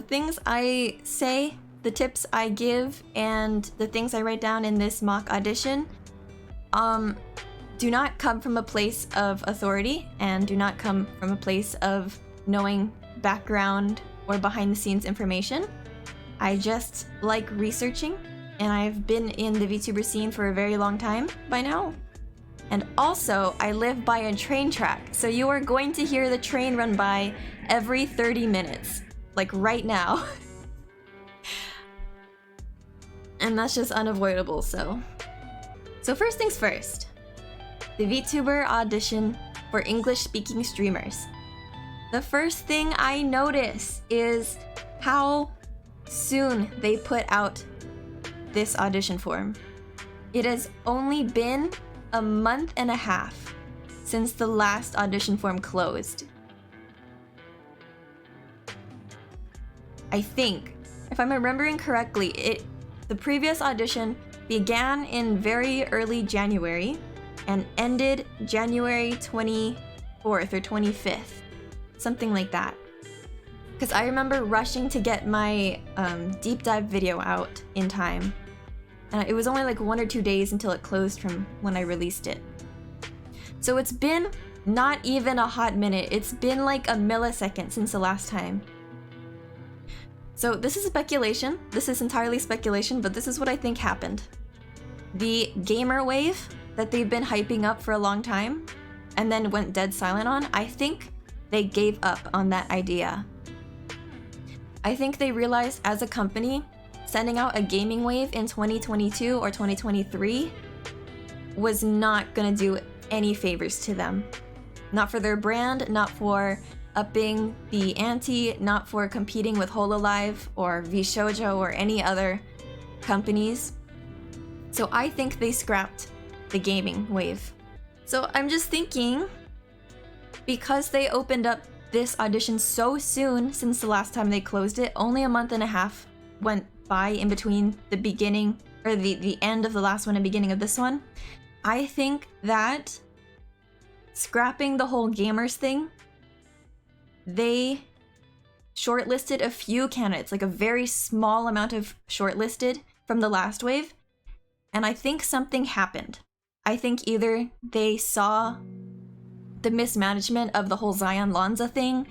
things I say, the tips I give, and the things I write down in this mock audition do not come from a place of authority and do not come from a place of knowing background or behind the scenes information. I just like researching, and I've been in the VTuber scene for a very long time by now. And also, I live by a train track, so you are going to hear the train run by every 30 minutes, like right now. And that's just unavoidable, so first things first. The VTuber audition for English-speaking streamers. The first thing I notice is how soon they put out this audition form. It has only been a month and a half since the last audition form closed. I think, if I'm remembering correctly, the previous audition began in very early January and ended January 24th or 25th, something like that. Because I remember rushing to get my deep dive video out in time. And it was only like 1 or 2 days until it closed from when I released it. So it's been not even a hot minute. It's been like a millisecond since the last time. So this is speculation. This is entirely speculation, but this is what I think happened. The gamer wave that they've been hyping up for a long time and then went dead silent on, I think they gave up on that idea. I think they realized as a company, sending out a gaming wave in 2022 or 2023 was not gonna do any favors to them. Not for their brand, not for upping the ante, not for competing with Hololive or VShojo or any other companies. So I think they scrapped the gaming wave. So I'm just thinking, because they opened up this audition so soon since the last time they closed it, only a month and a half went by in between the beginning or the end of the last one and beginning of this one. I think that scrapping the whole gamers thing, they shortlisted a few candidates, like a very small amount of shortlisted from the last wave, and I think something happened. I think either they saw the mismanagement of the whole Zion Lonza thing,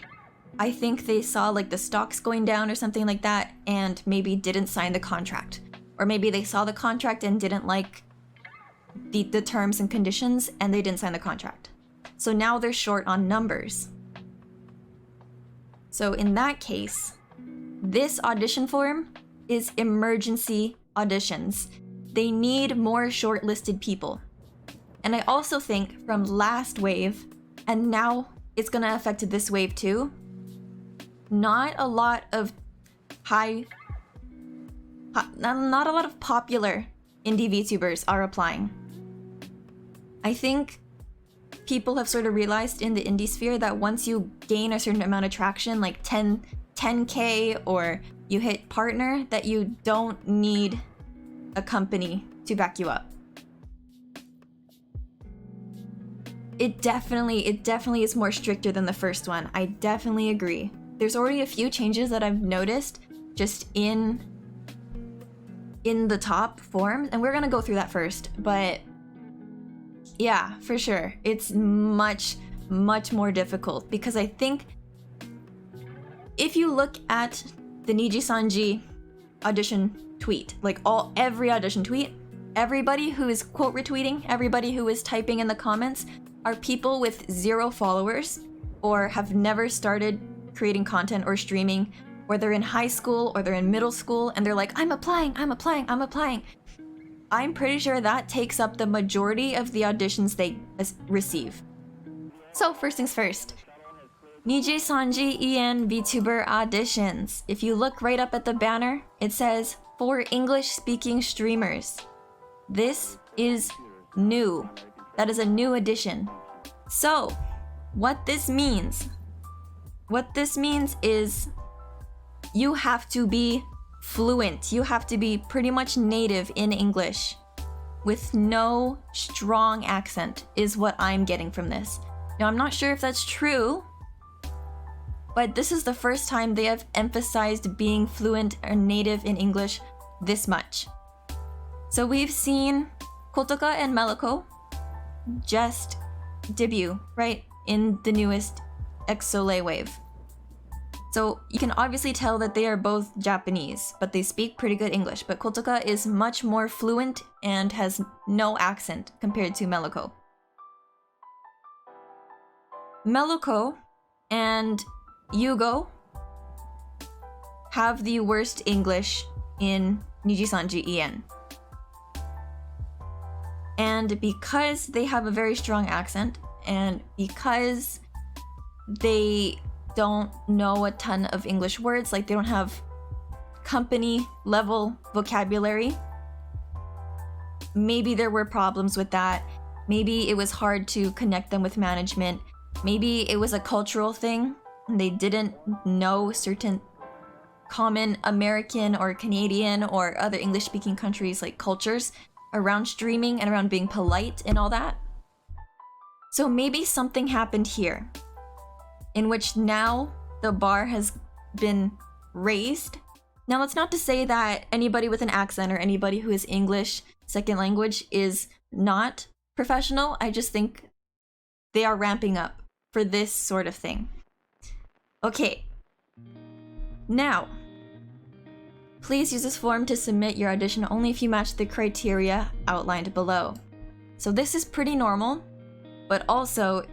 I think they saw like the stocks going down or something like that and maybe didn't sign the contract. Or maybe they saw the contract and didn't like the terms and conditions and they didn't sign the contract. So now they're short on numbers. So in that case, this audition form is emergency auditions. They need more shortlisted people. And I also think from last wave, and now it's gonna affect this wave too, not a lot of not a lot of popular indie VTubers are applying. I think people have sort of realized in the indie sphere that once you gain a certain amount of traction, like 10K or you hit partner, that you don't need a company to back you up. It definitely is more stricter than the first one. I definitely agree. There's already a few changes that I've noticed just in the top form, and we're gonna go through that first, but yeah, for sure. It's much more difficult because I think if you look at the NIJISANJI audition tweet, like every audition tweet, everybody who is quote retweeting, everybody who is typing in the comments are people with 0 followers or have never started creating content or streaming, or they're in high school or they're in middle school and they're like, I'm applying. I'm pretty sure that takes up the majority of the auditions they receive. So first things first, NIJISANJI EN VTuber auditions. If you look right up at the banner, it says for English-speaking streamers. This is new. That is a new addition. So what this means is you have to be fluent. You have to be pretty much native in English with no strong accent is what I'm getting from this. Now, I'm not sure if that's true, but this is the first time they have emphasized being fluent or native in English this much. So we've seen Kotoka and Meliko just debut, right, in the newest Exole wave. So you can obviously tell that they are both Japanese, but they speak pretty good English. But Kotoka is much more fluent and has no accent compared to Meliko. Meliko and Yugo have the worst English in NIJISANJI EN. And because they have a very strong accent, and because they don't know a ton of English words, like they don't have company level vocabulary, maybe there were problems with that. Maybe it was hard to connect them with management. Maybe it was a cultural thing and they didn't know certain common American or Canadian or other English speaking countries like cultures around streaming and around being polite and all that. So maybe something happened here in which now the bar has been raised. Now that's not to say that anybody with an accent or anybody who is English second language is not professional. I just think they are ramping up for this sort of thing. Okay. Now, please use this form to submit your audition only if you match the criteria outlined below. So this is pretty normal, but also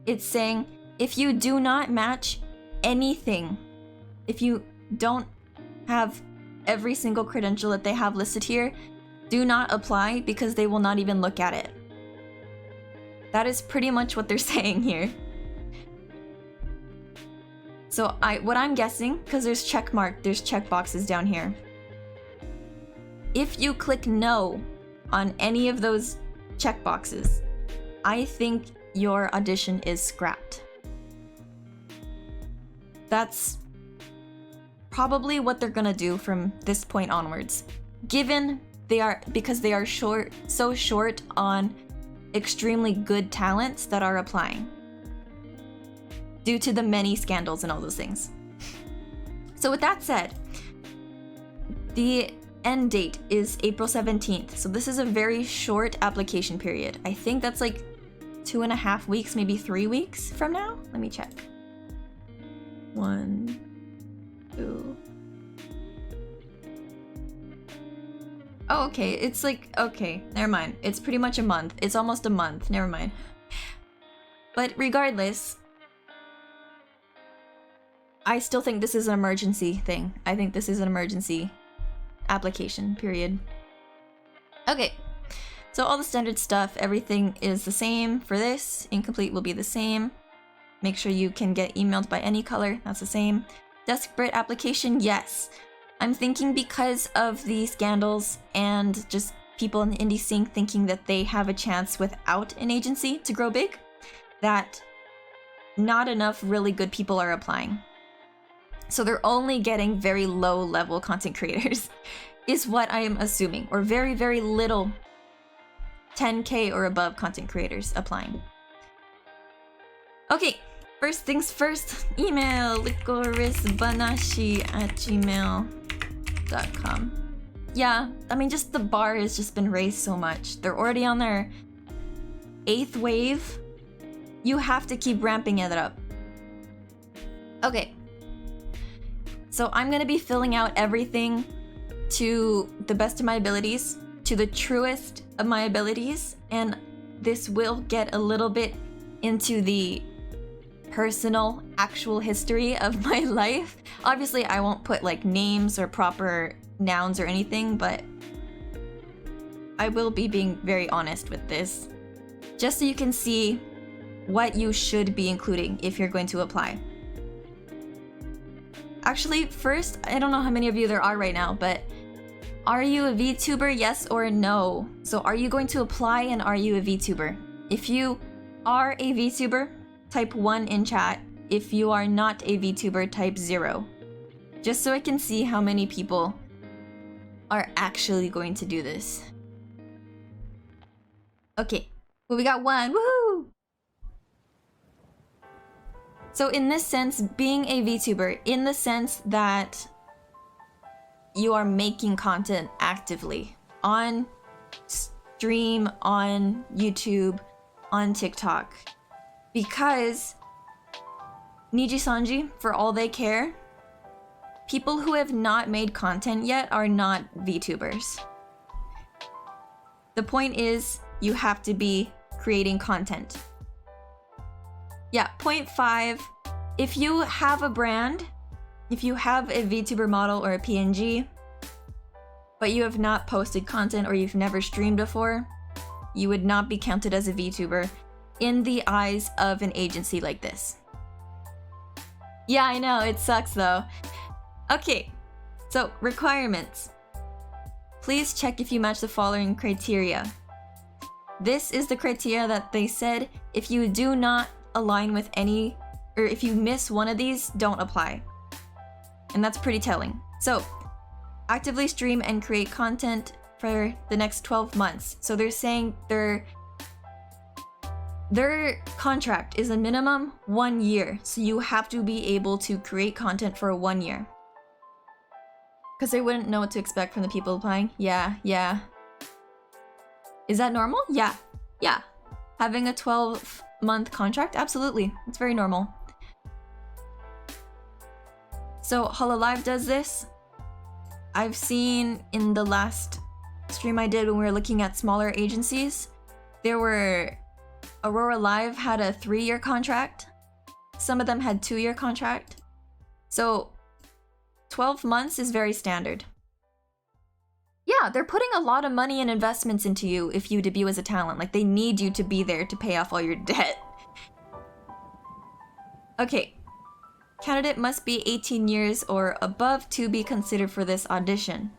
it's saying if you do not match anything, if you don't have every single credential that they have listed here, do not apply because they will not even look at it. That is pretty much what they're saying here. So what I'm guessing, because there's check boxes down here. If you click no on any of those check boxes, I think your audition is scrapped. That's probably what they're gonna do from this point onwards, given because they are so short on extremely good talents that are applying due to the many scandals and all those things. So with that said, the end date is April 17th. So this is a very short application period. I think that's like 2.5 weeks, maybe 3 weeks from now. Let me check. 1, 2. Oh, okay. It's like, okay, never mind. It's pretty much a month. It's almost a month. Never mind. But regardless, I still think this is an emergency thing. I think this is an emergency application period. Okay. So all the standard stuff, everything is the same for this. Incomplete will be the same. Make sure you can get emailed by any color. That's the same. Desperate application, yes. I'm thinking because of the scandals and just people in the indie scene thinking that they have a chance without an agency to grow big, that not enough really good people are applying. So they're only getting very low level content creators, is what I am assuming, or very, very little 10K or above content creators applying. Okay, first things first, email licorisbanashi@gmail.com. Yeah, I mean, just the bar has just been raised so much. They're already on their 8th wave. You have to keep ramping it up. Okay. So I'm gonna be filling out everything to the best of my abilities, to the truest of my abilities, and this will get a little bit into the personal, actual history of my life. Obviously, I won't put like names or proper nouns or anything, but I will be being very honest with this, just so you can see what you should be including if you're going to apply. Actually, first, I don't know how many of you there are right now, but are you a VTuber, yes or no? So are you going to apply and are you a VTuber? If you are a VTuber, type 1 in chat. If you are not a VTuber, type 0. Just so I can see how many people are actually going to do this. Okay, well, we got 1, woohoo! So in this sense, being a VTuber, in the sense that you are making content actively on stream, on YouTube, on TikTok. Because NIJISANJI, for all they care, people who have not made content yet are not VTubers. The point is, you have to be creating content. Yeah, point 5, if you have a brand, if you have a VTuber model or a PNG, but you have not posted content or you've never streamed before, you would not be counted as a VTuber in the eyes of an agency like this. Yeah, I know, it sucks though. Okay, so requirements. Please check if you match the following criteria. This is the criteria that they said if you do not align with any, or if you miss one of these, don't apply. And that's pretty telling. So, actively stream and create content for the next 12 months. So they're saying their contract is a minimum 1 year. So you have to be able to create content for 1 year. Because they wouldn't know what to expect from the people applying. Yeah. Is that normal? Yeah. Having a 12-month contract? Absolutely. It's very normal. So Hololive does this. I've seen in the last stream I did when we were looking at smaller agencies, Aurora Live had a 3-year contract. Some of them had 2-year contract. So 12 months is very standard. Yeah, they're putting a lot of money and investments into you if you debut as a talent. Like, they need you to be there to pay off all your debt. Okay. Candidate must be 18 years or above to be considered for this audition.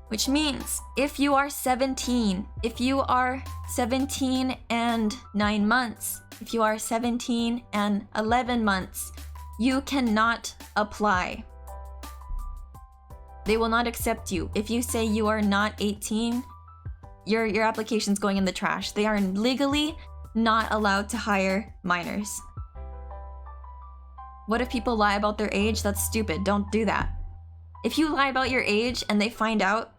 Which means, if you are 17 and 9 months, if you are 17 and 11 months, you cannot apply. They will not accept you. If you say you are not 18, your application's going in the trash. They are legally not allowed to hire minors. What if people lie about their age? That's stupid. Don't do that. If you lie about your age and they find out,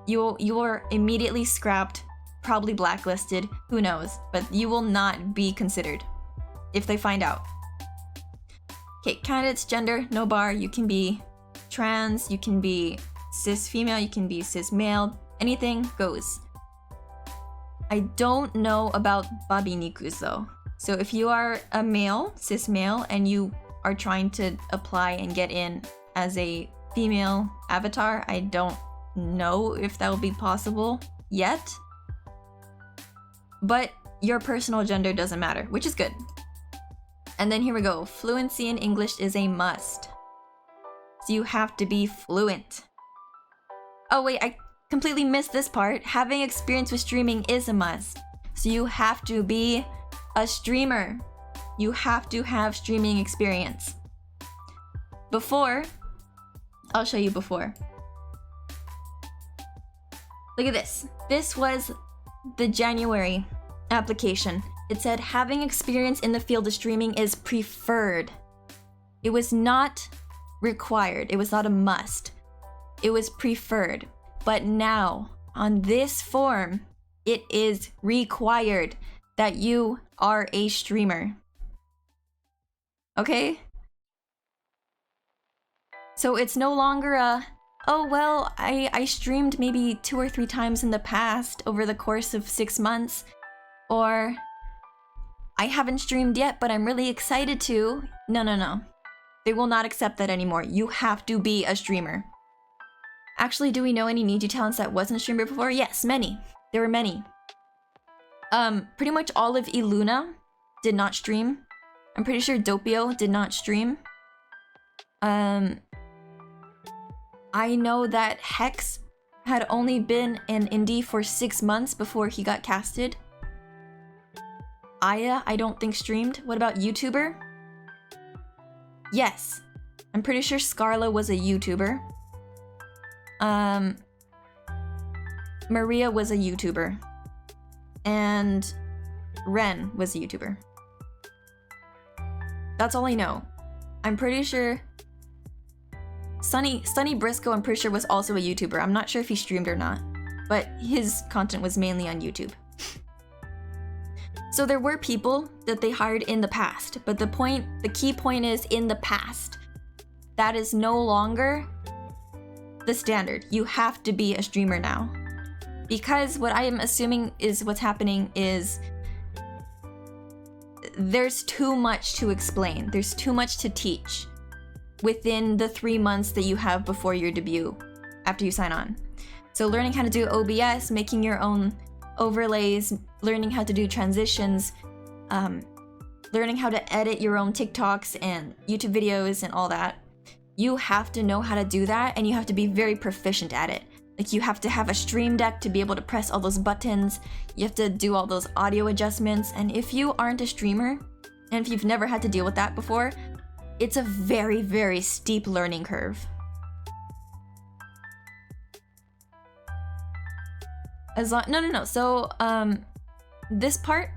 you are immediately scrapped, probably blacklisted, who knows, but you will not be considered if they find out. Okay, candidate's gender, no bar. You can be trans, you can be cis female, you can be cis male, anything goes. I don't know about babi nikus though. So if you are a male, cis male, and you are trying to apply and get in as a female avatar, I don't know if that will be possible yet. But your personal gender doesn't matter, which is good. And then here we go. Fluency in English is a must. So you have to be fluent. Oh wait, I completely missed this part. Having experience with streaming is a must. So you have to be a streamer. You have to have streaming experience. Before, I'll show you before. Look at this. This was the January application. It said having experience in the field of streaming is preferred. It was not required. It was not a must. It was preferred. But now, on this form, it is required that you are a streamer. Okay? So it's no longer a, oh well, I streamed maybe 2 or 3 times in the past over the course of 6 months, or I haven't streamed yet, but I'm really excited to. No. They will not accept that anymore. You have to be a streamer. Actually, do we know any Niji talents that wasn't a streamer before? Yes, many. There were many. Pretty much all of Iluna did not stream. I'm pretty sure Doppio did not stream. I know that Hex had only been an indie for 6 months before he got casted. Aya, I don't think streamed. What about YouTuber? Yes. I'm pretty sure Scarla was a YouTuber. Maria was a YouTuber. And Ren was a YouTuber. That's all I know. I'm pretty sure Sunny Briscoe, I'm pretty sure, was also a YouTuber. I'm not sure if he streamed or not, but his content was mainly on YouTube. So there were people that they hired in the past, but the key point is in the past. That is no longer the standard. You have to be a streamer now. Because what I am assuming is what's happening is there's too much to explain. There's too much to teach within the 3 months that you have before your debut, after you sign on. So learning how to do OBS, making your own overlays, learning how to do transitions, learning how to edit your own TikToks and YouTube videos and all that. You have to know how to do that, and you have to be very proficient at it. Like, you have to have a stream deck to be able to press all those buttons. You have to do all those audio adjustments. And if you aren't a streamer, and if you've never had to deal with that before, it's a very, very steep learning curve. No. So, this part,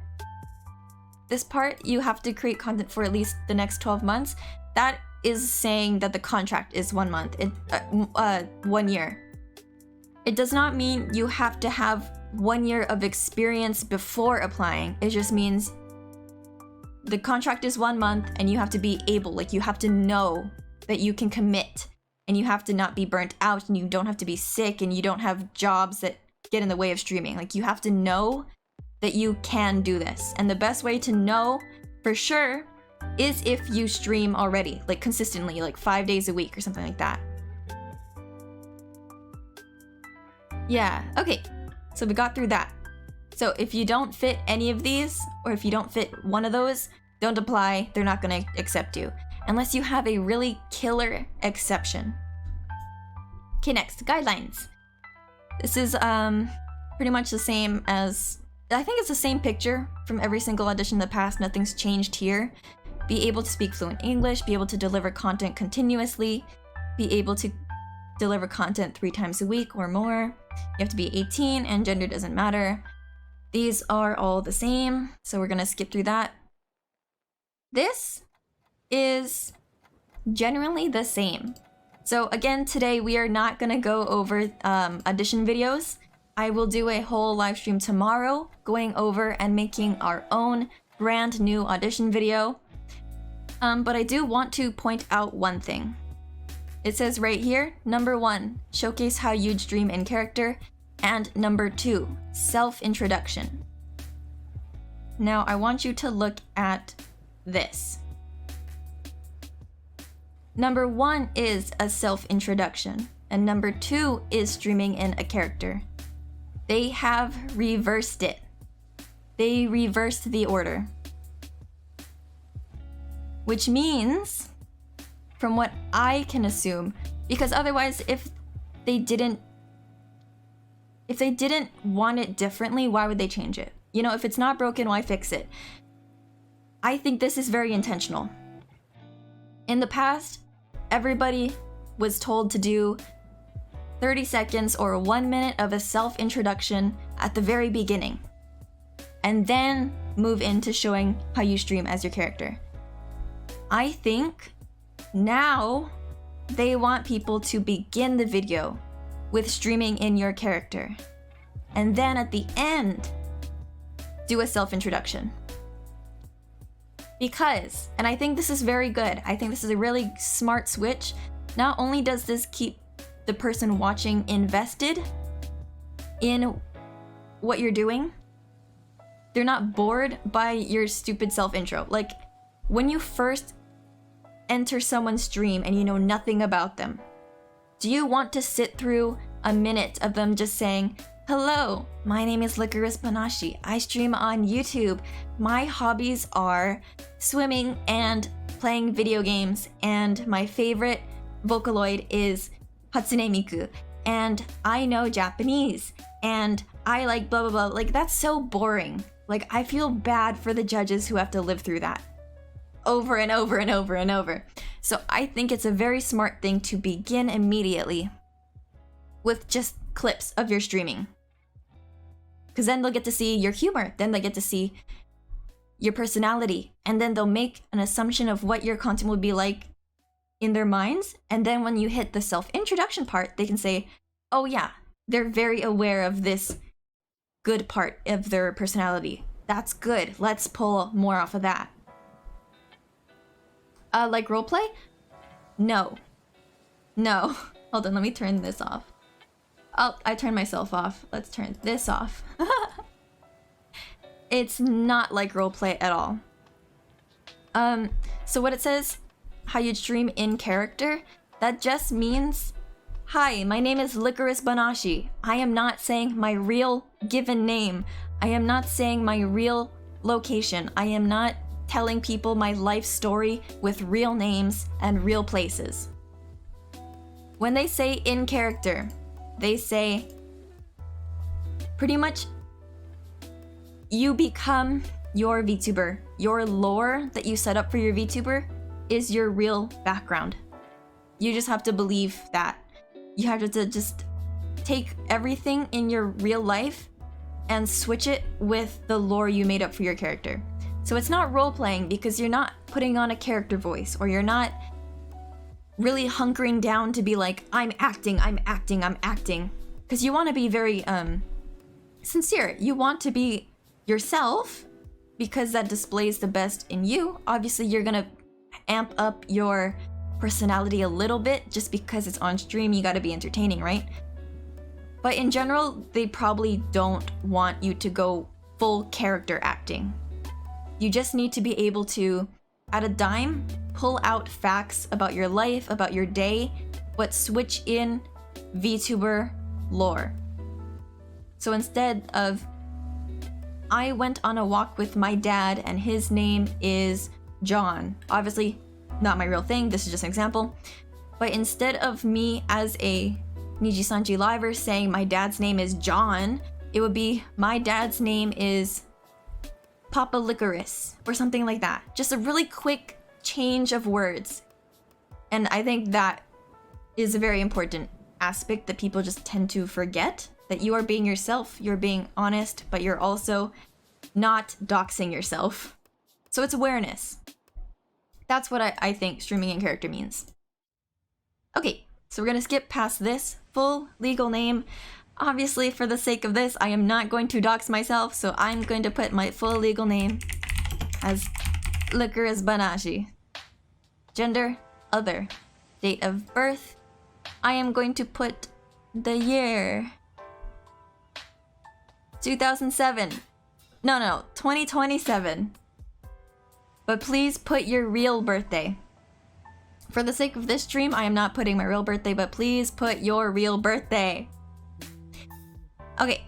you have to create content for at least the next 12 months. That is saying that the contract is 1 month, 1 year. It does not mean you have to have 1 year of experience before applying. It just means the contract is 1 month and you have to be able, like, you have to know that you can commit, and you have to not be burnt out, and you don't have to be sick, and you don't have jobs that get in the way of streaming. Like, you have to know that you can do this. And the best way to know for sure is if you stream already, like consistently, like 5 days a week or something like that. Yeah, okay, so we got through that. So if you don't fit any of these, or if you don't fit one of those, don't apply. They're not gonna accept you unless you have a really killer exception. Okay, next, guidelines. This is pretty much the same as, I think it's the same picture from every single audition in the past. Nothing's changed here. Be able to speak fluent English, be able to deliver content continuously, be able to deliver content 3 times a week or more. You have to be 18 and gender doesn't matter. These are all the same, so we're gonna skip through that. This is generally the same. So again, today we are not gonna go over audition videos. I will do a whole live stream tomorrow going over and making our own brand new audition video. But I do want to point out one thing. It says right here, number 1, showcase how you'd stream in character, and number 2, self-introduction. Now I want you to look at this. Number 1 is a self-introduction, and number 2 is streaming in a character. They have reversed it. They reversed the order. Which means, from what I can assume, because otherwise if they didn't want it differently, why would they change it? You know, if it's not broken, why fix it? I think this is very intentional. In the past, everybody was told to do 30 seconds or 1 minute of a self-introduction at the very beginning, and then move into showing how you stream as your character. I think now they want people to begin the video with streaming in your character, and then at the end, do a self-introduction. Because, and I think this is very good, I think this is a really smart switch. Not only does this keep the person watching invested in what you're doing, they're not bored by your stupid self-intro. Like, when you first enter someone's stream and you know nothing about them, do you want to sit through a minute of them just saying, "Hello, my name is Licorice Panache. I stream on YouTube. My hobbies are swimming and playing video games, and my favorite Vocaloid is Hatsune Miku, and I know Japanese, and I like blah blah blah." Like, that's so boring. Like, I feel bad for the judges who have to live through that over and over and over and over. So I think it's a very smart thing to begin immediately with just clips of your streaming. Because then they'll get to see your humor. Then they get to see your personality, and then they'll make an assumption of what your content would be like in their minds, and then when you hit the self-introduction part, they can say, oh yeah, they're very aware of this good part of their personality. That's good. Let's pull more off of that. Like roleplay? No. No. Hold on, let me turn this off. Oh, I turned myself off. Let's turn this off. It's not like roleplay at all. So what it says, how you stream in character, that just means, hi, my name is Licorice Banashi. I am not saying my real given name. I am not saying my real location. I am not telling people my life story with real names and real places. When they say in character, they say pretty much you become your VTuber. Your lore that you set up for your VTuber is your real background. You just have to believe that. You have to just take everything in your real life and switch it with the lore you made up for your character. So it's not role-playing because you're not putting on a character voice, or you're not really hunkering down to be like, I'm acting. Because you want to be very sincere. You want to be yourself because that displays the best in you. Obviously, you're gonna amp up your personality a little bit just because it's on stream. You gotta be entertaining, right? But in general, they probably don't want you to go full character acting. You just need to be able to, at a dime, pull out facts about your life, about your day, but switch in VTuber lore. So instead of, I went on a walk with my dad and his name is John. Obviously, not my real thing, this is just an example. But instead of me as a NIJISANJI liver saying my dad's name is John, it would be my dad's name is Papa Licorice or something like that. Just a really quick change of words. And I think that is a very important aspect that people just tend to forget, that you are being yourself, you're being honest, but you're also not doxing yourself. So it's awareness. That's what I think streaming in character means. Okay, so we're gonna skip past this. Full legal name. Obviously, for the sake of this, I am not going to dox myself, so I'm going to put my full legal name as Licorice Banashi. Gender, other. Date of birth, I am going to put the year 2007. No, 2027. But please put your real birthday. For the sake of this stream, I am not putting my real birthday, but please put your real birthday. Okay,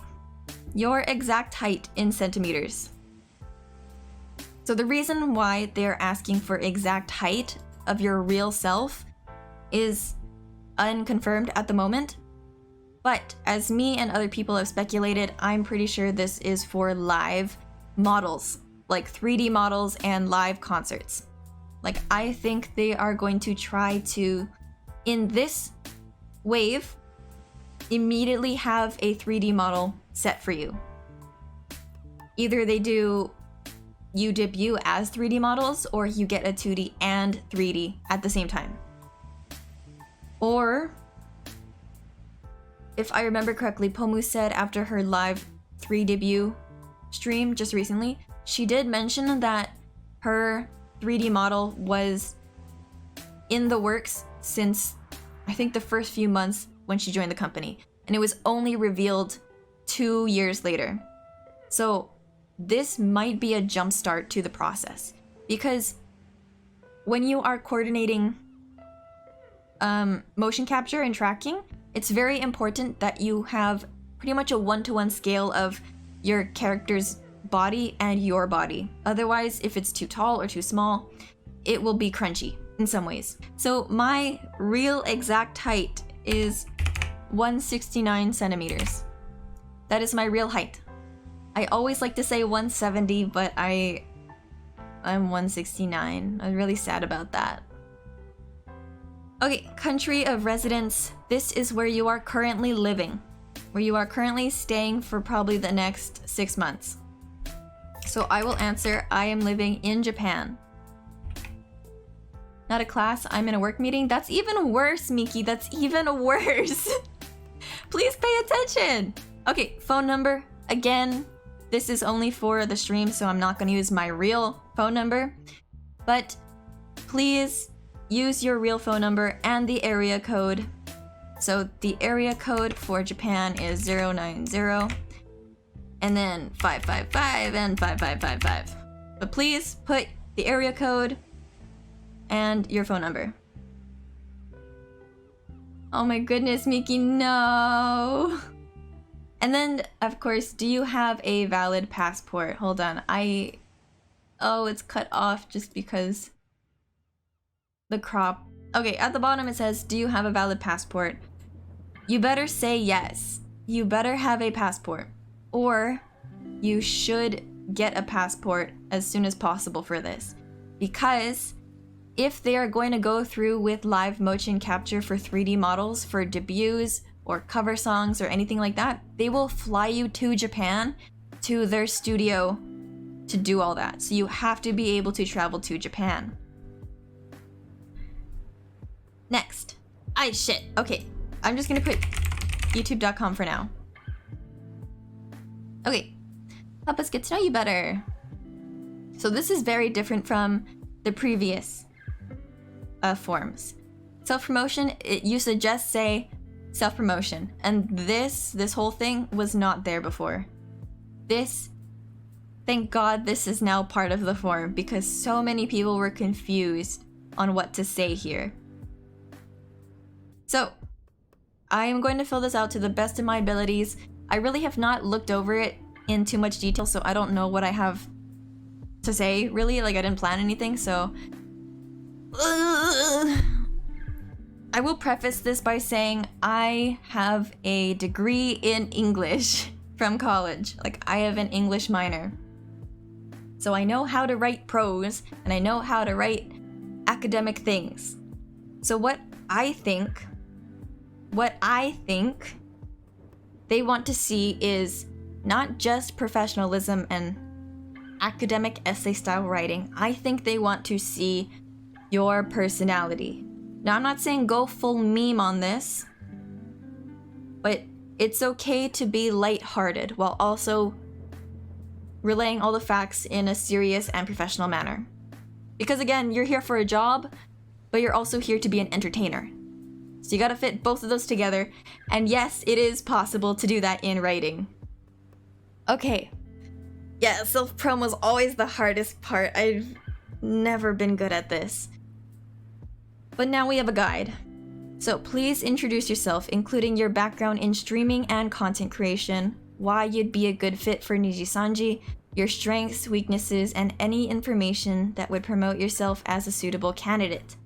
your exact height in centimeters. So the reason why they're asking for exact height of your real self is unconfirmed at the moment. But as me and other people have speculated, I'm pretty sure this is for live models, like 3D models and live concerts. Like, I think they are going to try to, in this wave, immediately have a 3D model set for you. Either they do you debut as 3D models, or you get a 2D and 3D at the same time. Or, if I remember correctly, Pomu said after her live 3 debut stream just recently, she did mention that her 3D model was in the works since, I think, the first few months when she joined the company, and it was only revealed 2 years later. So this might be a jumpstart to the process, because when you are coordinating motion capture and tracking, it's very important that you have pretty much a one-to-one scale of your character's body and your body. Otherwise, if it's too tall or too small, it will be crunchy in some ways. So my real exact height is 169 centimeters. That is my real height. I always like to say 170, but I'm 169. I'm really sad about that. Okay, country of residence. This is where you are currently living, where you are currently staying for probably the next 6 months. So I will answer, I am living in Japan. Not a class, I'm in a work meeting. That's even worse, Miki. That's even worse. Please pay attention. Okay, phone number. Again, this is only for the stream, so I'm not gonna use my real phone number. But please use your real phone number and the area code. So the area code for Japan is 090, and then 555 and 5555. But please put the area code and your phone number. Oh my goodness, Miki, no. And then, of course, do you have a valid passport? Hold on, oh, it's cut off just because the crop. Okay, at the bottom it says, do you have a valid passport? You better say yes. You better have a passport. Or you should get a passport as soon as possible for this. Because if they are going to go through with live motion capture for 3D models for debuts or cover songs or anything like that, they will fly you to Japan, to their studio, to do all that. So you have to be able to travel to Japan. Next. Shit. Okay, I'm just gonna put youtube.com for now. Okay, help us get to know you better. So this is very different from the previous forms. Self-promotion, it used to just say self-promotion, and this whole thing was not there before. Thank God this is now part of the form, because so many people were confused on what to say here. So I am going to fill this out to the best of my abilities. I really have not looked over it in too much detail, so I don't know what I have to say, really. Like, I didn't plan anything, so I will preface this by saying I have a degree in English from college. Like, I have an English minor. So I know how to write prose, and I know how to write academic things. So what I think they want to see is not just professionalism and academic essay style writing. I think they want to see your personality. Now, I'm not saying go full meme on this, but it's okay to be lighthearted while also relaying all the facts in a serious and professional manner. Because again, you're here for a job, but you're also here to be an entertainer. So you gotta fit both of those together, and yes, it is possible to do that in writing. Okay. Yeah, self-prom was always the hardest part. I've never been good at this. But now we have a guide. So please introduce yourself, including your background in streaming and content creation, why you'd be a good fit for NIJISANJI, your strengths, weaknesses, and any information that would promote yourself as a suitable candidate.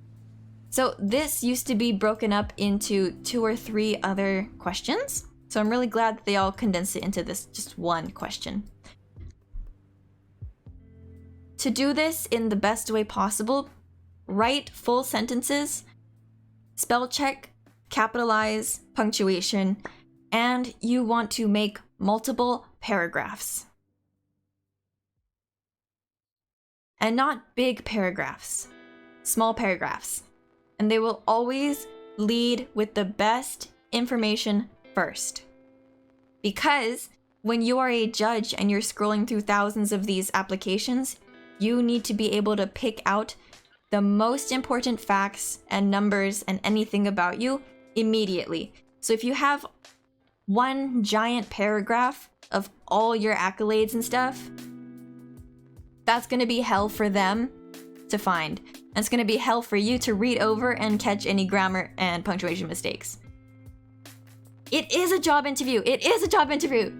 So this used to be broken up into 2 or 3 other questions. So I'm really glad that they all condensed it into this just one question. To do this in the best way possible, write full sentences, spell check, capitalize, punctuation, and you want to make multiple paragraphs. And not big paragraphs, small paragraphs. And they will always lead with the best information first. Because when you are a judge and you're scrolling through thousands of these applications, you need to be able to pick out the most important facts and numbers and anything about you immediately. So if you have one giant paragraph of all your accolades and stuff, that's gonna be hell for them to find. And it's gonna be hell for you to read over and catch any grammar and punctuation mistakes. It is a job interview. It is a job interview.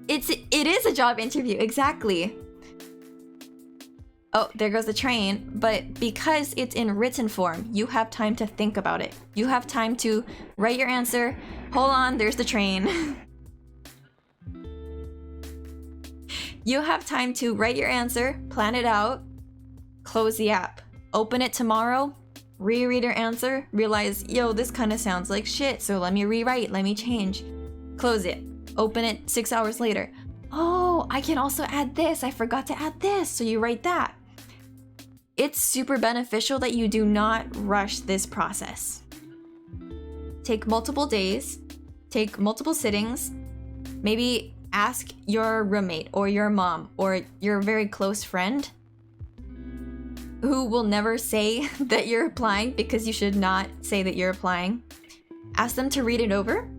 It is a job interview, exactly. Oh, there goes the train. But because it's in written form, you have time to think about it. You have time to write your answer. Hold on, there's the train. You have time to write your answer, plan it out, close the app, open it tomorrow, reread your answer, realize, yo, this kind of sounds like shit, so let me rewrite, let me change. Close it, open it 6 hours later. oh, I can also add this. I forgot to add this. So you write that. It's super beneficial that you do not rush this process. Take multiple days, take multiple sittings, maybe ask your roommate or your mom or your very close friend who will never say that you're applying, because you should not say that you're applying. Ask them to read it over.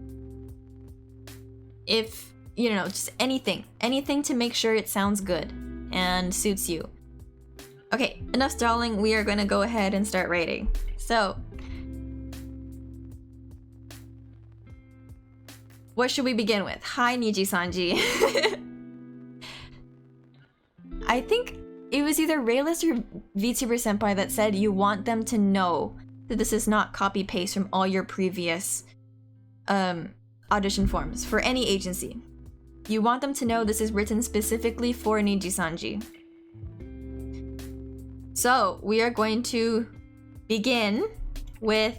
If, you know, just anything to make sure it sounds good and suits you. Okay, enough stalling. We are going to go ahead and start writing. So, what should we begin with? Hi, NIJISANJI. I think it was either Raylist or VTuber Senpai that said you want them to know that this is not copy-paste from all your previous audition forms for any agency. You want them to know this is written specifically for NIJISANJI. So, we are going to begin with...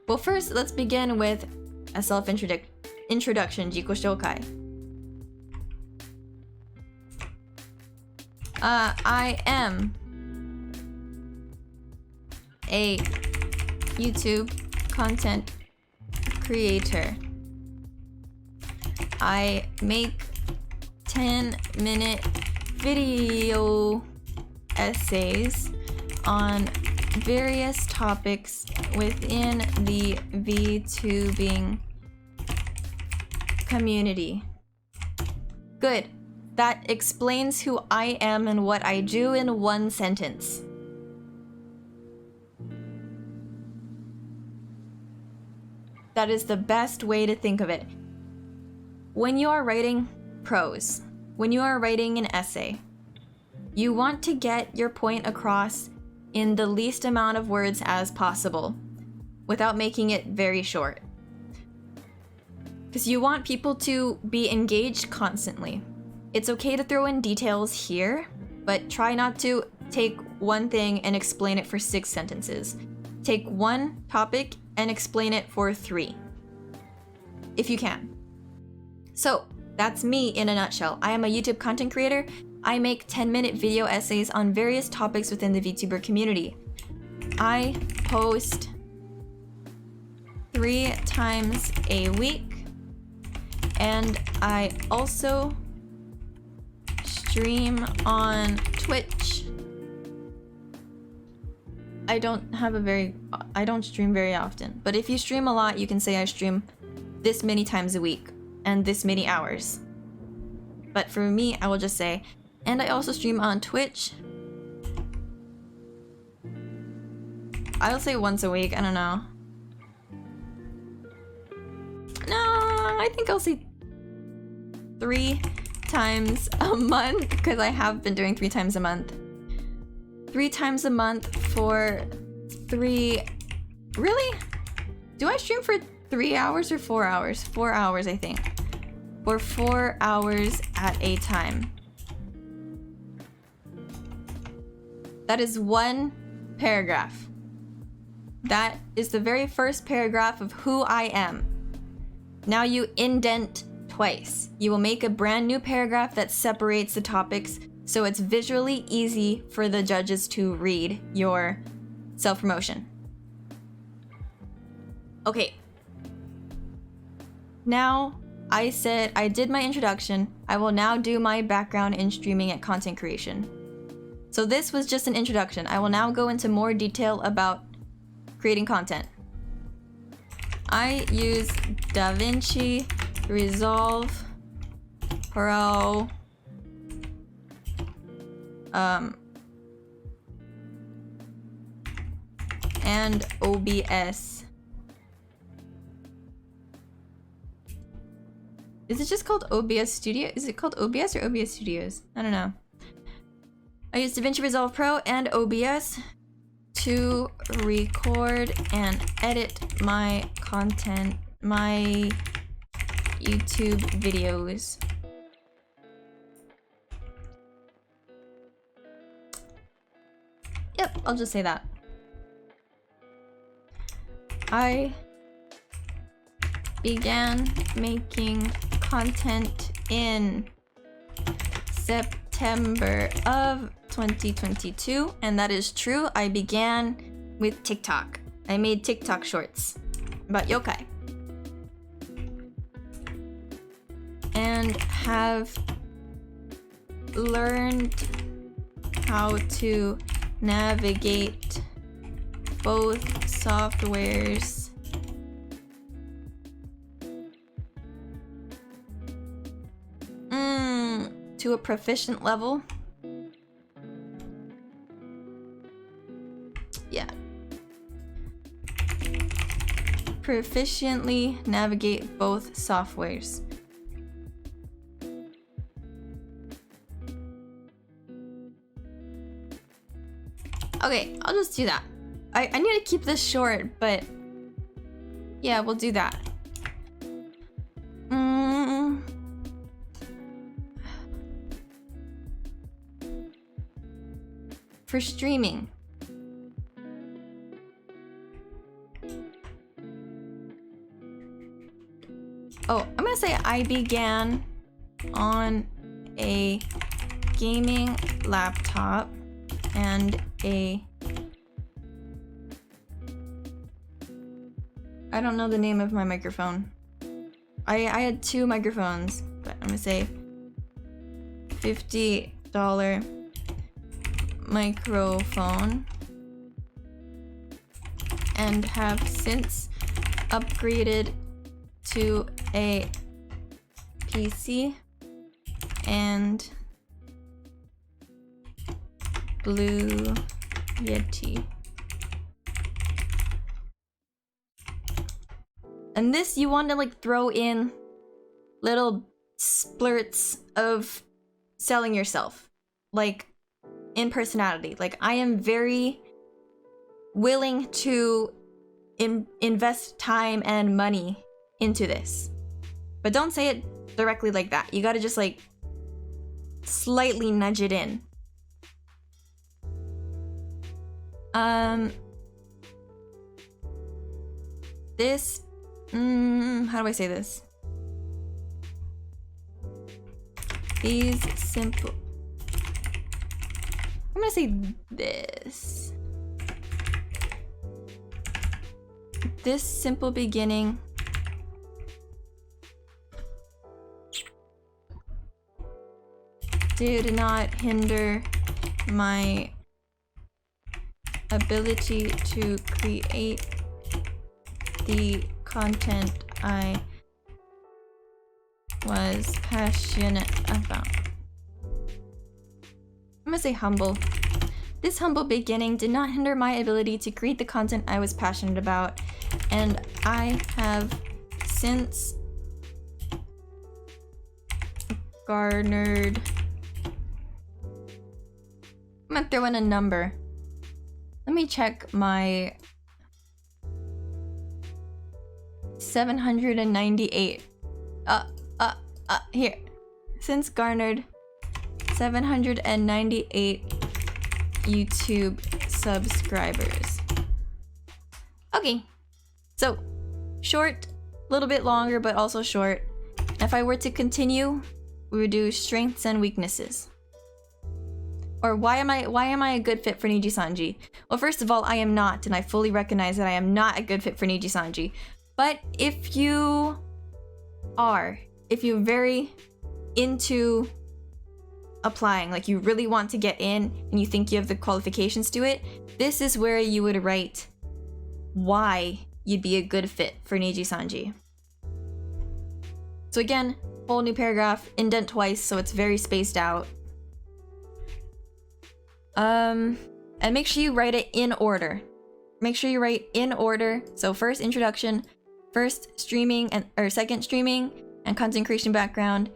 Well, first, let's begin with a self-introduction, 自己紹介. I am a YouTube content creator. I make 10-minute video essays on various topics within the VTubing community. Good. That explains who I am and what I do in one sentence. That is the best way to think of it. When you are writing prose, when you are writing an essay, you want to get your point across in the least amount of words as possible, without making it very short. Because you want people to be engaged constantly. It's okay to throw in details here, but try not to take one thing and explain it for 6 sentences. Take one topic and explain it for 3. If you can. So, that's me in a nutshell. I am a YouTube content creator. I make 10-minute video essays on various topics within the VTuber community. I post 3 times a week, and I also stream on Twitch. I don't stream very often, but if you stream a lot, you can say I stream this many times a week and this many hours. But for me, I will just say, and I also stream on Twitch. I'll say once a week, I don't know. No, I think I'll say 3 times a month, because I have been doing 3 times a month. 3 times a month for 3... Really? Do I stream for 3 hours or 4 hours? 4 hours, I think. For 4 hours at a time. That is 1 paragraph. That is the very first paragraph of who I am. Now you indent twice. You will make a brand new paragraph that separates the topics so it's visually easy for the judges to read your self-promotion. Okay. Now, I said I did my introduction. I will now do my background in streaming and content creation. So this was just an introduction. I will now go into more detail about creating content. I use DaVinci Resolve Pro and OBS. Is it just called OBS Studio? Is it called OBS or OBS Studios? I don't know. I use DaVinci Resolve Pro and OBS to record and edit my content, my YouTube videos. Yep, I'll just say that. I began making content in September of 2022, and that is true. I began with TikTok. I made TikTok shorts about yokai. And have learned how to navigate both softwares to a proficient level. Yeah. Proficiently navigate both softwares. Okay, I'll just do that. I need to keep this short, but yeah, we'll do that. For streaming. Oh, I'm gonna say I began on a gaming laptop and I don't know the name of my microphone. I had 2 microphones, but I'm gonna say $50 microphone and have since upgraded to a PC and Blue Yeti. And this, you want to like throw in little splurts of selling yourself, like in personality. Like, I am very willing to invest time and money into this, but don't say it directly like that. You gotta just like slightly nudge it in. This, how do I say this? These simple, I'm gonna say this. This simple beginning did not hinder my ability to create the content I was passionate about. I'm gonna say humble. This humble beginning did not hinder my ability to create the content I was passionate about, and I have since garnered... I'm gonna throw in a number. Let me check my 798. Here. Since garnered 798 YouTube subscribers. Okay. So, short, a little bit longer, but also short. If I were to continue, we would do strengths and weaknesses. Or why am I a good fit for Nijisanji? Well, first of all, I am not, and I fully recognize that I am not a good fit for Nijisanji. But if you are, if you're very into applying, like you really want to get in and you think you have the qualifications to it, this is where you would write why you'd be a good fit for Nijisanji. So again, whole new paragraph, indent twice, so it's very spaced out. And make sure you write it in order. Make sure you write in order. So first introduction, first streaming or second streaming and content creation background.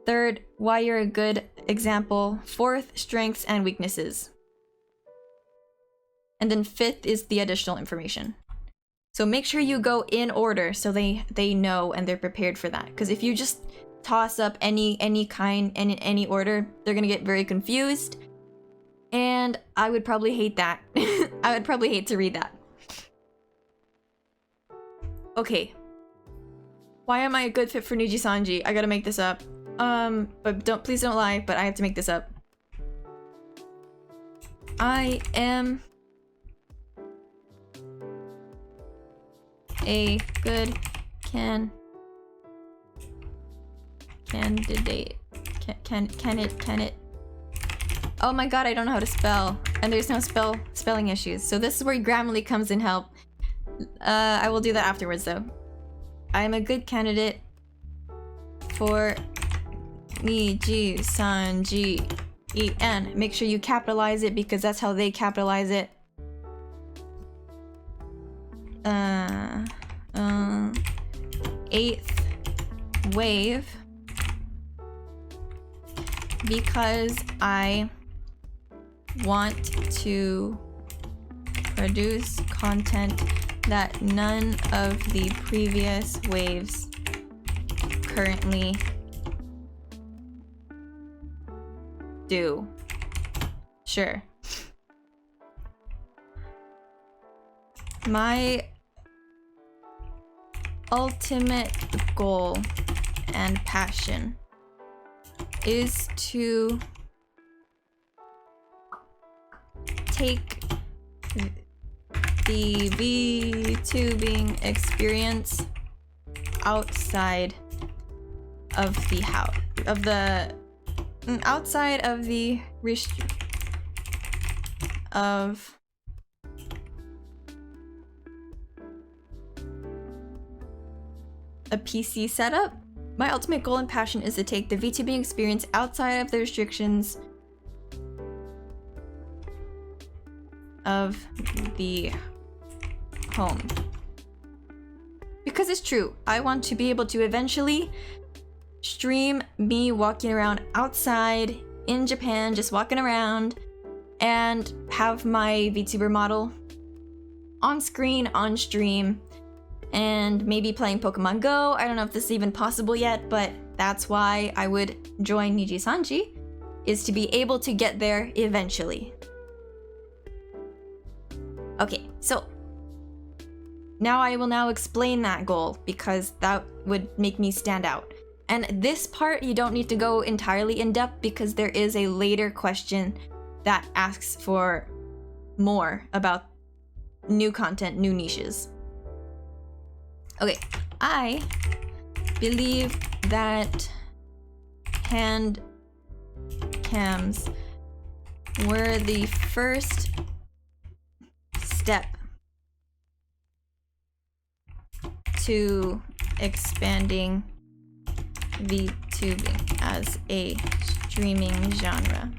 Third, why you're a good example. Fourth, strengths and weaknesses. And then fifth is the additional information. So make sure you go in order so they know and they're prepared for that. Because if you just toss up any kind and in any order, they're gonna get very confused. And I would probably hate that. I would probably hate to read that. Okay. Why am I a good fit for NIJISANJI? I gotta make this up. But please don't lie, but I have to make this up. I am a good candidate. Can it? Oh my god, I don't know how to spell. And there's no spelling issues. So this is where Grammarly comes in help. I will do that afterwards though. I'm a good candidate for NIJISANJI EN. Make sure you capitalize it because that's how they capitalize it. Eighth wave. Because I want to produce content that none of the previous waves currently do. Sure. My ultimate goal and passion is to take the VTubing experience outside of the house, outside of the a PC setup. My ultimate goal and passion is to take the VTubing experience outside of the restrictions of the home. Because it's true, I want to be able to eventually stream me walking around outside in Japan, just walking around, and have my VTuber model on screen, on stream, and maybe playing Pokemon Go. I don't know if this is even possible yet, but that's why I would join NIJISANJI, is to be able to get there eventually. Okay, so now I will now explain that goal because that would make me stand out. And this part you don't need to go entirely in depth because there is a later question that asks for more about new content, new niches. Okay, I believe that hand cams were the first step to expanding VTubing as a streaming genre,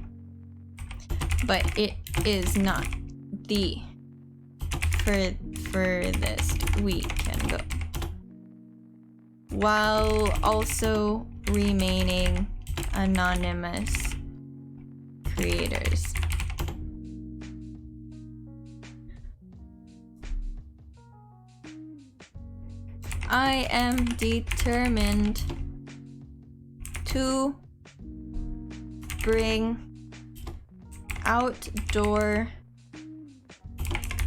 but it is not the furthest we can go, while also remaining anonymous creators. I am determined to bring outdoor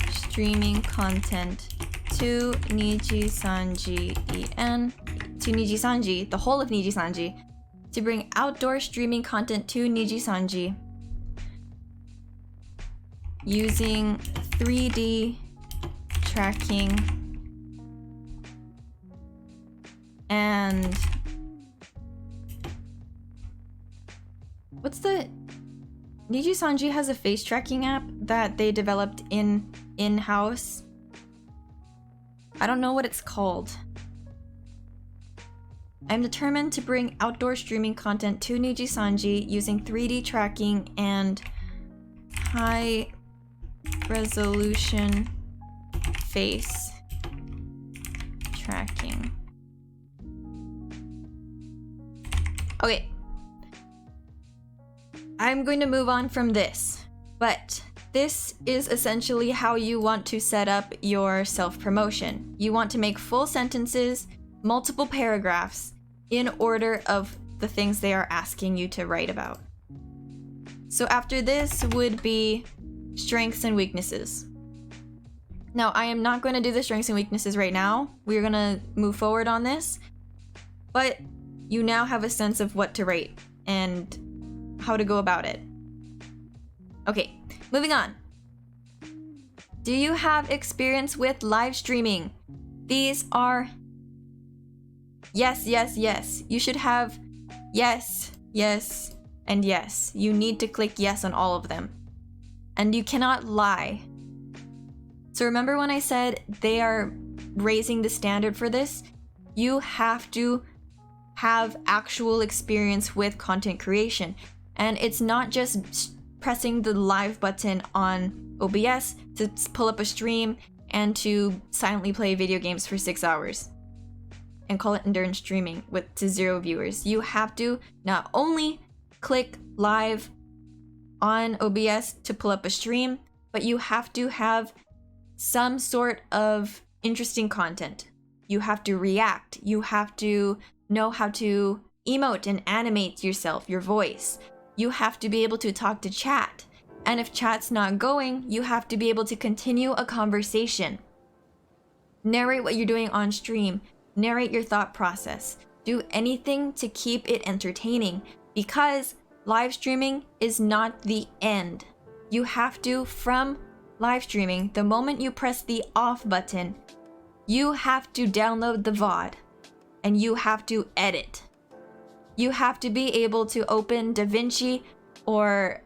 streaming content to NIJISANJI EN, to NIJISANJI, the whole of NIJISANJI, to bring outdoor streaming content to NIJISANJI using 3D tracking and NIJISANJI has a face tracking app that they developed in-house. I don't know what it's called. I'm determined to bring outdoor streaming content to NIJISANJI using 3D tracking and high resolution face tracking. Okay. I'm going to move on from this, but this is essentially how you want to set up your self-promotion. You want to make full sentences, multiple paragraphs, in order of the things they are asking you to write about. So after this would be strengths and weaknesses. Now, I am not going to do the strengths and weaknesses right now. We're going to move forward on this. but you now have a sense of what to rate and how to go about it. Okay, moving on. Do you have experience with live streaming? These are yes, yes, yes. You should have yes, yes, and yes. You need to click yes on all of them. And you cannot lie. So remember when I said they are raising the standard for this? You have to have actual experience with content creation. And it's not just pressing the live button on OBS to pull up a stream and to silently play video games for 6 hours and call it endurance streaming to 0 viewers. You have to not only click live on OBS to pull up a stream, but you have to have some sort of interesting content. You have to react. You have to know how to emote and animate yourself, your voice. You have to be able to talk to chat. And if chat's not going, you have to be able to continue a conversation. Narrate what you're doing on stream. Narrate your thought process. Do anything to keep it entertaining, because live streaming is not the end. You have to, from live streaming, the moment you press the off button, you have to download the VOD and you have to edit. You have to be able to open DaVinci or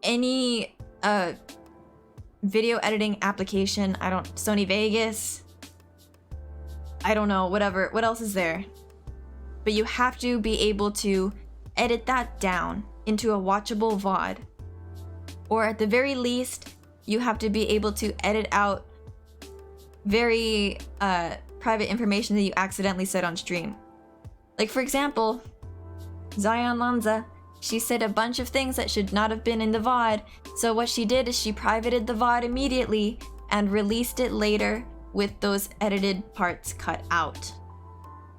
any video editing application. Sony Vegas. I don't know, whatever. What else is there? But you have to be able to edit that down into a watchable VOD. Or at the very least, you have to be able to edit out very private information that you accidentally said on stream. Like, for example, Zion Lanza, she said a bunch of things that should not have been in the VOD, so what she did is she privated the VOD immediately and released it later with those edited parts cut out.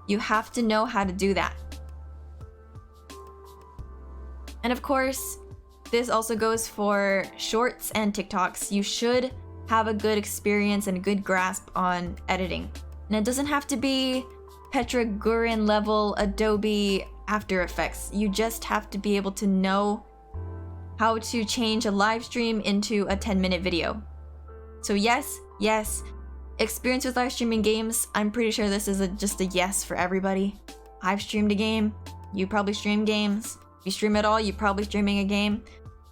You have to know how to do that. And of course, this also goes for shorts and TikToks. You should have a good experience and a good grasp on editing. And it doesn't have to be Petra Gurin level Adobe After Effects. You just have to be able to know how to change a live stream into a 10-minute video. So yes, yes, experience with live streaming games. I'm pretty sure this is just a yes for everybody. I've streamed a game. You probably stream games. If you stream at all, you're probably streaming a game.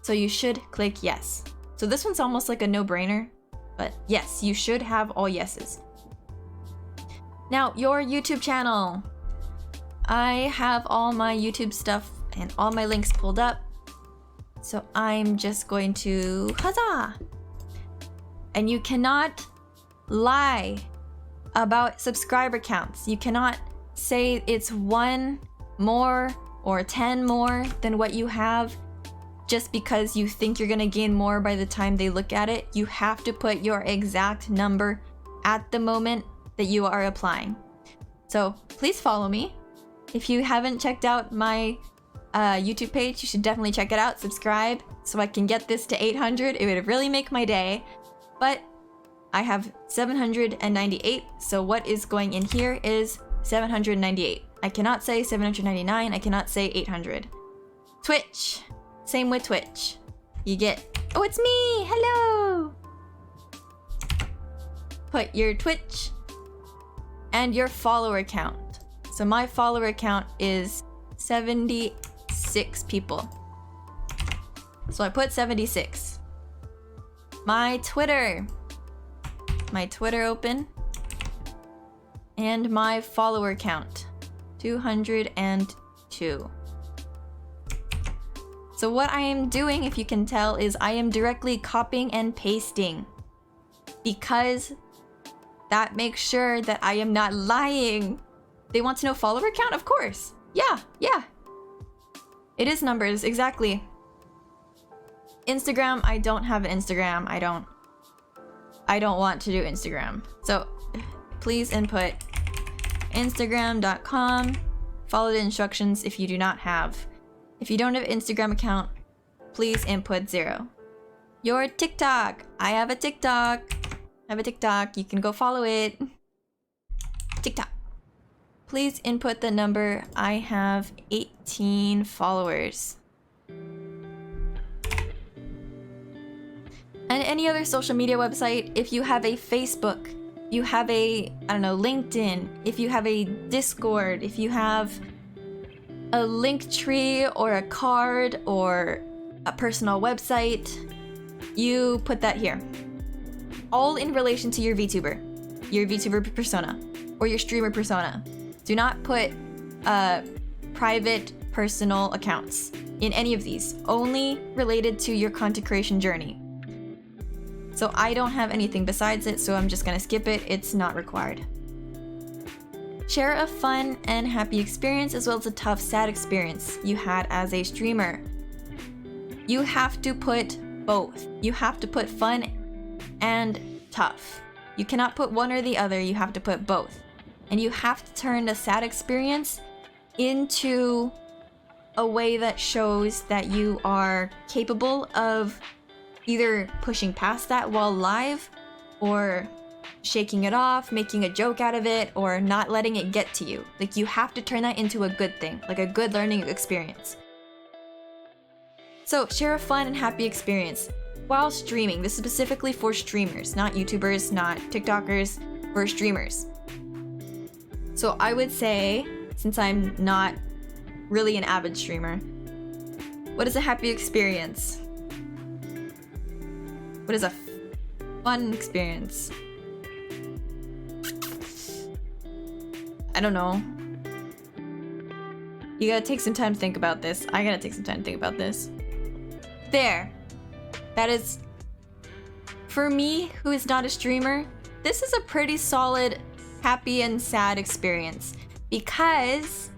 So you should click yes. So this one's almost like a no-brainer, but yes, you should have all yeses. Now, your YouTube channel. I have all my YouTube stuff and all my links pulled up. So I'm just going to, huzzah! And you cannot lie about subscriber counts. You cannot say it's 1 more or 10 more than what you have just because you think you're gonna gain more by the time they look at it. You have to put your exact number at the moment that you are applying. So please follow me. If you haven't checked out my YouTube page, you should definitely check it out. Subscribe so I can get this to 800. It would really make my day. But I have 798, so what is going in here is 798. I cannot say 799, I cannot say 800. Twitch, same with Twitch. You get, oh, it's me, hello! Put your Twitch and your follower count. So my follower count is 76 people. So I put 76. My Twitter open, and my follower count, 202. So what I am doing, if you can tell, is I am directly copying and pasting, because that makes sure that I am not lying. They want to know follower count? Of course. Yeah. It is numbers, exactly. Instagram, I don't have an Instagram. I don't want to do Instagram. So please input instagram.com. Follow the instructions if you do not have. If you don't have an Instagram account, please input 0. Your TikTok. I have a TikTok. You can go follow it. TikTok. please input the number. I have 18 followers. And any other social media website, if you have a Facebook, you have a, I don't know, LinkedIn, if you have a Discord, if you have a link tree or a card or a personal website, you put that here. All in relation to your VTuber persona, or your streamer persona. Do not put private personal accounts in any of these, only related to your content creation journey. So I don't have anything besides it, so I'm just gonna skip it. It's not required. Share a fun and happy experience as well as a tough, sad experience you had as a streamer. You have to put both. You have to put fun and tough. You cannot put one or the other, you have to put both. And you have to turn a sad experience into a way that shows that you are capable of either pushing past that while live, or shaking it off, making a joke out of it, or not letting it get to you. Like, you have to turn that into a good thing, like a good learning experience. So share a fun and happy experience while streaming. This is specifically for streamers, not YouTubers, not TikTokers, for streamers. So I would say, since I'm not really an avid streamer, what is a happy experience? What is a fun experience? I don't know. You gotta take some time to think about this. I gotta take some time to think about this. There. That is, for me, who is not a streamer, this is a pretty solid happy and sad experience. Because,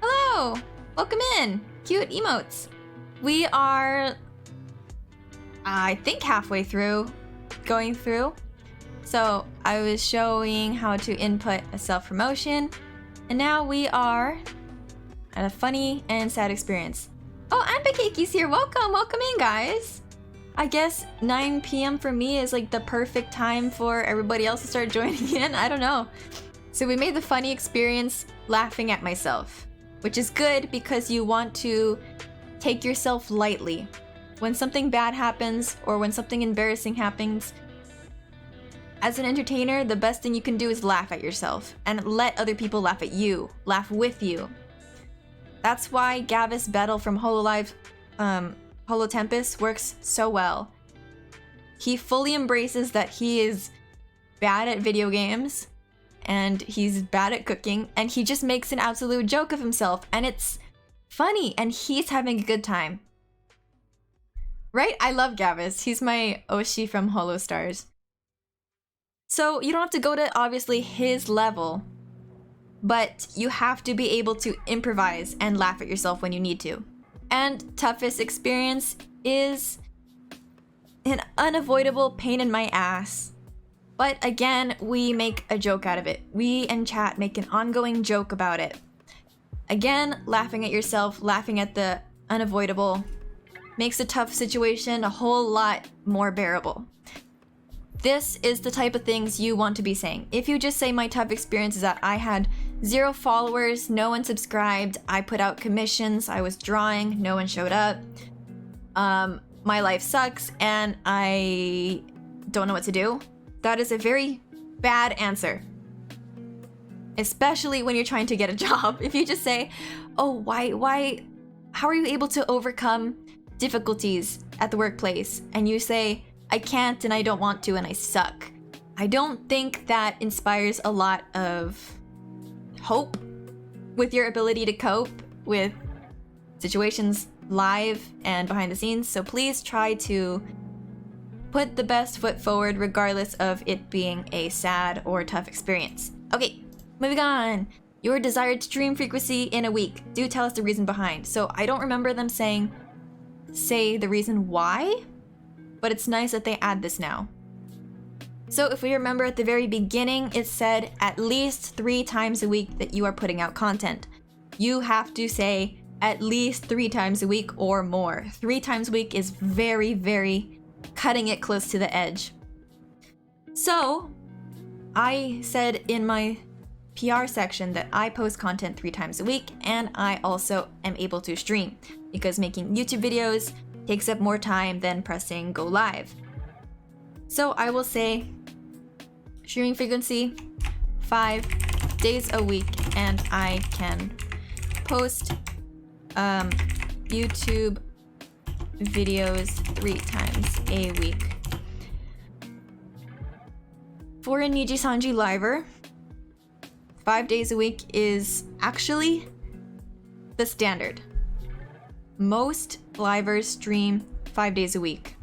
hello, welcome in, cute emotes. We are, I think, halfway through, going through. So I was showing how to input a self-promotion, and now we are at a funny and sad experience. Oh, Ambakeki's here. Welcome in, guys. I guess 9 p.m. for me is like the perfect time for everybody else to start joining in. I don't know. So we made the funny experience laughing at myself, which is good because you want to take yourself lightly. When something bad happens or when something embarrassing happens, as an entertainer, the best thing you can do is laugh at yourself and let other people laugh at you, laugh with you. That's why Gavis Battle from Hololive, Holo Tempest works so well. He fully embraces that he is bad at video games and he's bad at cooking, and he just makes an absolute joke of himself, and it's funny and he's having a good time. Right? I love Gavis. He's my Oshi from Holo Stars. So you don't have to go to obviously his level, but you have to be able to improvise and laugh at yourself when you need to. And toughest experience is an unavoidable pain in my ass. But again, we make a joke out of it. We and chat make an ongoing joke about it. Again, laughing at yourself, laughing at the unavoidable, makes a tough situation a whole lot more bearable. This is the type of things you want to be saying. If you just say my tough experience is that I had 0 followers, no one subscribed, I put out commissions, I was drawing, no one showed up, my life sucks, and I don't know what to do, that is a very bad answer. Especially when you're trying to get a job. If you just say, oh, how are you able to overcome difficulties at the workplace? And you say, I can't and I don't want to and I suck. I don't think that inspires a lot of hope with your ability to cope with situations live and behind the scenes. So please try to put the best foot forward regardless of it being a sad or tough experience. Okay, moving on. Your desired stream frequency in a week. Do tell us the reason behind. So I don't remember them say the reason why, but it's nice that they add this now. So if we remember at the very beginning, it said at least 3 times a week that you are putting out content. You have to say at least 3 times a week or more. 3 times a week is very, very cutting it close to the edge. So I said in my PR section that I post content 3 times a week, and I also am able to stream because making YouTube videos takes up more time than pressing go live. So I will say streaming frequency 5 days a week, and I can post YouTube videos 3 times a week. For a NIJISANJI liver, 5 days a week is actually the standard. Most livers stream 5 days a week.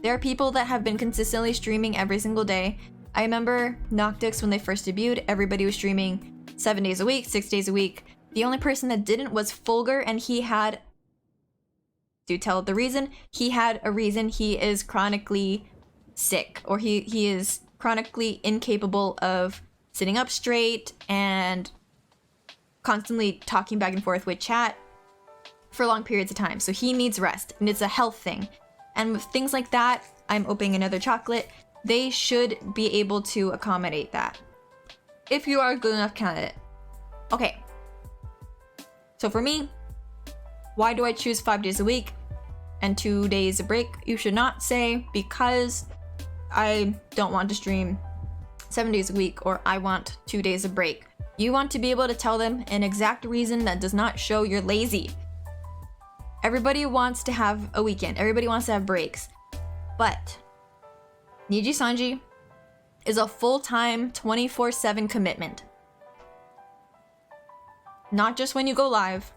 There are people that have been consistently streaming every single day. I remember Noctix when they first debuted, everybody was streaming 7 days a week, 6 days a week. The only person that didn't was Fulgur, and he had, do tell the reason, he had a reason. He is chronically sick, or he is chronically incapable of sitting up straight and constantly talking back and forth with chat for long periods of time. So he needs rest, and it's a health thing. And with things like that, I'm opening another chocolate. They should be able to accommodate that if you are a good enough candidate. Okay. So for me, why do I choose 5 days a week and 2 days a break? You should not say because I don't want to stream 7 days a week or I want 2 days a break. You want to be able to tell them an exact reason that does not show you're lazy. Everybody wants to have a weekend. Everybody wants to have breaks. But NIJISANJI is a full-time 24/7 commitment. Not just when you go live.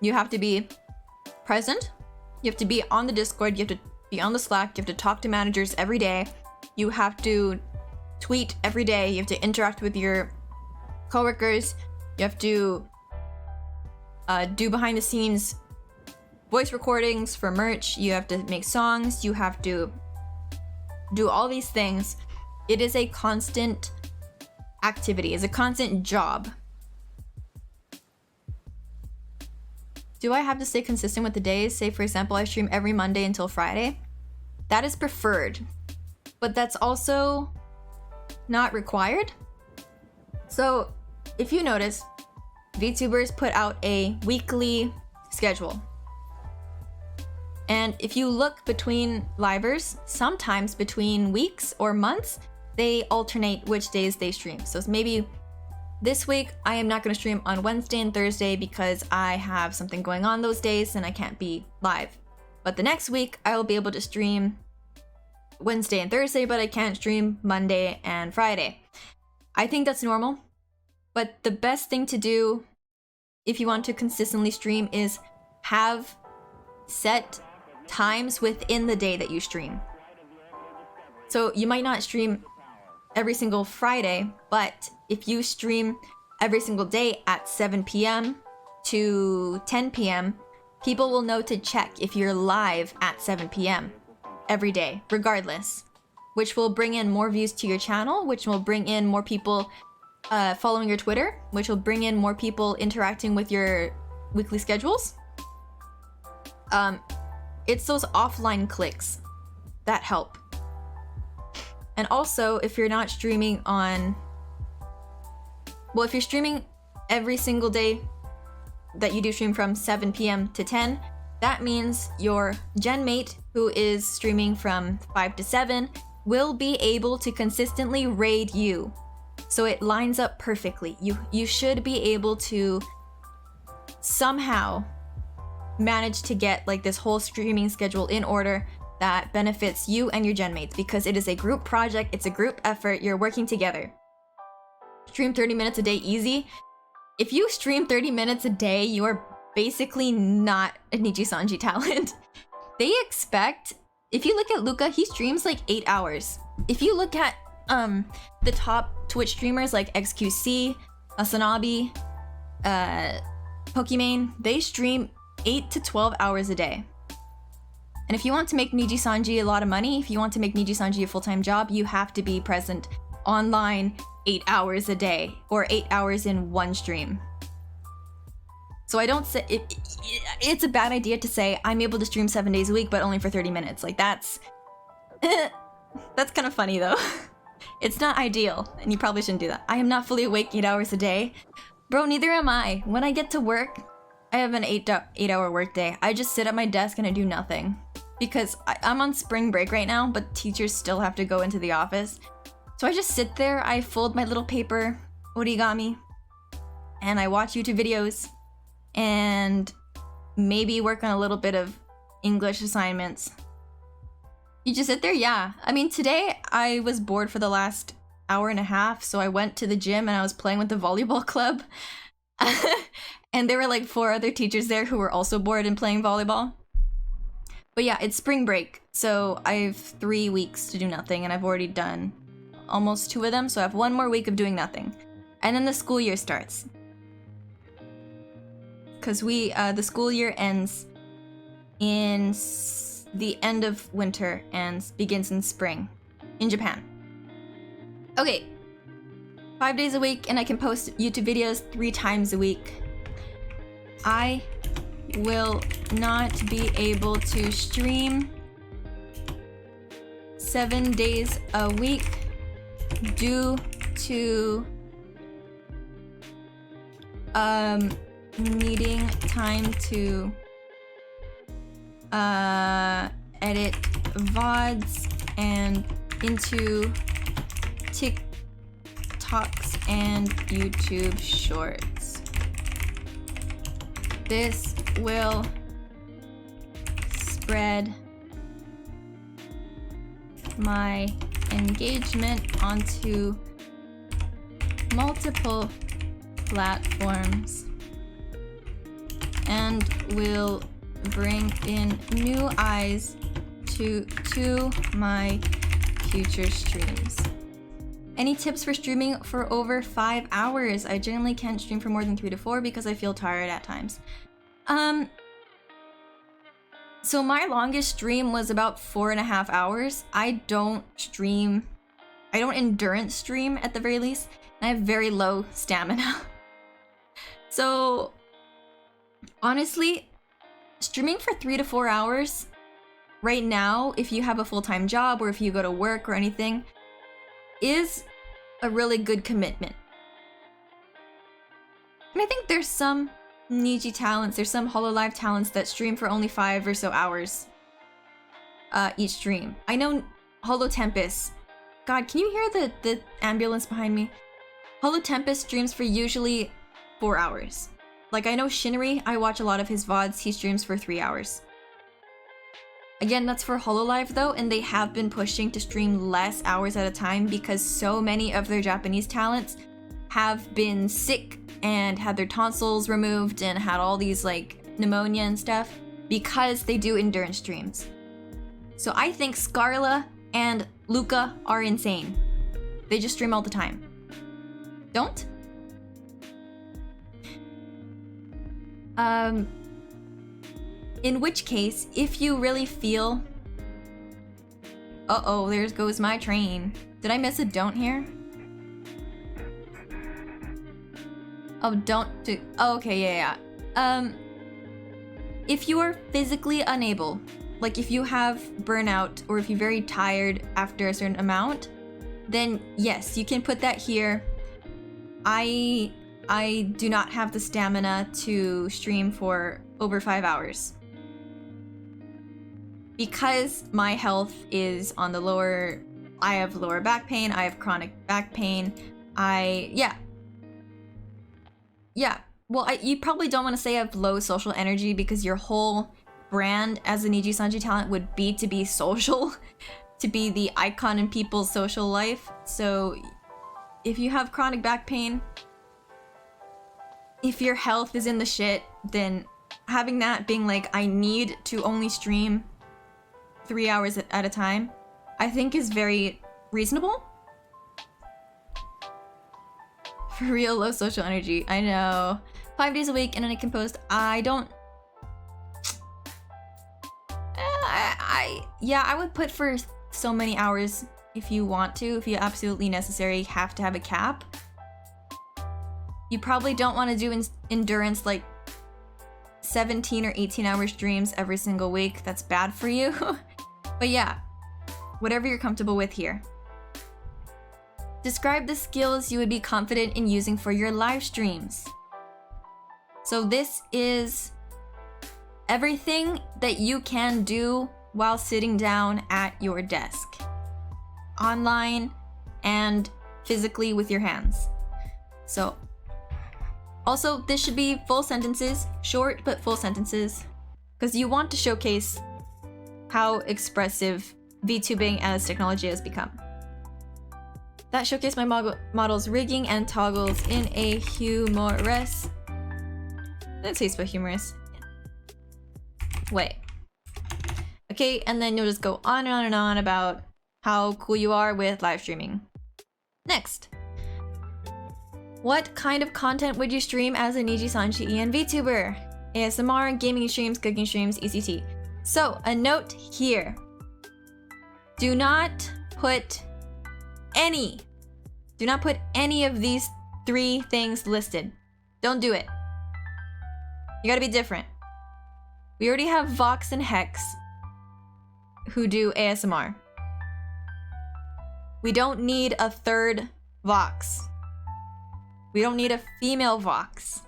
You have to be present. You have to be on the Discord. You have to be on the Slack. You have to talk to managers every day. You have to tweet every day. You have to interact with your coworkers. You have to do behind the scenes voice recordings for merch. You have to make songs. You have to do all these things. It is a constant activity. It's a constant job. Do I have to stay consistent with the days? Say, for example, I stream every Monday until Friday. That is preferred, but that's also not required. So if you notice, VTubers put out a weekly schedule. And if you look between livers, sometimes between weeks or months, they alternate which days they stream. So maybe this week, I am not going to stream on Wednesday and Thursday because I have something going on those days and I can't be live. But the next week, I will be able to stream Wednesday and Thursday, but I can't stream Monday and Friday. I think that's normal. But the best thing to do if you want to consistently stream is have set times within the day that you stream. So you might not stream every single Friday, but if you stream every single day at 7 p.m. to 10 p.m., people will know to check if you're live at 7 p.m. every day, regardless, which will bring in more views to your channel, which will bring in more people following your Twitter, which will bring in more people interacting with your weekly schedules. It's those offline clicks that help. And also, if you're not streaming on... Well, if you're streaming every single day that you do stream from 7 p.m. to 10, that means your gen mate, who is streaming from 5 to 7, will be able to consistently raid you. So it lines up perfectly. You should be able to somehow manage to get like this whole streaming schedule in order that benefits you and your gen mates, because it is a group project, it's a group effort, you're working together. Stream 30 minutes a day easy. If you stream 30 minutes a day, you are basically not a NIJISANJI talent. They expect, if you look at Luca, he streams like 8 hours. If you look at the top Twitch streamers like XQC, Asanabi, Pokimane, they stream 8 to 12 hours a day. And if you want to make NIJISANJI a lot of money, if you want to make NIJISANJI a full-time job, you have to be present online 8 hours a day, or 8 hours in one stream. So I don't say, it's a bad idea to say, I'm able to stream 7 days a week, but only for 30 minutes. Like that's kind of funny though. It's not ideal, and you probably shouldn't do that. I am not fully awake 8 hours a day. Bro, neither am I. When I get to work, I have an 8-hour work day. I just sit at my desk and I do nothing. Because I'm on spring break right now, but teachers still have to go into the office. So I just sit there, I fold my little paper origami, and I watch YouTube videos, and maybe work on a little bit of English assignments. You just sit there? Yeah. I mean, today I was bored for the last hour and a half, so I went to the gym and I was playing with the volleyball club. And there were like 4 other teachers there who were also bored and playing volleyball. But yeah, it's spring break, so I have 3 weeks to do nothing, and I've already done almost 2 of them, so I have 1 more week of doing nothing. And then the school year starts. Because the school year ends in the end of winter and begins in spring in Japan. Okay, 5 days a week, and I can post YouTube videos 3 times a week. I will not be able to stream 7 days a week due to needing time to edit VODs and into TikToks and YouTube Shorts. This will spread my engagement onto multiple platforms and will bring in new eyes to my future streams. Any tips for streaming for over 5 hours? I generally can't stream for more than 3 to 4 because I feel tired at times. So my longest stream was about 4.5 hours. I don't endurance stream at the very least, and I have very low stamina. So honestly, streaming for 3 to 4 hours right now, if you have a full-time job or if you go to work or anything, is a really good commitment. And I think there's some Niji talents, there's some HoloLive talents that stream for only 5 or so hours each stream. I know Holo Tempest. God, can you hear the ambulance behind me? Holo Tempest streams for usually 4 hours. Like, I know Shinri, I watch a lot of his VODs, he streams for 3 hours. Again, that's for HoloLive though, and they have been pushing to stream less hours at a time because so many of their Japanese talents have been sick and had their tonsils removed and had all these like pneumonia and stuff because they do endurance streams. So I think Scarla and Luca are insane. They just stream all the time. Don't? In which case, if you really feel... Uh-oh, there goes my train. Did I miss a don't here? Oh, don't do... Oh, okay, yeah. If you are physically unable, like if you have burnout or if you're very tired after a certain amount, then yes, you can put that here. I do not have the stamina to stream for over 5 hours. Because my health is on the lower... I have lower back pain, I have chronic back pain, Yeah. Well, you probably don't want to say I have low social energy because your whole brand as a NIJISANJI talent would be to be social, to be the icon in people's social life. So if you have chronic back pain, if your health is in the shit, then having that being like, I need to only stream 3 hours at a time, I think is very reasonable. For real, low social energy. I know. 5 days a week, and then I can post. I don't... Yeah, I would put for so many hours if you want to. If you absolutely necessary have to have a cap. You probably don't want to do endurance like 17 or 18 hour streams every single week. That's bad for you. But yeah, whatever you're comfortable with here. Describe the skills you would be confident in using for your live streams. So this is everything that you can do while sitting down at your desk, online and physically with your hands. So also, this should be full sentences, short but full sentences, because you want to showcase how expressive VTubing as technology has become. That showcased my model's rigging and toggles in a humorous, let's say it's humorous way. Okay, and then you'll just go on and on and on about how cool you are with live streaming. Next. What kind of content would you stream as a NIJISANJI EN VTuber? ASMR, gaming streams, cooking streams, ECT. So, a note here. Do not put any of these 3 things listed. Don't do it. You gotta be different. We already have Vox and Hex who do ASMR. We don't need a third Vox. We don't need a female Vox.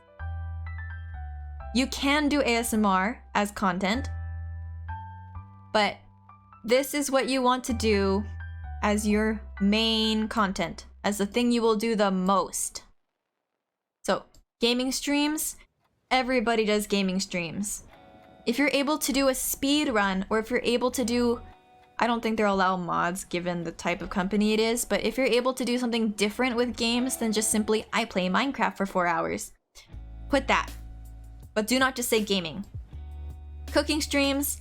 You can do ASMR as content, but this is what you want to do as your main content, as the thing you will do the most. So, gaming streams, everybody does gaming streams. If you're able to do a speed run, or if you're able to do, I don't think they'll allow mods given the type of company it is, but if you're able to do something different with games than just simply, I play Minecraft for 4 hours, put that. But do not just say gaming. Cooking streams,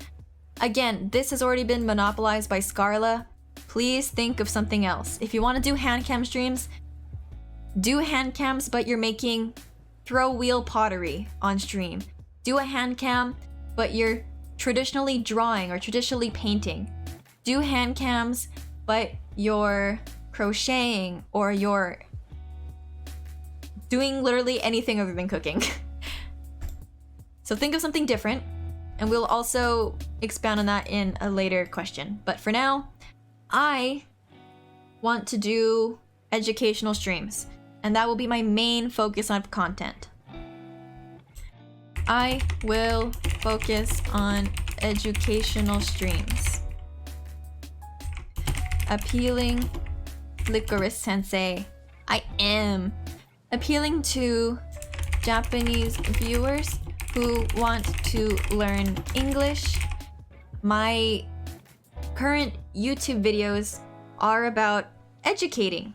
again, this has already been monopolized by Scarla. Please think of something else. If you want to do hand cam streams, do hand cams, but you're making throw wheel pottery on stream. Do a hand cam, but you're traditionally drawing or traditionally painting. Do hand cams, but you're crocheting or you're doing literally anything other than cooking. So think of something different, and we'll also expand on that in a later question. But for now, I want to do educational streams, and that will be my main focus on content. I will focus on educational streams. Appealing, Licorice Sensei. I am appealing to Japanese viewers who want to learn English. My current YouTube videos are about educating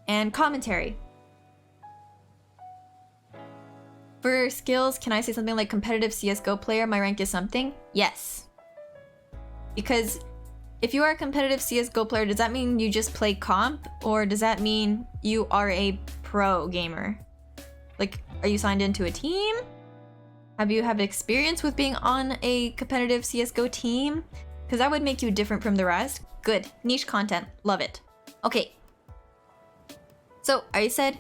and commentary. For skills, can I say something like competitive CSGO player, my rank is something? Yes. Because if you are a competitive CSGO player, does that mean you just play comp? Or does that mean you are a pro gamer? Like, are you signed into a team? Have you had experience with being on a competitive CSGO team? Because that would make you different from the rest. Good. Niche content. Love it. Okay. So, I said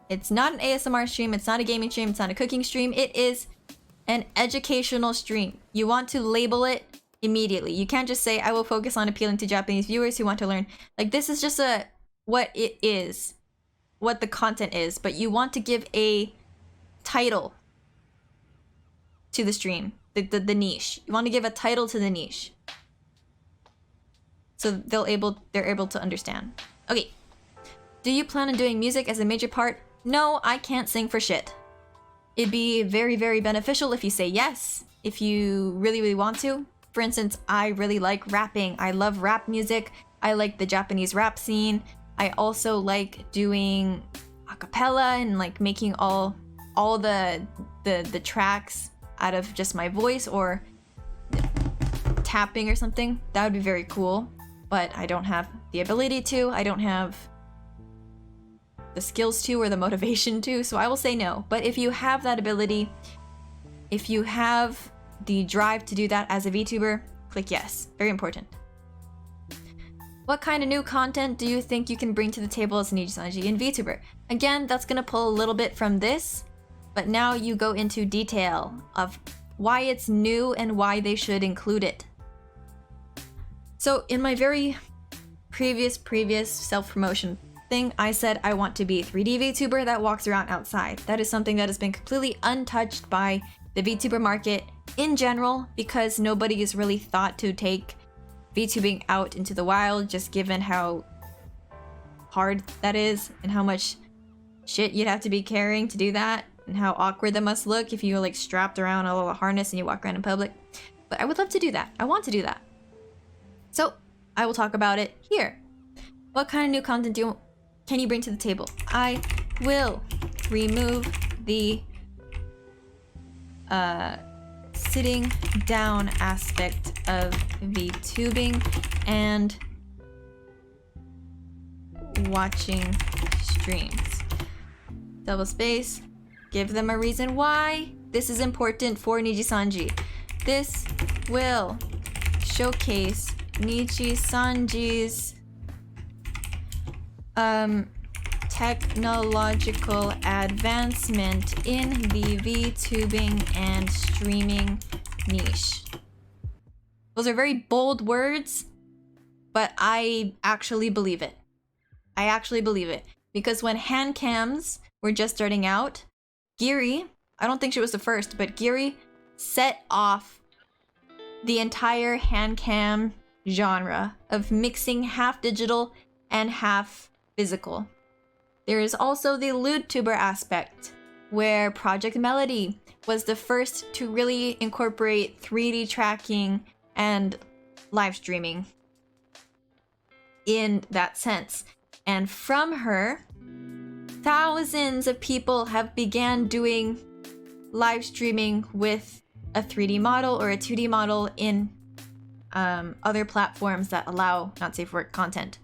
it's not an ASMR stream, it's not a gaming stream, it's not a cooking stream, it is an educational stream. You want to label it immediately. You can't just say, I will focus on appealing to Japanese viewers who want to learn. Like, this is just what it is, what the content is, but you want to give a title to the stream, the niche. You want to give a title to the niche, so they're able to understand. Okay. Do you plan on doing music as a major part? No, I can't sing for shit. It'd be very, very beneficial if you say yes, if you really, really want to. For instance, I really like rapping. I love rap music. I like the Japanese rap scene. I also like doing a cappella and like making all the tracks out of just my voice or tapping or something. That would be very cool, but I don't have the ability to. I don't have the skills to or the motivation to, so I will say no. But if you have that ability, if you have the drive to do that as a VTuber, click yes. Very important. What kind of new content do you think you can bring to the table as a NIJISANJI EN VTuber? Again, that's gonna pull a little bit from this, but now you go into detail of why it's new and why they should include it. So in my very previous self-promotion thing, I said I want to be a 3D VTuber that walks around outside. That is something that has been completely untouched by the VTuber market in general, because nobody is really thought to take VTubing out into the wild, just given how hard that is and how much shit you'd have to be carrying to do that, and how awkward that must look if you were like strapped around a little harness and you walk around in public. But I would love to do that. I want to do that. So I will talk about it here. What kind of new content can you bring to the table? I will remove the sitting down aspect of VTubing and watching streams. Double space. Give them a reason why this is important for NIJISANJI. This will showcase NIJISANJI's technological advancement in the VTubing and streaming niche. Those are very bold words, but I actually believe it. I actually believe it. Because when hand cams were just starting out, Giri, I don't think she was the first, but Giri set off the entire hand cam genre of mixing half digital and half physical. There is also the LewdTuber aspect, where Project Melody was the first to really incorporate 3D tracking and live streaming in that sense. And from her, thousands of people have began doing live streaming with a 3D model or a 2D model in other platforms that allow not safe for work content.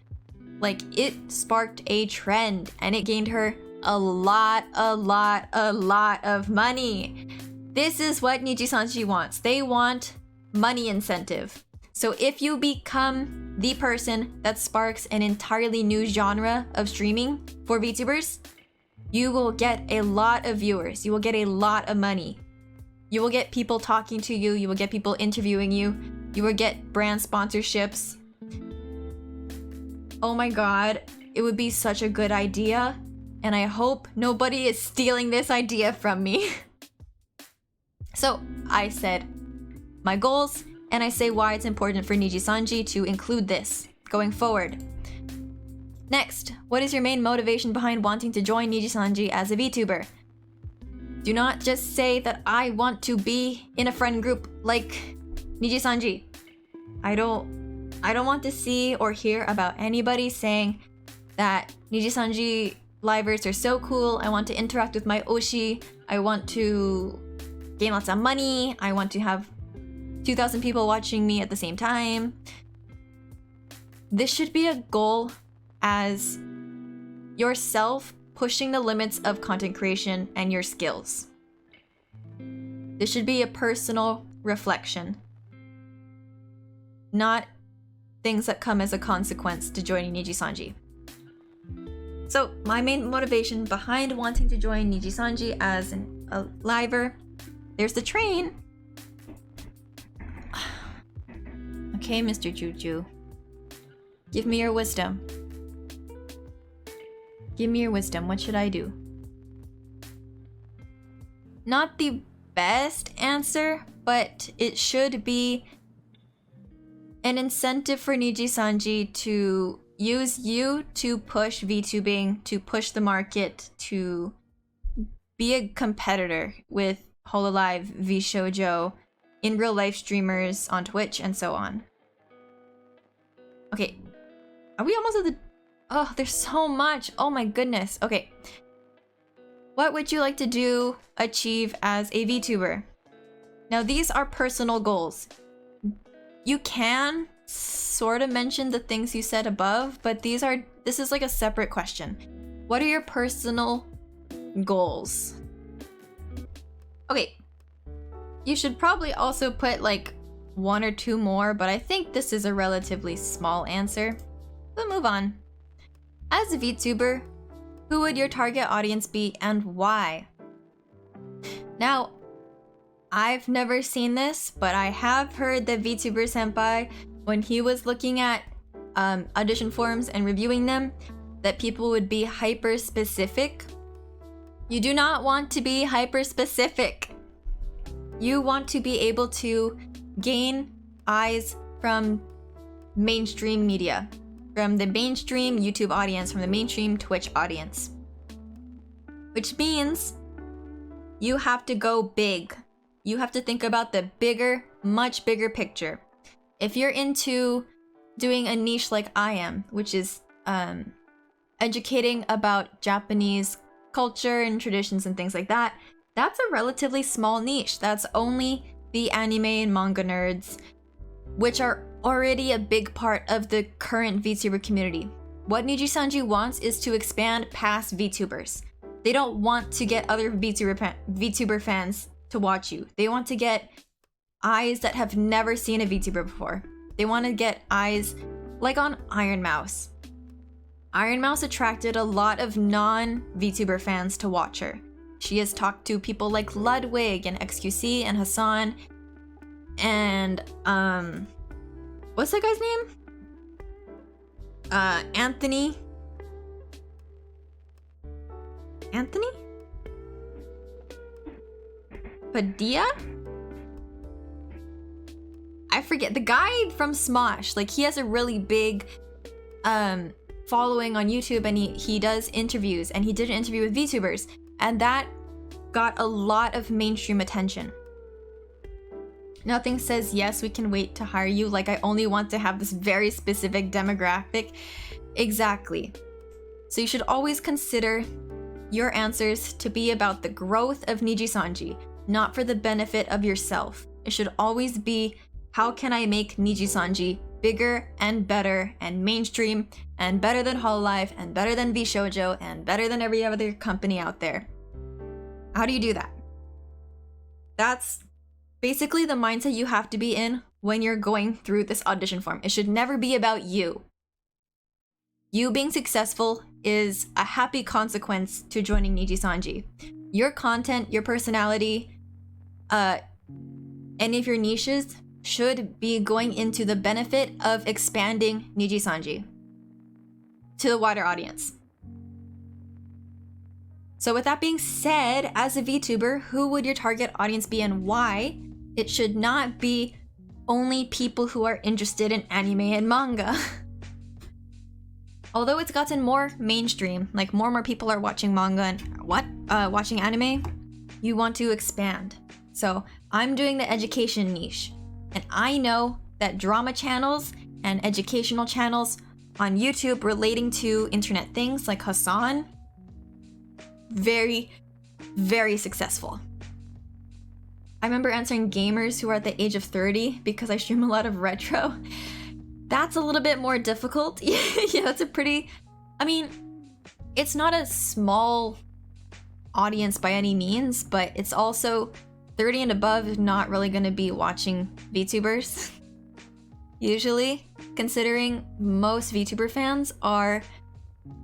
Like, it sparked a trend and it gained her a lot of money. This is what NIJISANJI wants. They want money incentive. So if you become the person that sparks an entirely new genre of streaming for VTubers, you will get a lot of viewers. You will get a lot of money. You will get people talking to you. You will get people interviewing you. You will get brand sponsorships. Oh my god, it would be such a good idea. And I hope nobody is stealing this idea from me. So I said my goals, and I say why it's important for NIJISANJI to include this going forward. Next, what is your main motivation behind wanting to join NIJISANJI as a VTuber? Do not just say that I want to be in a friend group like NIJISANJI. I don't want to see or hear about anybody saying that NIJISANJI livers are so cool. I want to interact with my Oshi. I want to gain lots of money. I want to have 2,000 people watching me at the same time. This should be a goal as yourself pushing the limits of content creation and your skills. This should be a personal reflection, not things that come as a consequence to joining NIJISANJI. So my main motivation behind wanting to join NIJISANJI as a liver, there's the train. Okay, Mr. Juju. Give me your wisdom. Give me your wisdom. What should I do? Not the best answer, but it should be an incentive for NIJISANJI to use you to push VTubing, to push the market, to be a competitor with Hololive, VShojo, in real life streamers on Twitch, and so on. Okay, are we almost at the... Oh, there's so much. Oh my goodness. Okay. What would you like to do, achieve as a VTuber? Now, these are personal goals. You can sort of mention the things you said above, but this is like a separate question. What are your personal goals? Okay. You should probably also put like 1 or 2 more, but I think this is a relatively small answer. We'll move on. As a VTuber, who would your target audience be and why? Now, I've never seen this, but I have heard that VTuber Senpai, when he was looking at audition forms and reviewing them that people would be hyper specific. You do not want to be hyper specific. You want to be able to gain eyes from mainstream media, from the mainstream YouTube audience, from the mainstream Twitch audience. Which means you have to go big. You have to think about the bigger, much bigger picture. If you're into doing a niche like I am, which is educating about Japanese culture and traditions and things like that, that's a relatively small niche. That's only the anime and manga nerds, which are already a big part of the current VTuber community. What NIJISANJI wants is to expand past VTubers. They don't want to get other VTuber fans to watch you. They want to get eyes that have never seen a VTuber before. They want to get eyes like on Iron Mouse. Iron Mouse attracted a lot of non-VTuber fans to watch her. She has talked to people like Ludwig and XQC and Hassan and what's that guy's name? Anthony? Padilla? I forget. The guy from Smosh, like he has a really big following on YouTube, and he does interviews, and he did an interview with VTubers, and that got a lot of mainstream attention. Nothing says yes, we can wait to hire you, like I only want to have this very specific demographic. Exactly. So you should always consider your answers to be about the growth of NIJISANJI, not for the benefit of yourself. It should always be, how can I make NIJISANJI bigger and better and mainstream and better than Hololive and better than VShojo and better than every other company out there? How do you do that? That's basically the mindset you have to be in when you're going through this audition form. It should never be about you. You being successful is a happy consequence to joining NIJISANJI. Your content, your personality, any of your niches should be going into the benefit of expanding NIJISANJI to the wider audience. So with that being said, as a VTuber, who would your target audience be and why? It should not be only people who are interested in anime and manga. Although it's gotten more mainstream, like more and more people are watching manga and watching anime, you want to expand. So I'm doing the education niche, and I know that drama channels and educational channels on YouTube relating to internet things like Hassan, very, very successful. I remember answering gamers who are at the age of 30 because I stream a lot of retro. That's a little bit more difficult. Yeah, that's a pretty... I mean, it's not a small audience by any means, but it's also 30 and above not really going to be watching VTubers. Usually, considering most VTuber fans are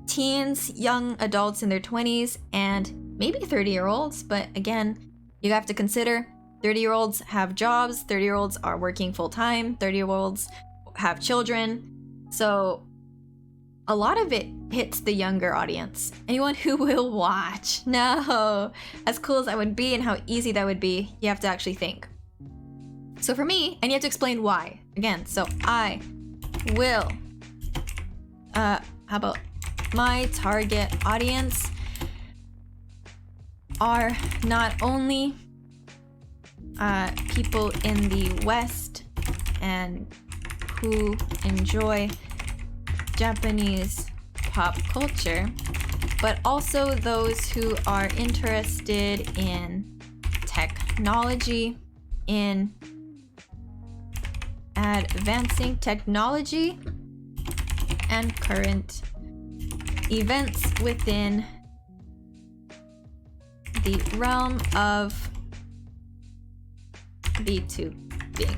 teens, young adults in their 20s, and maybe 30-year-olds, but again, you have to consider 30-year-olds have jobs, 30-year-olds are working full-time, 30-year-olds have children, so a lot of it hits the younger audience. Anyone who will watch. No, as cool as that would be and how easy that would be, you have to actually think. So for me, and you have to explain why. Again, so I will, how about my target audience are not only people in the West and who enjoy Japanese pop culture, but also those who are interested in technology, in advancing technology and current events within the realm of VTubing.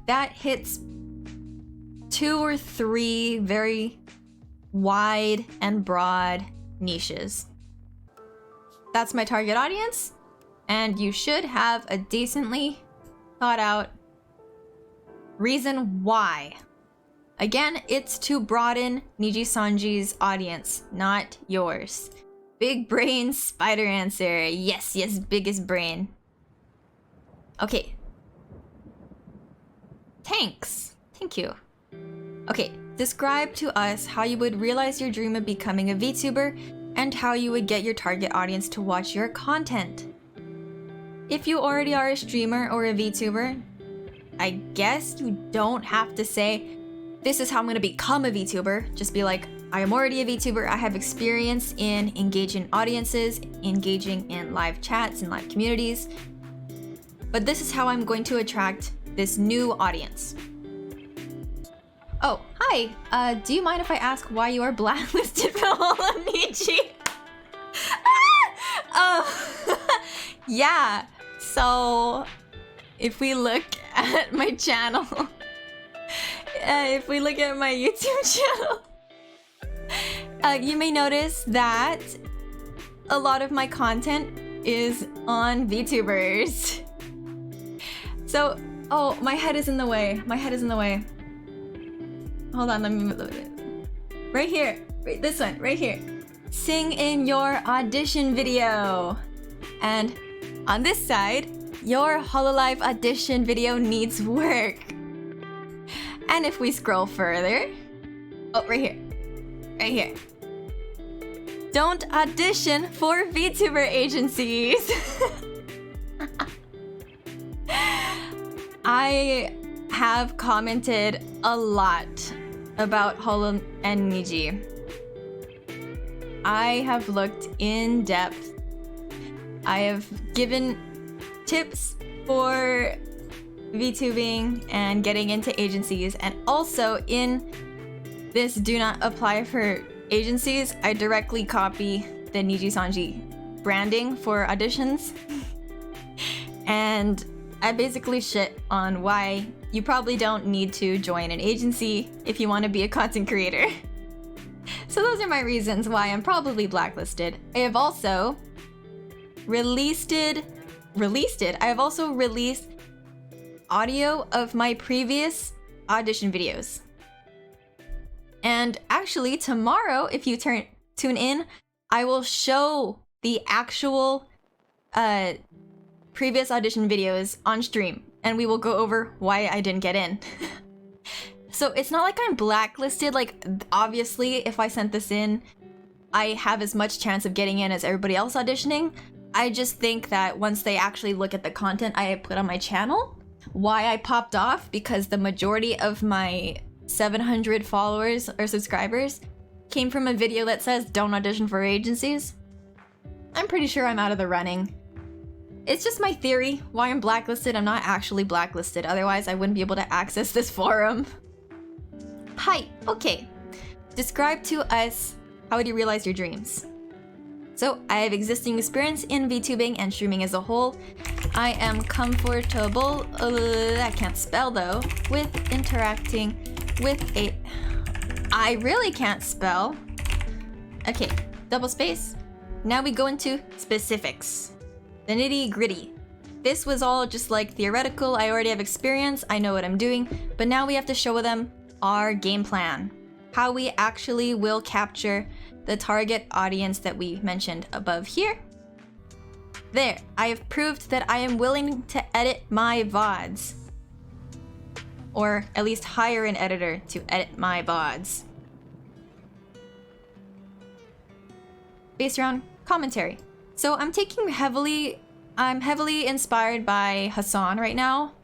That hits 2 or 3 very wide and broad niches. That's my target audience, and you should have a decently thought out reason why. Again, it's to broaden NIJISANJI's audience, not yours. Big brain spider answer. Yes, yes, biggest brain. Okay. Thanks. Thank you. Okay, describe to us how you would realize your dream of becoming a VTuber and how you would get your target audience to watch your content. If you already are a streamer or a VTuber, I guess you don't have to say, this is how I'm gonna become a VTuber. Just be like, I am already a VTuber. I have experience in engaging audiences, engaging in live chats and live communities. But this is how I'm going to attract this new audience. Oh, hi. Do you mind if I ask why you are blacklisted from all of Niji? Yeah. So, if we look at my channel, if we look at my YouTube channel, you may notice that a lot of my content is on VTubers. So, oh, my head is in the way. My head is in the way. Hold on, let me move it. Right here. Right, this one, right here. Sing in your audition video. And on this side, your Hololive audition video needs work. And if we scroll further, oh, right here. Right here. Don't audition for VTuber agencies. I have commented a lot about Holo and Niji. I have looked in depth. I have given tips for VTubing and getting into agencies, and also in this do not apply for agencies, I directly copy the NIJISANJI branding for auditions. And I basically shit on why you probably don't need to join an agency if you want to be a content creator. So those are my reasons why I'm probably blacklisted. I have also released audio of my previous audition videos. And actually tomorrow, if you tune in, I will show the actual previous audition videos on stream, and we will go over why I didn't get in. So it's not like I'm blacklisted. Like, obviously, if I sent this in, I have as much chance of getting in as everybody else auditioning. I just think that once they actually look at the content I put on my channel, why I popped off, because the majority of my 700 followers or subscribers came from a video that says don't audition for agencies. I'm pretty sure I'm out of the running. It's just my theory why I'm blacklisted. I'm not actually blacklisted, otherwise I wouldn't be able to access this forum. Hi, okay. Describe to us, how would you realize your dreams? So, I have existing experience in VTubing and streaming as a whole. I am comfortable, I can't spell though, with interacting with a... I really can't spell. Okay, double space. Now we go into specifics. The nitty gritty. This was all just like theoretical. I already have experience, I know what I'm doing, but now we have to show them our game plan. How we actually will capture the target audience that we mentioned above here. There, I have proved that I am willing to edit my VODs. Or at least hire an editor to edit my VODs. Based around commentary. So I'm heavily inspired by Hassan right now.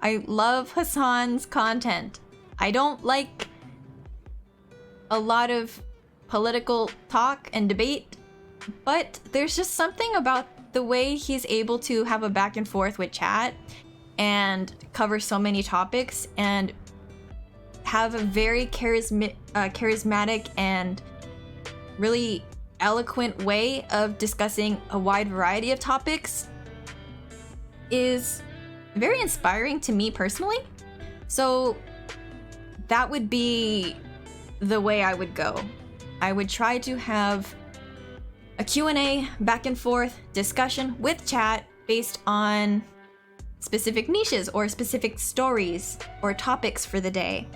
I love Hassan's content. I don't like a lot of political talk and debate, but there's just something about the way he's able to have a back and forth with chat and cover so many topics and have a very charismatic and really eloquent way of discussing a wide variety of topics is very inspiring to me personally. So that would be the way I would go. I would try to have a Q&A, back and forth discussion with chat based on specific niches or specific stories or topics for the day.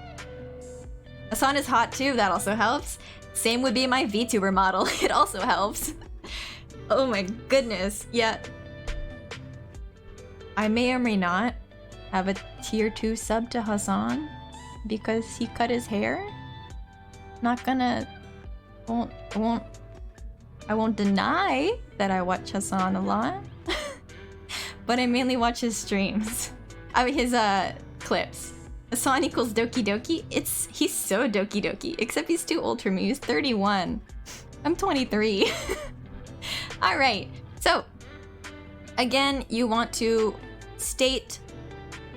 Hasan is hot too, that also helps. Same would be my VTuber model, it also helps. Oh my goodness, yeah. I may or may not have a tier 2 sub to Hasan because he cut his hair. Not gonna... I won't deny that I watch Hasan a lot. But I mainly watch his streams. I mean his clips. Hasan equals Doki Doki? He's so Doki Doki, except he's too old for me. He's 31. I'm 23. Alright, so again, you want to state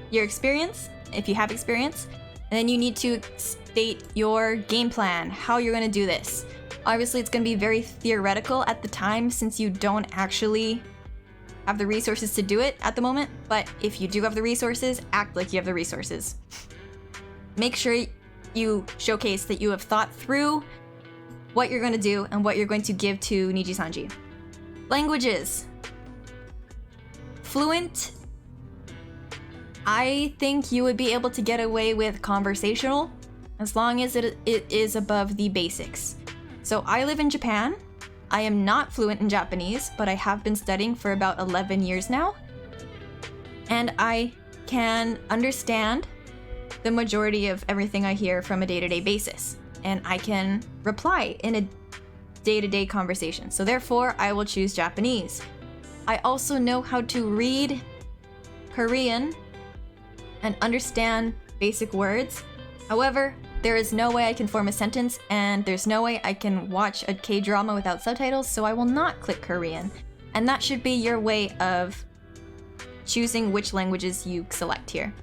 your experience, if you have experience, and then you need to state your game plan, how you're going to do this. Obviously, it's going to be very theoretical at the time since you don't actually have the resources to do it at the moment, but if you do have the resources, act like you have the resources. Make sure you showcase that you have thought through what you're going to do and what you're going to give to NIJISANJI. Languages. Fluent. I think you would be able to get away with conversational as long as it is above the basics. So I live in Japan. I am not fluent in Japanese, but I have been studying for about 11 years now. And I can understand the majority of everything I hear from a day-to-day basis. And I can reply in a day-to-day conversation. So therefore, I will choose Japanese. I also know how to read Korean and understand basic words. However, there is no way I can form a sentence, and there's no way I can watch a K-drama without subtitles, so I will not click Korean. And that should be your way of choosing which languages you select here.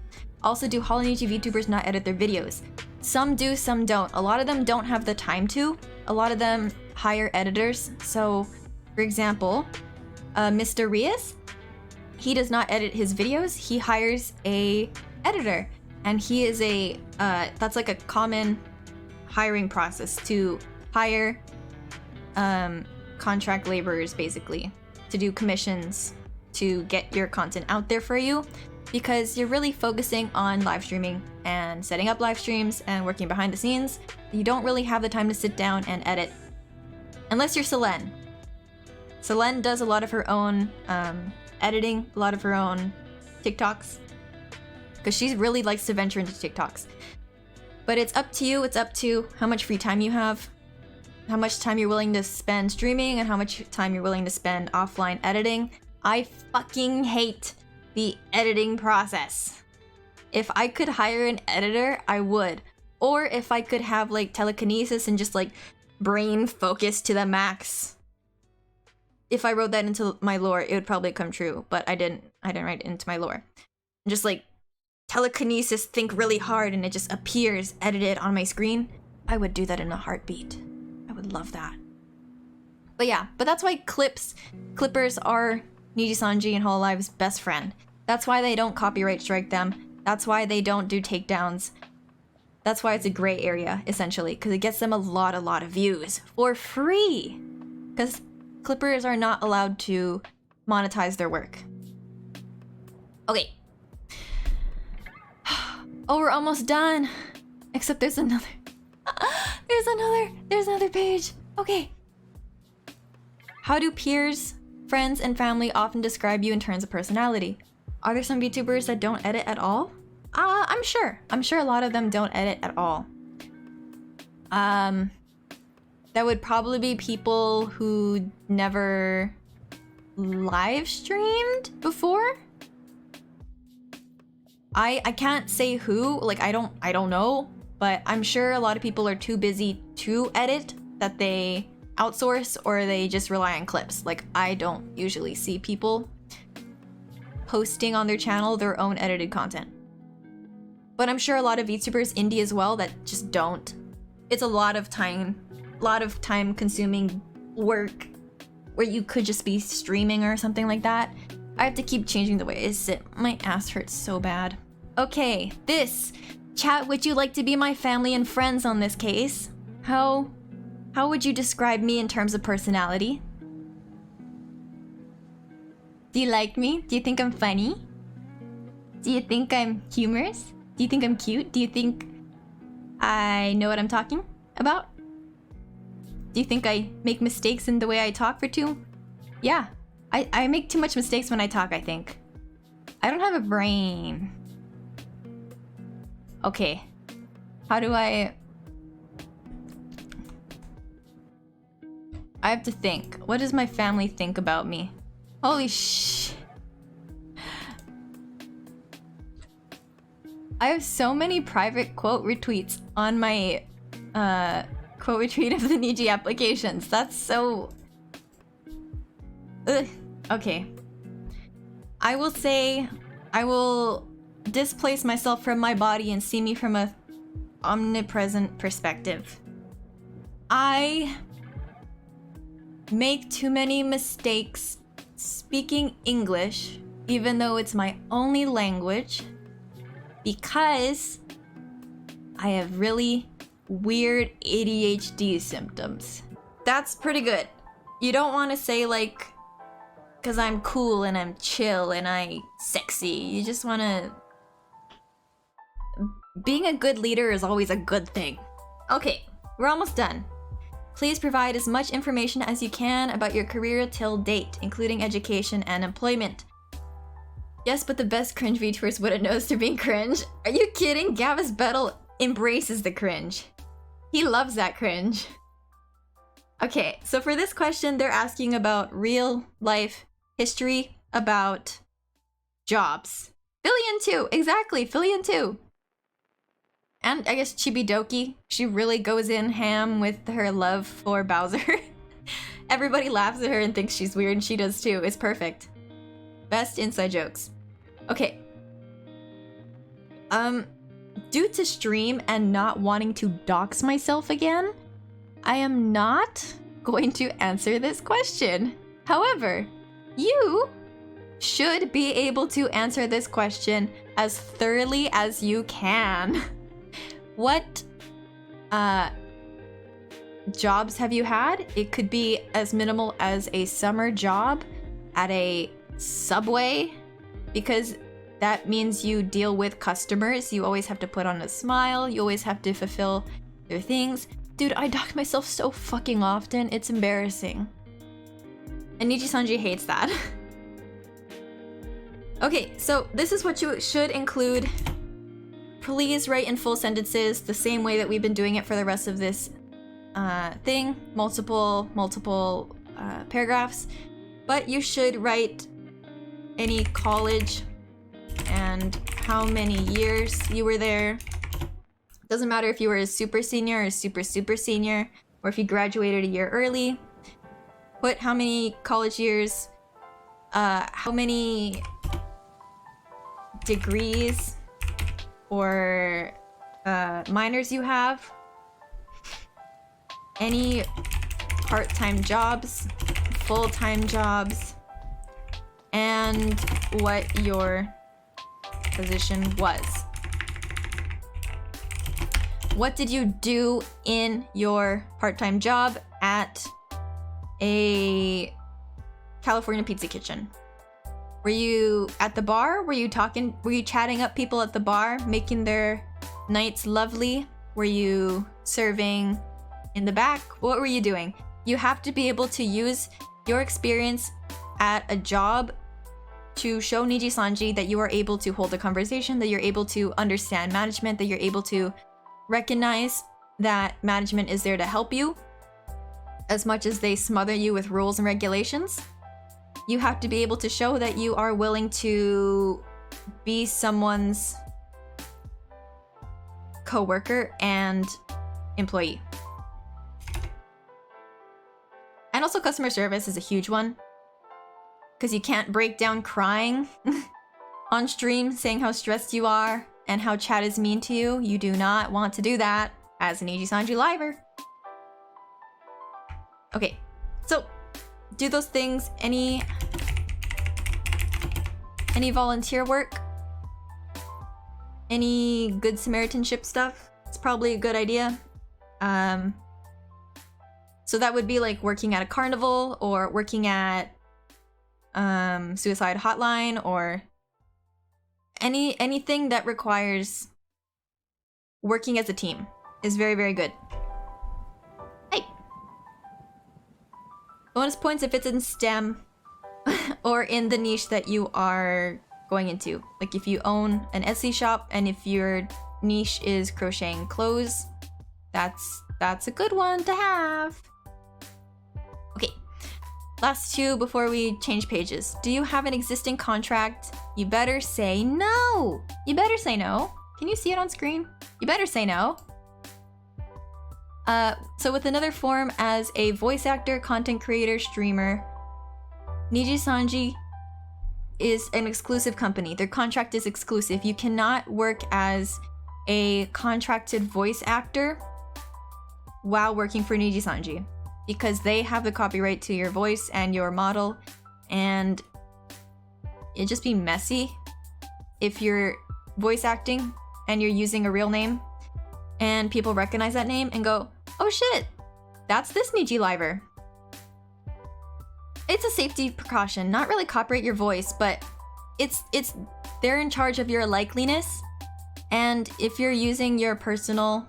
Also, do Holonichi VTubers not edit their videos? Some do, some don't. A lot of them don't have the time to. A lot of them hire editors. So, for example, Mr. Rias, he does not edit his videos. He hires a editor. And he is that's like a common hiring process to hire contract laborers, basically, to do commissions, to get your content out there for you, because you're really focusing on live streaming and setting up live streams and working behind the scenes. You don't really have the time to sit down and edit. Unless you're Selene. Selene does a lot of her own editing, a lot of her own TikToks, because she really likes to venture into TikToks. But it's up to you, it's up to how much free time you have, how much time you're willing to spend streaming, and how much time you're willing to spend offline editing. I fucking hate the editing process. If I could hire an editor, I would. Or if I could have like telekinesis and just like brain focus to the max. If I wrote that into my lore, it would probably come true, but I didn't write it into my lore. Just like telekinesis, think really hard, and it just appears edited on my screen. I would do that in a heartbeat. I would love that. But yeah, but that's why clippers are NIJISANJI and Hololive's best friend. That's why they don't copyright strike them. That's why they don't do takedowns. That's why it's a gray area, essentially, because it gets them a lot of views for free. Because clippers are not allowed to monetize their work. Okay. Oh, we're almost done. Except there's another. There's another page. Okay. How do peers, friends, and family often describe you in terms of personality? Are there some VTubers that don't edit at all? I'm sure. I'm sure a lot of them don't edit at all. That would probably be people who never live streamed before. I can't say who, like I don't know, but I'm sure a lot of people are too busy to edit that they outsource or they just rely on clips. Like I don't usually see people posting on their channel their own edited content. But I'm sure a lot of VTubers indie as well that just don't. It's a lot of time consuming work where you could just be streaming or something like that. I have to keep changing the way I sit. My ass hurts so bad. Okay, this. Chat, would you like to be my family and friends on this case? How would you describe me in terms of personality? Do you like me? Do you think I'm funny? Do you think I'm humorous? Do you think I'm cute? Do you think I know what I'm talking about. Do you think I make mistakes in the way I talk for too? Yeah, I make too much mistakes when I talk, I think. I don't have a brain. Okay. How do I have to think. What does my family think about me? Holy sh... I have so many private quote retweets on my quote retweet of the Niji applications. That's so... Ugh. Okay. I will say I will displace myself from my body and see me from a omnipresent perspective. I make too many mistakes speaking English, even though it's my only language, because I have really weird ADHD symptoms. That's pretty good. You don't want to say like, because I'm cool and I'm chill and I'm sexy. You just want to... Being a good leader is always a good thing. Okay, we're almost done. Please provide as much information as you can about your career till date, including education and employment. Yes, but the best cringe VTubers wouldn't notice they're being cringe. Are you kidding? Gavis Bettel embraces the cringe. He loves that cringe. Okay, so for this question, they're asking about real life history about jobs. Fillion too, exactly, Fillion too. And I guess Chibidoki, she really goes in ham with her love for Bowser. Everybody laughs at her and thinks she's weird, and she does too. It's perfect. Best inside jokes. Okay. Due to stream and not wanting to dox myself again, I am not going to answer this question. However, you should be able to answer this question as thoroughly as you can. What jobs have you had? It could be as minimal as a summer job at a Subway, because that means you deal with customers. You always have to put on a smile. You always have to fulfill their things. Dude, I dock myself so fucking often. It's embarrassing. And NIJISANJI hates that. Okay, so this is what you should include. Please write in full sentences the same way that we've been doing it for the rest of this thing. Multiple paragraphs. But you should write any college and how many years you were there. Doesn't matter if you were a super senior or super senior, or if you graduated a year early. Put how many college years, how many degrees or minors you have, any part-time jobs, full-time jobs, and what your position was. What did you do in your part-time job at a California pizza kitchen? Were you at the bar? Were you chatting up people at the bar, making their nights lovely? Were you serving in the back? What were you doing? You have to be able to use your experience at a job to show NIJISANJI that you are able to hold a conversation, that you're able to understand management, that you're able to recognize that management is there to help you as much as they smother you with rules and regulations. You have to be able to show that you are willing to be someone's coworker and employee. And also customer service is a huge one, because you can't break down crying on stream saying how stressed you are and how chat is mean to you. You do not want to do that as an NIJISANJI liver. Okay, so do those things. Any volunteer work? Any Good Samaritanship stuff? It's probably a good idea. So that would be like working at a carnival or working at suicide hotline, or anything that requires working as a team. is very, very good. Hey! Bonus points if it's in STEM or in the niche that you are going into. Like if you own an Etsy shop and if your niche is crocheting clothes, that's a good one to have. Okay, last two before we change pages. Do you have an existing contract? You better say no. You better say no. Can you see it on screen? You better say no. So with another form as a voice actor, content creator, streamer, NIJISANJI is an exclusive company. Their contract is exclusive. You cannot work as a contracted voice actor while working for NIJISANJI because they have the copyright to your voice and your model, and it'd just be messy if you're voice acting and you're using a real name and people recognize that name and go, oh shit, that's this Niji Liver. It's a safety precaution, not really copyright your voice, but they're in charge of your likeliness. And if you're using your personal,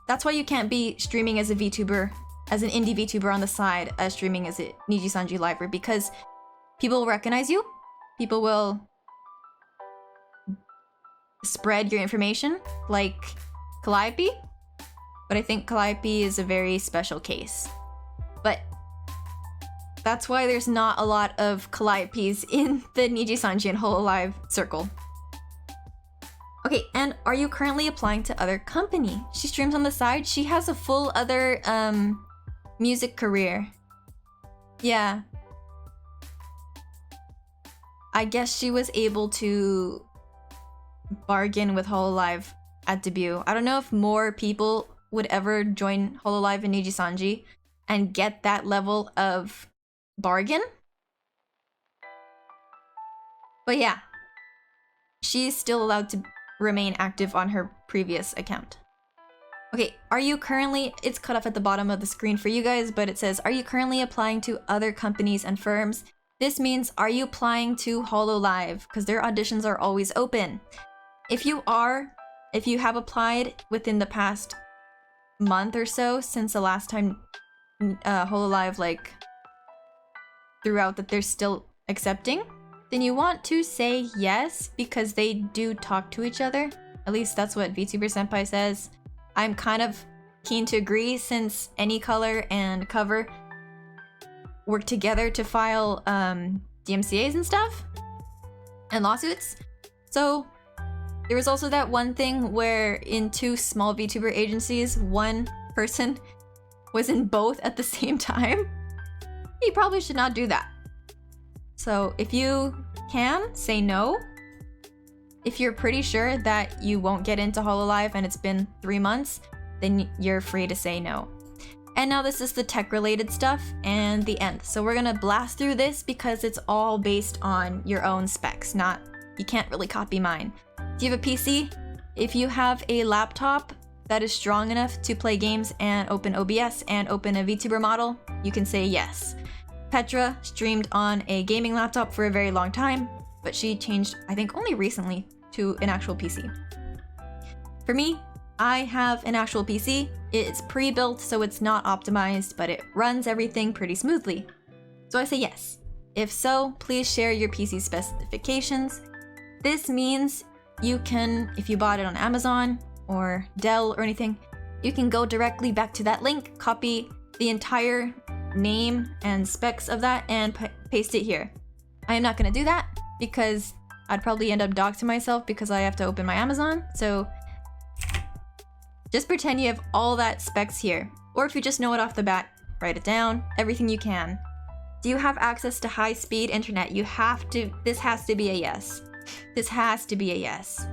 that's why you can't be streaming as a VTuber, as an indie VTuber on the side, as streaming as a NIJISANJI Liver, because people will recognize you, people will spread your information, like Calliope, but I think Calliope is a very special case. But that's why there's not a lot of Calliopes in the NIJISANJI and Hololive circle. Okay, and are you currently applying to other company? She streams on the side. She has a full other music career. Yeah. I guess she was able to bargain with Hololive at debut. I don't know if more people would ever join Hololive and NIJISANJI and get that level of bargain. But yeah, she's still allowed to remain active on her previous account. Okay, are you currently, it's cut off at the bottom of the screen for you guys, but it says, are you currently applying to other companies and firms? This means, are you applying to Hololive? Because their auditions are always open. If you have applied within the past month or so since the last time Hololive like threw out that they're still accepting, then you want to say yes because they do talk to each other. At least that's what VTuber Senpai says. I'm kind of keen to agree since Any Color and Cover work together to file DMCAs and stuff and lawsuits. So there was also that one thing where in two small VTuber agencies, one person was in both at the same time. You probably should not do that. So if you can, say no. If you're pretty sure that you won't get into Hololive and it's been 3 months, then you're free to say no. And now this is the tech-related stuff and the end. So we're gonna blast through this because it's all based on your own specs, not, you can't really copy mine. Do you have a PC? If you have a laptop that is strong enough to play games and open OBS and open a VTuber model, you can say yes. Petra streamed on a gaming laptop for a very long time, but she changed, I think only recently, to an actual PC. For me, I have an actual PC. It's pre-built, so it's not optimized, but it runs everything pretty smoothly. So I say yes. If so, please share your PC specifications. This means you can, if you bought it on Amazon or Dell or anything, you can go directly back to that link, copy the entire name and specs of that, and paste it here. I am not going to do that because I'd probably end up doxing myself because I have to open my Amazon. So just pretend you have all that specs here. Or if you just know it off the bat, write it down, everything you can. Do you have access to high-speed internet? You have to, this has to be a yes. This has to be a yes.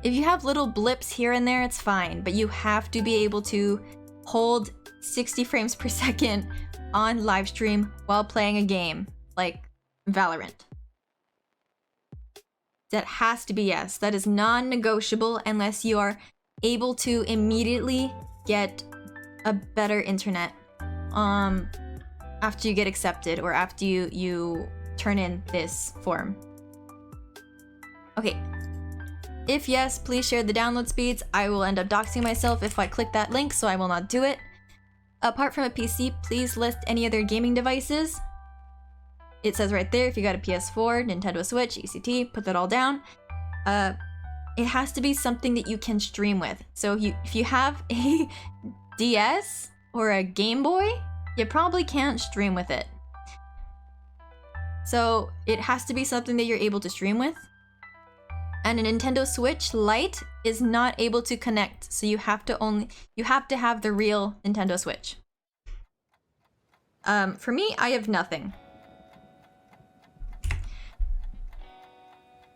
If you have little blips here and there, it's fine, but you have to be able to hold 60 frames per second on live stream while playing a game, like Valorant. That has to be yes. That is non-negotiable unless you are able to immediately get a better internet after you get accepted or after you turn in this form. Okay. If yes, please share the download speeds. I will end up doxing myself if I click that link, so I will not do it. Apart from a PC, please list any other gaming devices. It says right there, if you got a PS4, Nintendo Switch, ECT, put that all down. It has to be something that you can stream with. So if you have a DS or a Game Boy, you probably can't stream with it. So it has to be something that you're able to stream with. And a Nintendo Switch Lite is not able to connect, so you have to have the real Nintendo Switch. For me, I have nothing.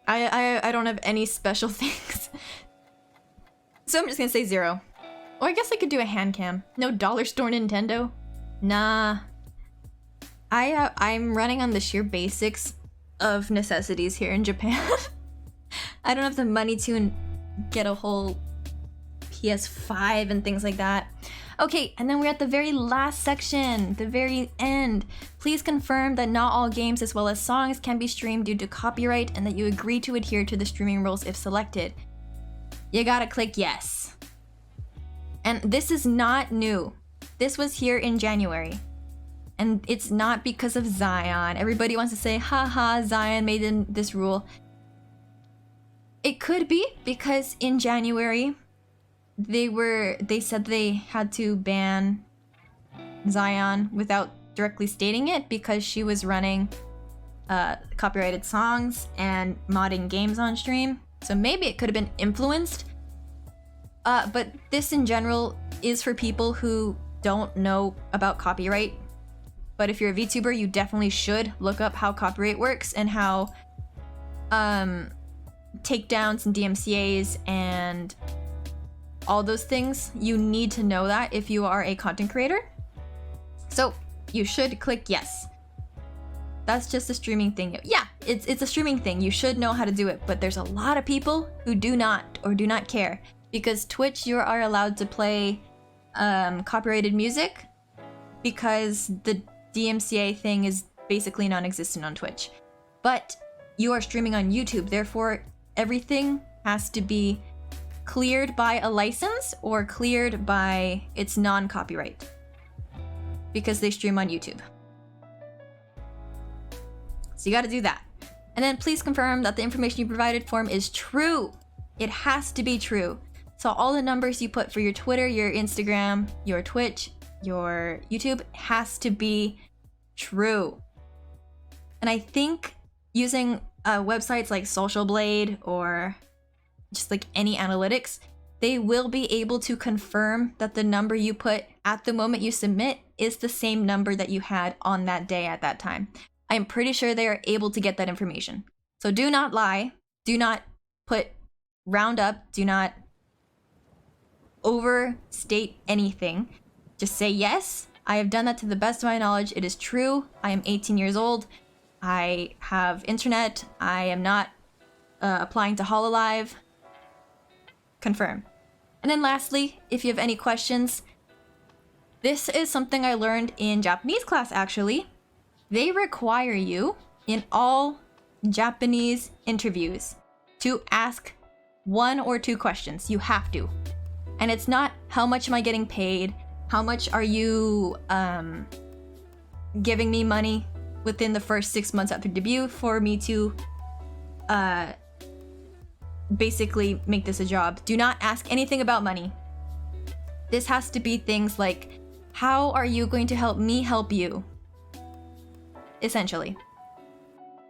I don't have any special things. So I'm just gonna say 0. Or I guess I could do a hand cam. No dollar store Nintendo? Nah. I'm running on the sheer basics of necessities here in Japan. I don't have the money to get a whole PS5 and things like that. Okay, and then we're at the very last section, the very end. Please confirm that not all games as well as songs can be streamed due to copyright and that you agree to adhere to the streaming rules if selected. You gotta click yes. And this is not new. This was here in January. And it's not because of Zion. Everybody wants to say, haha, Zion made this rule. It could be because in January, they said they had to ban Zion without directly stating it because she was running copyrighted songs and modding games on stream. So maybe it could have been influenced. But this in general is for people who don't know about copyright. But if you're a VTuber, you definitely should look up how copyright works and how takedowns and DMCAs and all those things. You need to know that if you are a content creator. So you should click yes. That's just a streaming thing. Yeah, it's a streaming thing. You should know how to do it, but there's a lot of people who do not or do not care because Twitch, you are allowed to play copyrighted music because the DMCA thing is basically non-existent on Twitch. But you are streaming on YouTube, therefore everything has to be cleared by a license or cleared by its non-copyright because they stream on YouTube. So you got to do that. And then please confirm that the information you provided form is true. It has to be true. So all the numbers you put for your Twitter, your Instagram, your Twitch, your YouTube has to be true. And I think using websites like Social Blade or just like any analytics, they will be able to confirm that the number you put at the moment you submit is the same number that you had on that day at that time. I am pretty sure they are able to get that information. So do not lie. Do not put round up. Do not overstate anything. Just say yes. I have done that to the best of my knowledge. It is true. I am 18 years old. I have internet. I am not applying to Hololive. Confirm. And then lastly, if you have any questions, this is something I learned in Japanese class actually. They require you in all Japanese interviews to ask 1 or 2 questions. You have to. And it's not how much am I getting paid? How much are you giving me money within the first 6 months after debut for me to basically make this a job? Do not ask anything about money. This has to be things like, how are you going to help me help you? Essentially.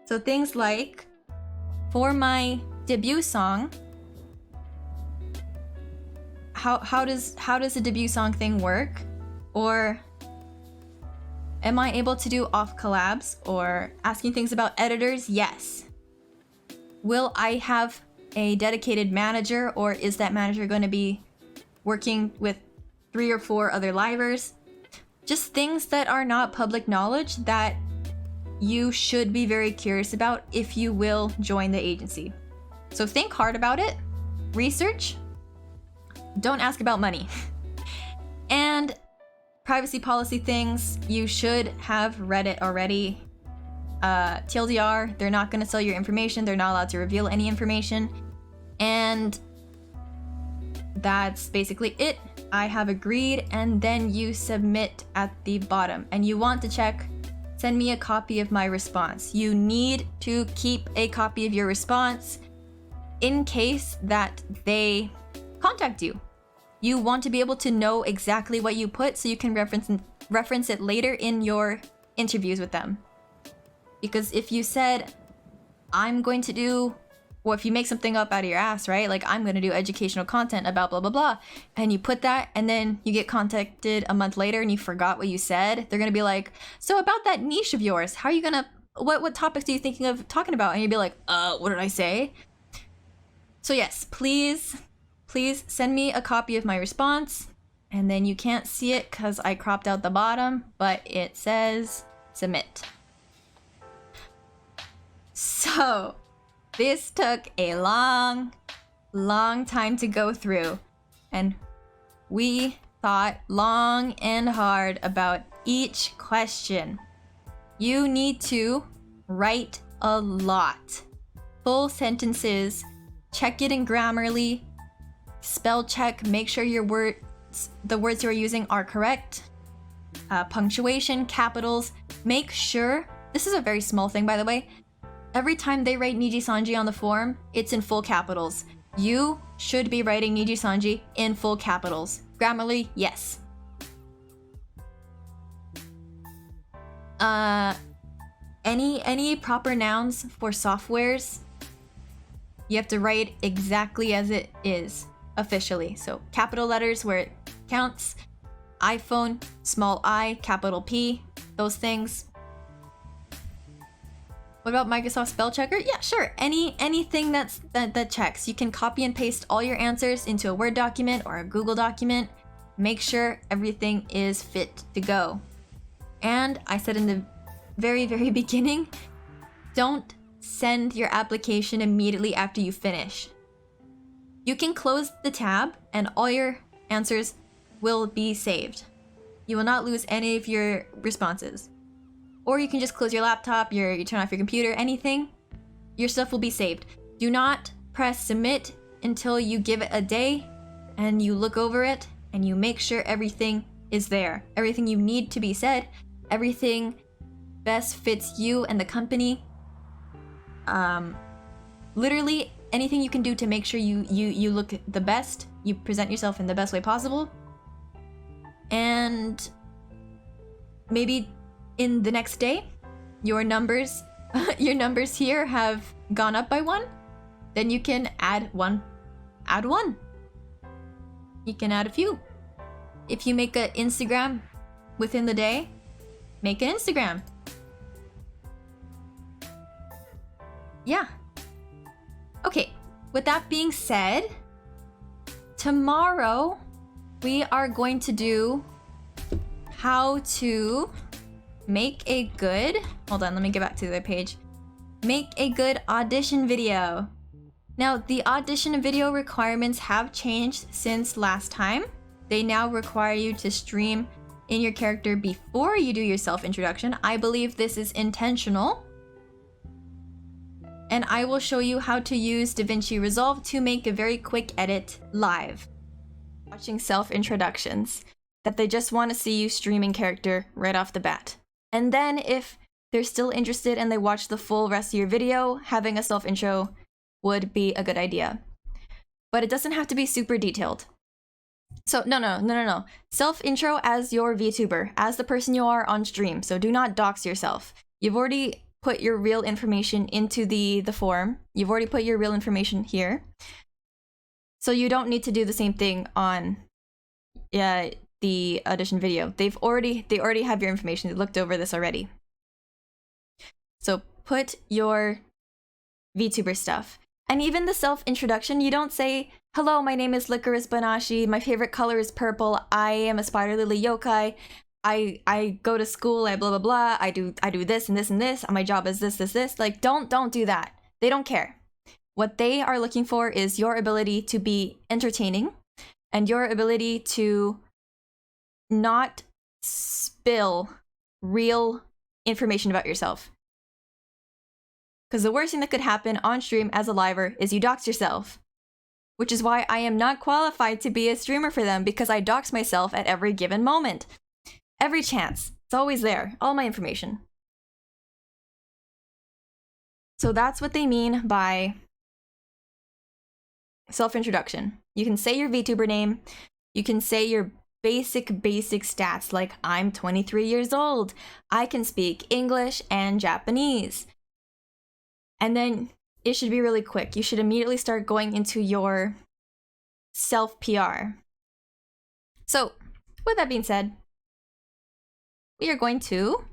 So things like, for my debut song, how does a debut song thing work? Or am I able to do off collabs? Or asking things about editors? Yes. Will I have a dedicated manager, or is that manager going to be working with 3 or 4 other livers? Just things that are not public knowledge that you should be very curious about if you will join the agency. So think hard about it, research, don't ask about money. And privacy policy things, you should have read it already. TLDR, they're not going to sell your information, they're not allowed to reveal any information. And that's basically it. I have agreed, and then you submit at the bottom. And you want to check, send me a copy of my response. You need to keep a copy of your response in case that they contact you. You want to be able to know exactly what you put so you can reference it later in your interviews with them. Because if you said, I'm going to do, or if you make something up out of your ass, right? Like, I'm going to do educational content about blah, blah, blah. And you put that, and then you get contacted a month later and you forgot what you said. They're going to be like, so about that niche of yours, how are you going to, what topics are you thinking of talking about? And you'd be like, what did I say? So yes, please send me a copy of my response. And then you can't see it because I cropped out the bottom, but it says submit. So this took a long time to go through, and we thought long and hard about each question. You need to write a lot. Full sentences, check it in Grammarly, spell check, make sure the words you're using are correct. Punctuation, capitals, make sure, this is a very small thing by the way, every time they write NIJISANJI on the form, it's in full capitals. You should be writing NIJISANJI in full capitals. Grammarly, yes. Any proper nouns for softwares, you have to write exactly as it is officially. So capital letters where it counts, iPhone, small I, capital P, those things. What about Microsoft Spell Checker? Yeah, sure. Anything that checks. You can copy and paste all your answers into a Word document or a Google document. Make sure everything is fit to go. And I said in the very beginning, don't send your application immediately after you finish. You can close the tab and all your answers will be saved. You will not lose any of your responses. Or you can just close your laptop, you turn off your computer, anything. Your stuff will be saved. Do not press submit until you give it a day and you look over it and you make sure everything is there. Everything you need to be said, everything best fits you and the company. Literally anything you can do to make sure you look the best, you present yourself in the best way possible. And maybe in the next day, your numbers here have gone up by 1, then you can add one. You can add a few. If you make an Instagram within the day, make an Instagram. Yeah. Okay, with that being said, tomorrow we are going to do how to make a good, hold on, let me get back to the other page. Make a good audition video. Now, the audition video requirements have changed since last time. They now require you to stream in your character before you do your self-introduction. I believe this is intentional. And I will show you how to use DaVinci Resolve to make a very quick edit live. Watching self-introductions that they just want to see you streaming character right off the bat. And then if they're still interested and they watch the full rest of your video, having a self-intro would be a good idea. But it doesn't have to be super detailed. So no. Self-intro as your VTuber, as the person you are on stream. So do not dox yourself. You've already put your real information into the form. You've already put your real information here. So you don't need to do the same thing on the audition video. They already have your information. They looked over this already. So put your VTuber stuff. And even the self-introduction, you don't say, hello, my name is Licorice Banashi, my favorite color is purple, I am a spider lily yokai, I go to school, I blah blah blah, I do this and this and this, my job is this. Like, don't do that. They don't care. What they are looking for is your ability to be entertaining and your ability to not spill real information about yourself. Because the worst thing that could happen on stream as a liver is you dox yourself. which is why I am not qualified to be a streamer for them because I dox myself at every given moment. Every chance. It's always there. All my information. So that's what they mean by self-introduction. You can say your VTuber name. You can say your basic stats like I'm 23 years old. I can speak English and Japanese. And then it should be really quick. You should immediately start going into your self-PR. So, with that being said, we are going to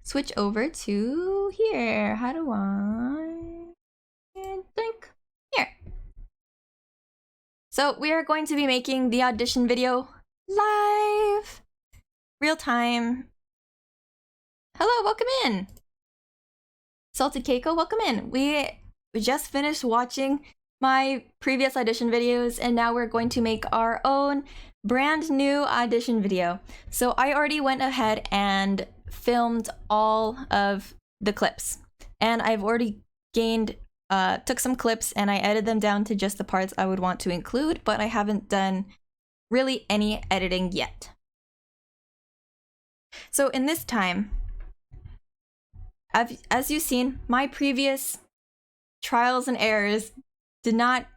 switch over to here. How do I think? Here. So we are going to be making the audition video live, real time. Hello, welcome in. Salted Keiko, welcome in. We just finished watching my previous audition videos and now we're going to make our own brand new audition video. So I already went ahead and filmed all of the clips and I've already took some clips and I edited them down to just the parts I would want to include, but I haven't done really any editing yet. So in this time, as you've seen, my previous trials and errors did not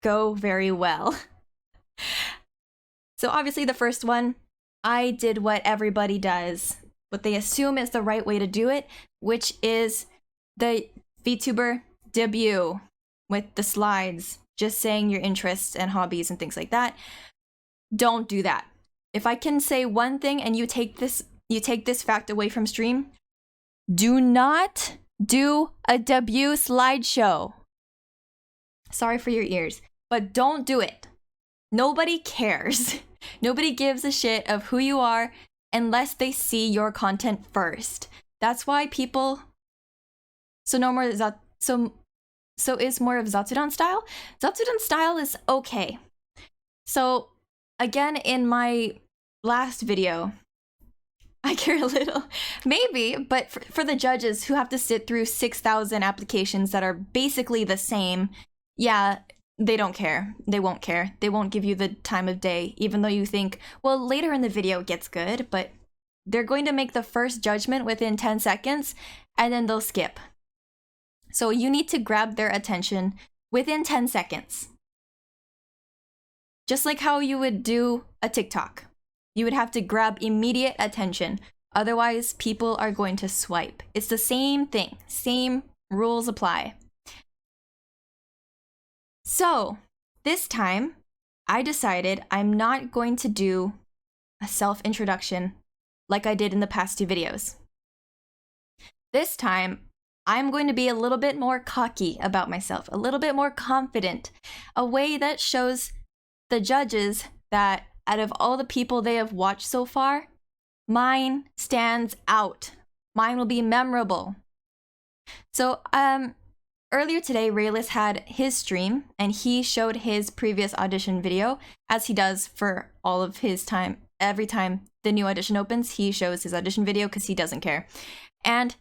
go very well. So obviously the first one, I did what everybody does, what they assume is the right way to do it, which is the VTuber debut with the slides, just saying your interests and hobbies and things like that. Don't do that. If I can say one thing and you take this fact away from stream, do not do a debut slideshow. Sorry for your ears, but don't do it. Nobody cares. Nobody gives a shit of who you are unless they see your content first. That's why people... So no more So is more of Zatsudan style? Zatsudan style is okay. So again, in my last video, I care a little, maybe, but for the judges who have to sit through 6,000 applications that are basically the same, yeah, they don't care. They won't care. They won't give you the time of day, even though you think, well, later in the video it gets good, but they're going to make the first judgment within 10 seconds, and then they'll skip. So you need to grab their attention within 10 seconds. Just like how you would do a TikTok. You would have to grab immediate attention. Otherwise, people are going to swipe. It's the same thing. Same rules apply. So this time, I decided I'm not going to do a self-introduction like I did in the past two videos. This time, I'm going to be a little bit more cocky about myself, a little bit more confident, a way that shows the judges that out of all the people they have watched so far, mine stands out. Mine will be memorable. So earlier today, Raylis had his stream and he showed his previous audition video, as he does for all of his time. Every time the new audition opens, he shows his audition video because he doesn't care. And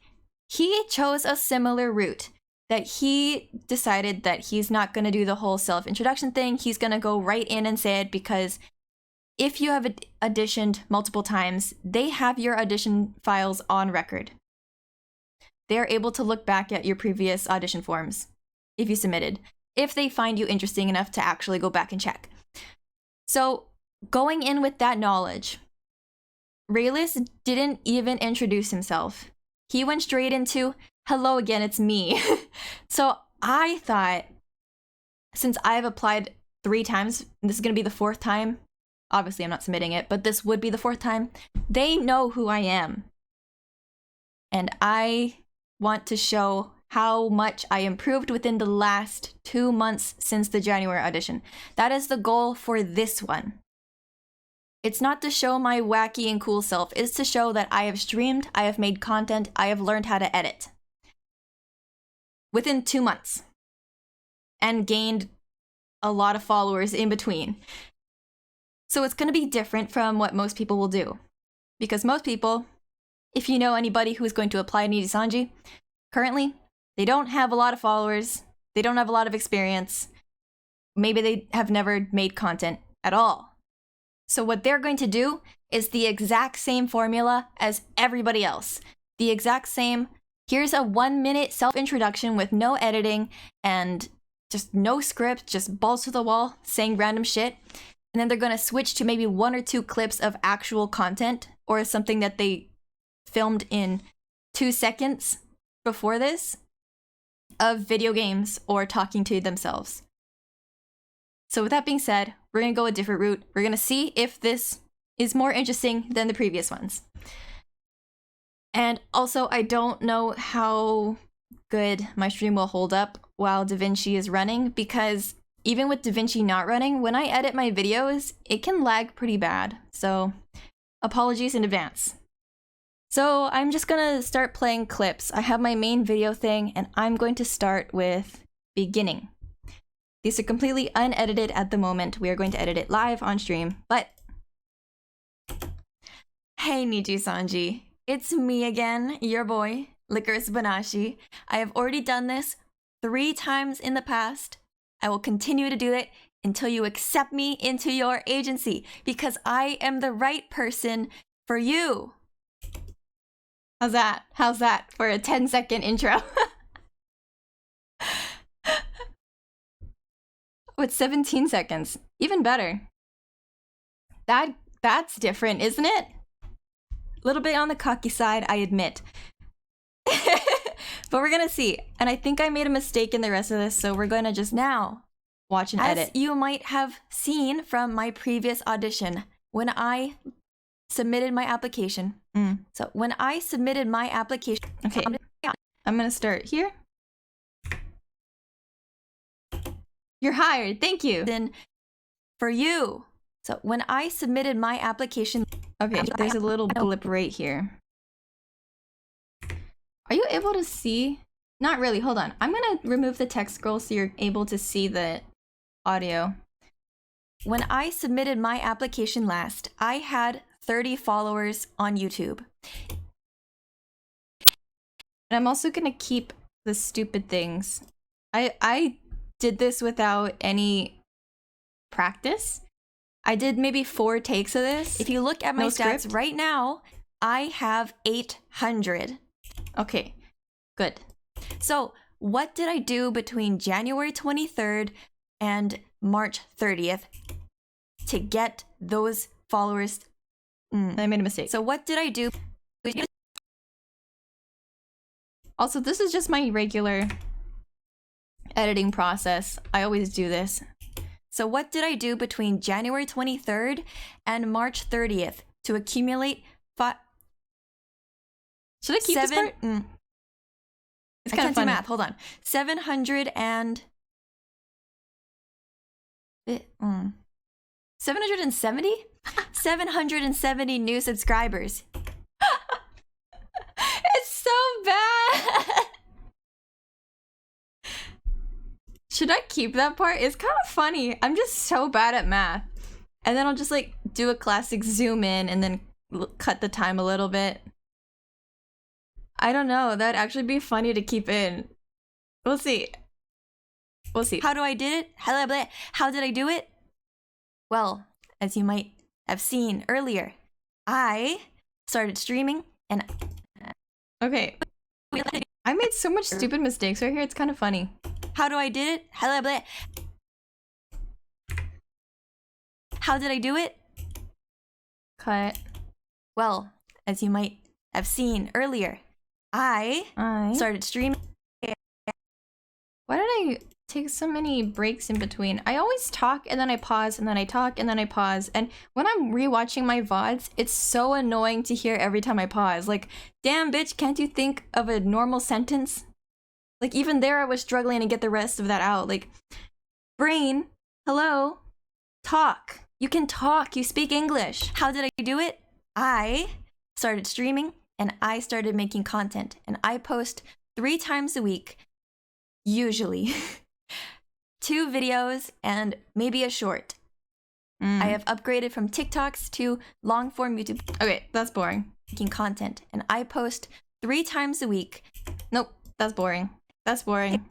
he chose a similar route, that he decided that he's not going to do the whole self-introduction thing. He's going to go right in and say it because if you have auditioned multiple times, they have your audition files on record. They're able to look back at your previous audition forms if you submitted, if they find you interesting enough to actually go back and check. So going in with that knowledge, Raylis didn't even introduce himself. He went straight into, hello again, it's me. So I thought, since I've applied 3 times, and this is going to be the 4th time, obviously I'm not submitting it, but this would be the 4th time, they know who I am. And I want to show how much I improved within the last 2 months since the January audition. That is the goal for this one. It's not to show my wacky and cool self, it's to show that I have streamed, I have made content, I have learned how to edit. Within 2 months. And gained a lot of followers in between. So it's going to be different from what most people will do. Because most people, if you know anybody who's going to apply to NIJISANJI, currently, they don't have a lot of followers, they don't have a lot of experience, maybe they have never made content at all. So what they're going to do is the exact same formula as everybody else. The exact same, here's a 1-minute self-introduction with no editing and just no script, just balls to the wall, saying random shit. And then they're going to switch to maybe 1 or 2 clips of actual content or something that they filmed in 2 seconds before this of video games or talking to themselves. So with that being said, we're going to go a different route. We're going to see if this is more interesting than the previous ones. And also, I don't know how good my stream will hold up while DaVinci is running, because even with DaVinci not running, when I edit my videos, it can lag pretty bad. So apologies in advance. So I'm just gonna start playing clips. I have my main video thing, and I'm going to start with beginning. These are completely unedited at the moment. We are going to edit it live on stream, but... Hey NIJISANJI, it's me again, your boy, Licorice Banashi. I have already done this 3 times in the past. I will continue to do it until you accept me into your agency, because I am the right person for you. How's that? How's that for a 10-second intro? Oh, it's 17 seconds. Even better. That's different, isn't it? A little bit on the cocky side, I admit. But we're gonna see. And I think I made a mistake in the rest of this, so we're gonna just now watch and edit. As you might have seen from my previous audition, when I submitted my application. So when I submitted my application... Okay, I'm gonna start here. You're hired, thank you. Then for you. So when I submitted my application... Okay, there's a little blip right here. Are you able to see? Not really, hold on. I'm gonna remove the text scroll so you're able to see the audio. When I submitted my application last, I had 30 followers on YouTube. And I'm also gonna keep the stupid things. I did this without any practice. I did maybe 4 takes of this. If you look at my stats right now, I have 800. Okay, good. So what did I do between January 23rd and March 30th to get those followers? I made a mistake. So what did I do? Also, this is just my regular editing process. I always do this. So what did I do between January 23rd and March 30th to accumulate Should I keep this part? It's kind of funny. Math. Hold on. 700 and... 770? 770 new subscribers. It's so bad. Should I keep that part? It's kind of funny. I'm just so bad at math. And then I'll just like do a classic zoom in and then cut the time a little bit. I don't know. That'd actually be funny to keep in. We'll see. We'll see. How did I do it? Well, as you might have seen earlier, I started streaming and... Okay. I made so much stupid mistakes right here. It's kind of funny. How did I do it? How did I do it? Cut. Well, as you might have seen earlier, I started streaming. Why did I take so many breaks in between? I always talk and then I pause and then I talk and then I pause. And when I'm rewatching my VODs, it's so annoying to hear every time I pause. Like, damn bitch, can't you think of a normal sentence? Like, even there I was struggling to get the rest of that out. Like, brain, hello, talk. You can talk, you speak English. How did I do it? I started streaming and I started making content. And I post 3 times a week, usually. 2 videos and maybe a short. I have upgraded from TikToks to long form YouTube. Okay, that's boring. Making content. And I post 3 times a week. Nope, that's boring. That's boring.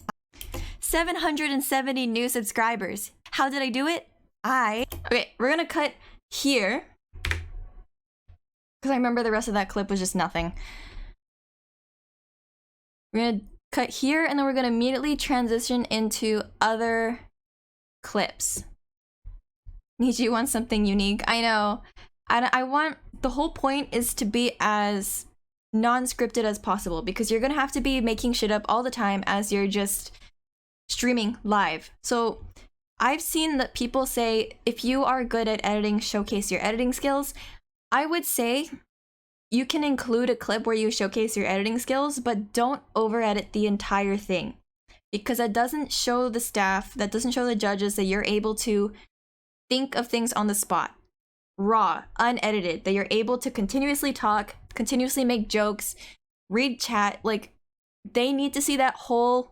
770 new subscribers. How did I do it? Okay, we're gonna cut here. Because I remember the rest of that clip was just nothing. We're gonna cut here and then we're gonna immediately transition into other clips. Niji wants something unique. I know. I want, the whole point is to be as non-scripted as possible because you're gonna have to be making shit up all the time as you're just streaming live. So I've seen that people say if you are good at editing, showcase your editing skills. I would say you can include a clip where you showcase your editing skills, but don't over edit the entire thing because that doesn't show the staff, that doesn't show the judges that you're able to think of things on the spot, raw, unedited, that you're able to continuously talk, continuously make jokes, read chat. Like, they need to see that whole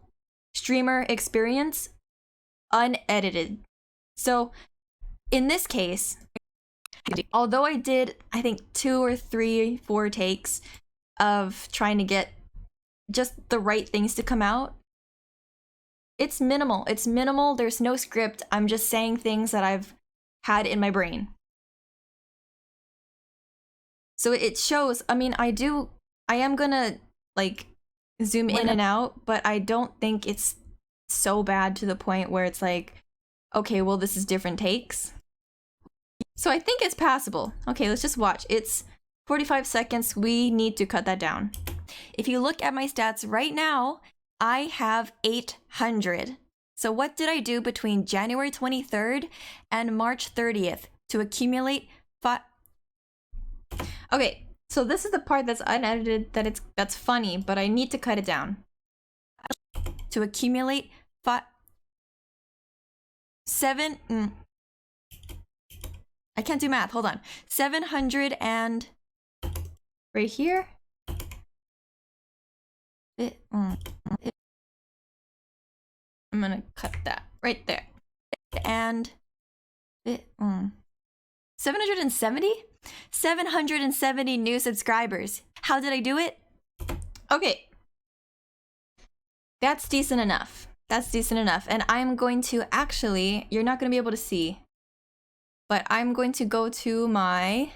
streamer experience unedited. So in this case, although I did, I think 2 or 3, 4 takes of trying to get just the right things to come out, it's minimal. It's minimal. There's no script. I'm just saying things that I've had in my brain. So it shows, I mean, I am gonna like zoom in and out, but I don't think it's so bad to the point where it's like, okay, well, this is different takes. So I think it's passable. Okay, let's just watch. It's 45 seconds. We need to cut that down. If you look at my stats right now, I have 800. So what did I do between January 23rd and March 30th to accumulate Okay, so this is the part that's unedited, that's funny, but I need to cut it down. To accumulate 7 I can't do math, hold on. 700 and right here. I'm gonna cut that right there. And 770? 770 new subscribers. How did I do it? Okay. That's decent enough. That's decent enough. And I'm going to actually, you're not going to be able to see, but I'm going to go to my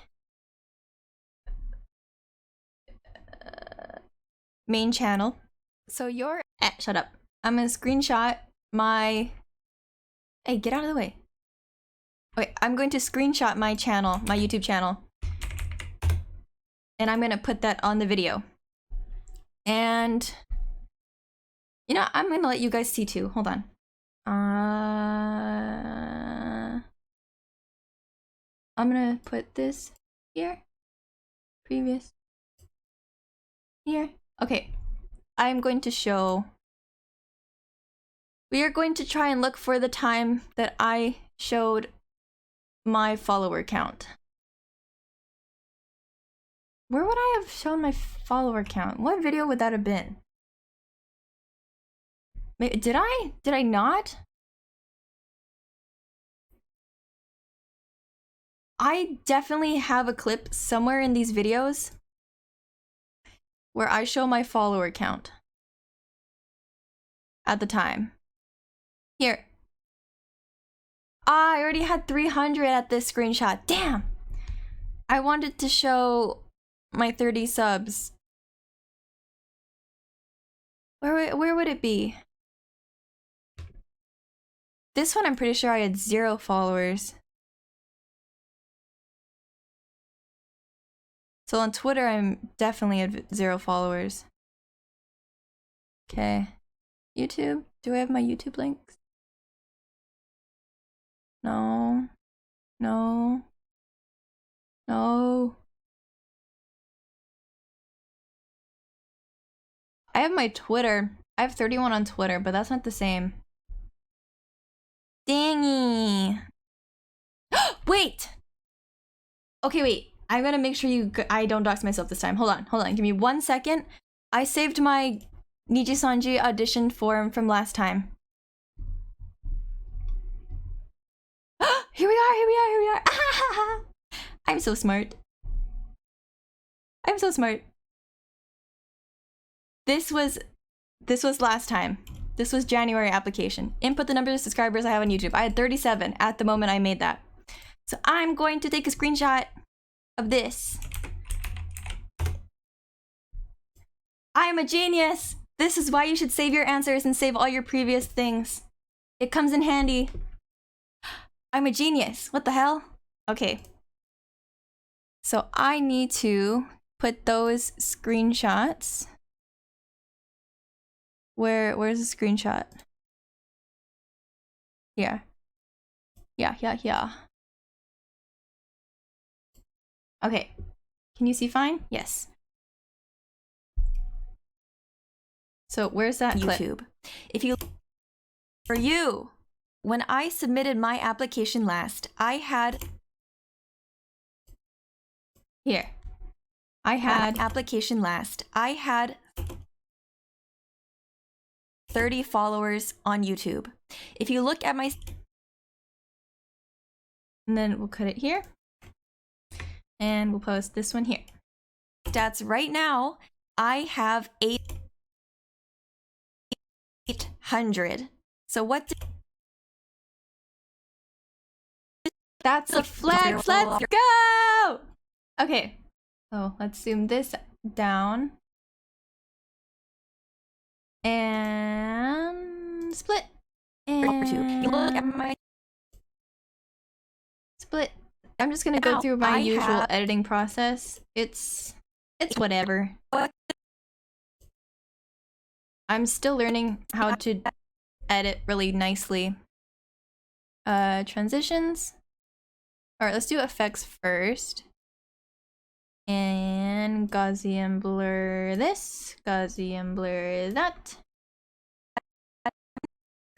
main channel. So you're shut up. I'm gonna screenshot my, hey, get out of the way. Okay, I'm going to screenshot my channel, my YouTube channel. And I'm gonna put that on the video. And you know, I'm gonna let you guys see too. Hold on. I'm gonna put this here. Previous. Here. Okay. I'm going to show. We are going to try and look for the time that I showed my follower count. Where would I have shown my follower count? What video would that have been? Did I? Did I not? I definitely have a clip somewhere in these videos where I show my follower count at the time. Here. I already had 300 at this screenshot. Damn! I wanted to show my 30 subs. Where would it be? This one I'm pretty sure I had 0 followers. So on Twitter I'm definitely at 0 followers. Okay. YouTube? Do I have my YouTube links? No. No. No. I have my Twitter. I have 31 on Twitter, but that's not the same. Dangy. Wait! Okay, wait. I'm gonna make sure I don't dox myself this time. Hold on. Give me 1 second. I saved my NIJISANJI audition form from last time. Here we are. I'm so smart. This was last time. This was January application. Input the number of subscribers I have on YouTube. I had 37 at the moment I made that. So I'm going to take a screenshot of this. I am a genius. This is why you should save your answers and save all your previous things. It comes in handy. I'm a genius. What the hell? Okay. So I need to put those screenshots. Where's the screenshot? Here. Yeah. Okay. Can you see fine? Yes. So where's that YouTube clip? If you for you, when I submitted my application last, I had here. I had application last. I had 30 followers on YouTube. If you look at my and then we'll cut it here. And we'll post this one here. Stats right now, I have 800. So what that's a flex. Let's go! Okay. So let's zoom this down. And split. And look at my split. I'm just gonna go through my usual editing process. It's whatever. I'm still learning how to edit really nicely. Transitions. Alright, let's do effects first. And Gaussian blur this. Gaussian blur that.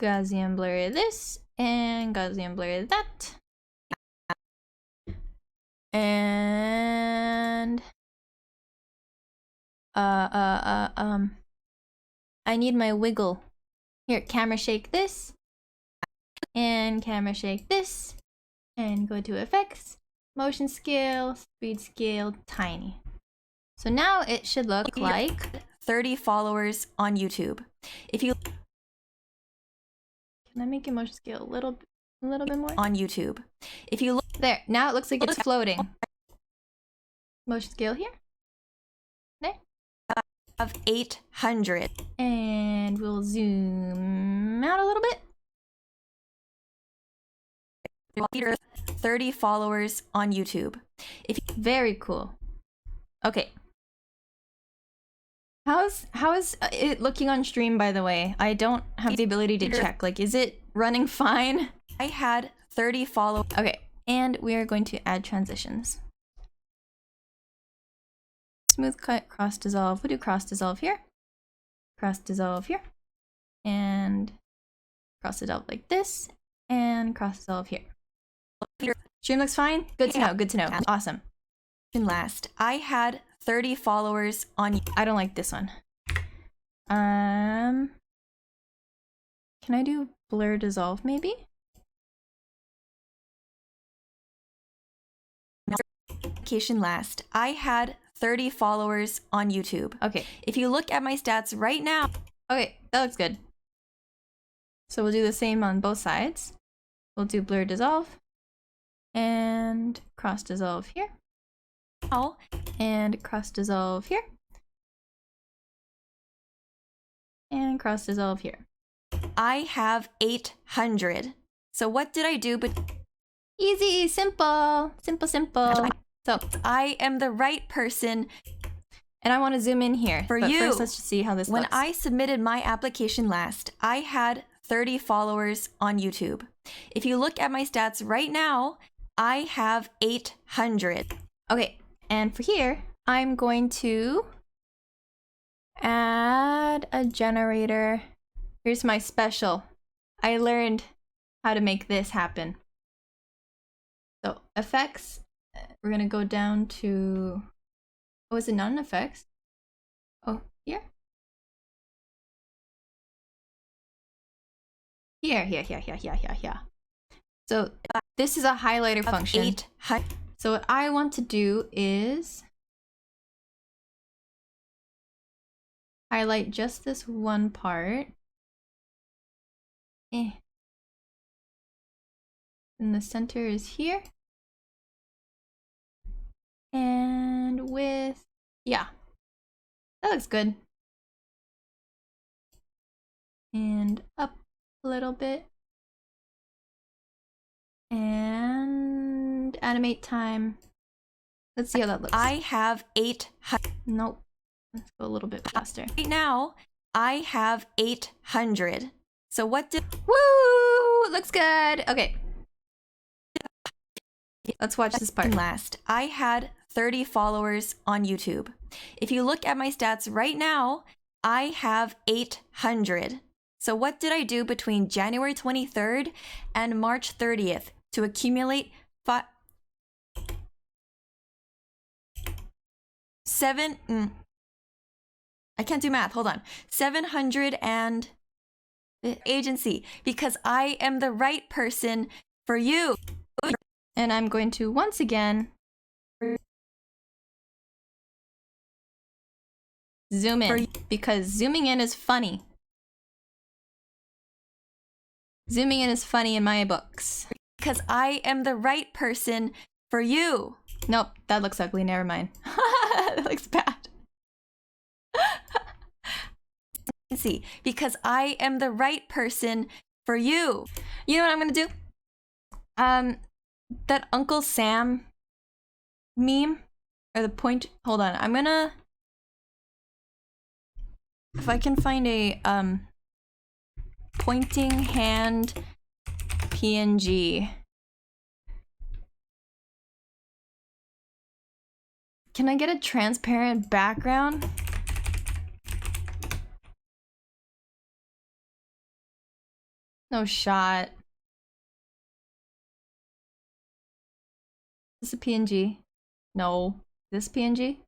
Gaussian blur this. And Gaussian blur that. And I need my wiggle. Here, camera shake this. And camera shake this. And go to effects. Motion scale, speed scale, tiny. So now it should look like 30 followers on YouTube. If you can I make your motion scale a little bit more? On YouTube. If you look there, now it looks like it's floating. Motion scale here. There. Of 800. And we'll zoom out a little bit. 30 followers on YouTube. Very cool. Okay. How is it looking on stream, by the way? I don't have the ability to check. Like, is it running fine? I had 30 followers. Okay, and we are going to add transitions. Smooth cut, cross dissolve. We'll do cross dissolve here. Cross dissolve here. And cross dissolve like this. And cross dissolve here. Stream looks fine? Good to know, good to know. Awesome. And last, I had 30 followers on... I don't like this one. Can I do blur dissolve maybe? Application last, I had 30 followers on YouTube. Okay, if you look at my stats right now... Okay, that looks good. So we'll do the same on both sides. We'll do blur dissolve. And cross dissolve here. And cross dissolve here. And cross dissolve here. I have 800. So what did I do? But easy, simple, simple. So I am the right person. And I want to zoom in here. For you, first, let's just see how this looks. When I submitted my application last, I had 30 followers on YouTube. If you look at my stats right now, I have 800. Okay, and for here, I'm going to add a generator. Here's my special. I learned how to make this happen. So effects, we're gonna go down to, oh, is it not in effects? Oh, here? Here. So this is a highlighter function. So what I want to do is highlight just this one part. And the center is here. And with, yeah, that looks good. And up a little bit. And animate time. Let's see how that looks. I have 800. Nope. Let's go a little bit faster. Right now, I have 800. So what did... Woo! Looks good. Okay. Let's watch this part. Last, I had 30 followers on YouTube. If you look at my stats right now, I have 800. So what did I do between January 23rd and March 30th to accumulate I can't do math, hold on. 700 and agency, because I am the right person for you. And I'm going to once again zoom in, because zooming in is funny. Zooming in is funny in my books. Because I am the right person for you. Nope, that looks ugly, never mind. That looks bad. See, because I am the right person for you. You know what I'm gonna do? That Uncle Sam meme, or the point, hold on, I'm gonna, if I can find a pointing hand PNG. Can I get a transparent background? No shot. Is this a PNG? No. Is this PNG?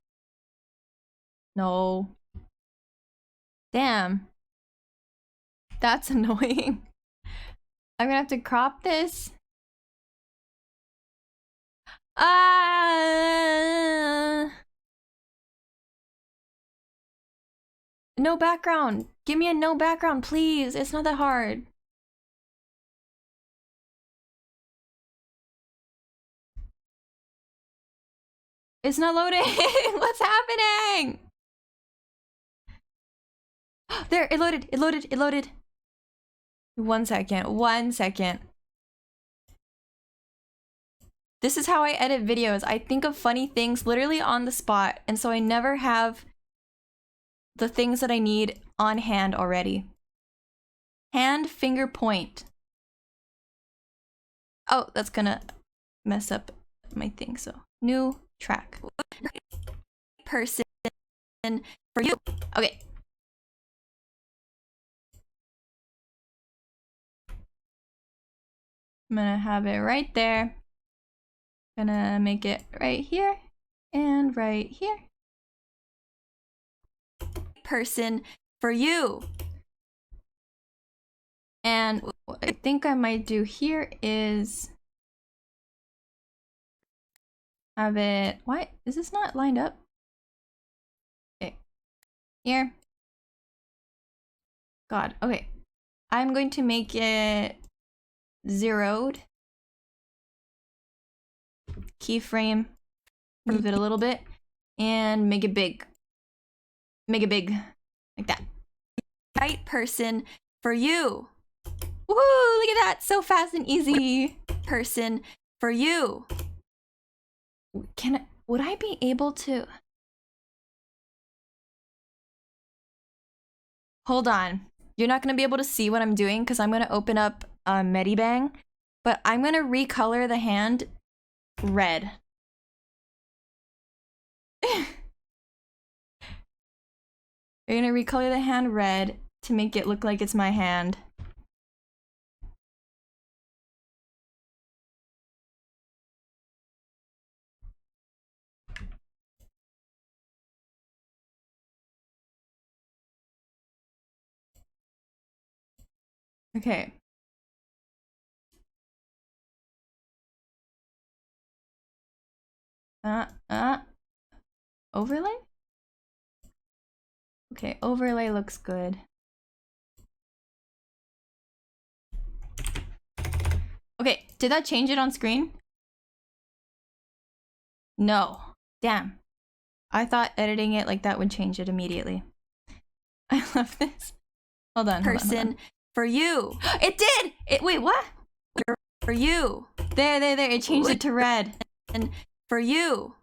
No. Damn. That's annoying. I'm gonna have to crop this. No background. Give me a no background, please. It's not that hard. It's not loading. What's happening? There, it loaded, it loaded, it loaded. 1 second, 1 second. This is how I edit videos. I think of funny things literally on the spot, and so I never have the things that I need on hand already. Hand, finger, point. Oh, that's gonna mess up my thing, so new track. Person for you. Okay. I'm gonna have it right there. Gonna make it right here and right here. Person for you. And what I think I might do here is have it, why is this not lined up? Okay, here. God, okay. I'm going to make it zeroed. Keyframe, move it a little bit, and make it big. Make it big, like that. Right person for you. Woohoo, look at that, so fast and easy. Person for you. Would I be able to? Hold on. You're not gonna be able to see what I'm doing because I'm gonna open up Medibang, but I'm gonna recolor the hand red. You're gonna recolor the hand red to make it look like it's my hand. Okay. Overlay? Okay, overlay looks good. Okay, did that change it on screen? No. Damn. I thought editing it like that would change it immediately. I love this. Hold on, hold on. For you. It did! Wait, what? For you. There. It changed it to red. And for you.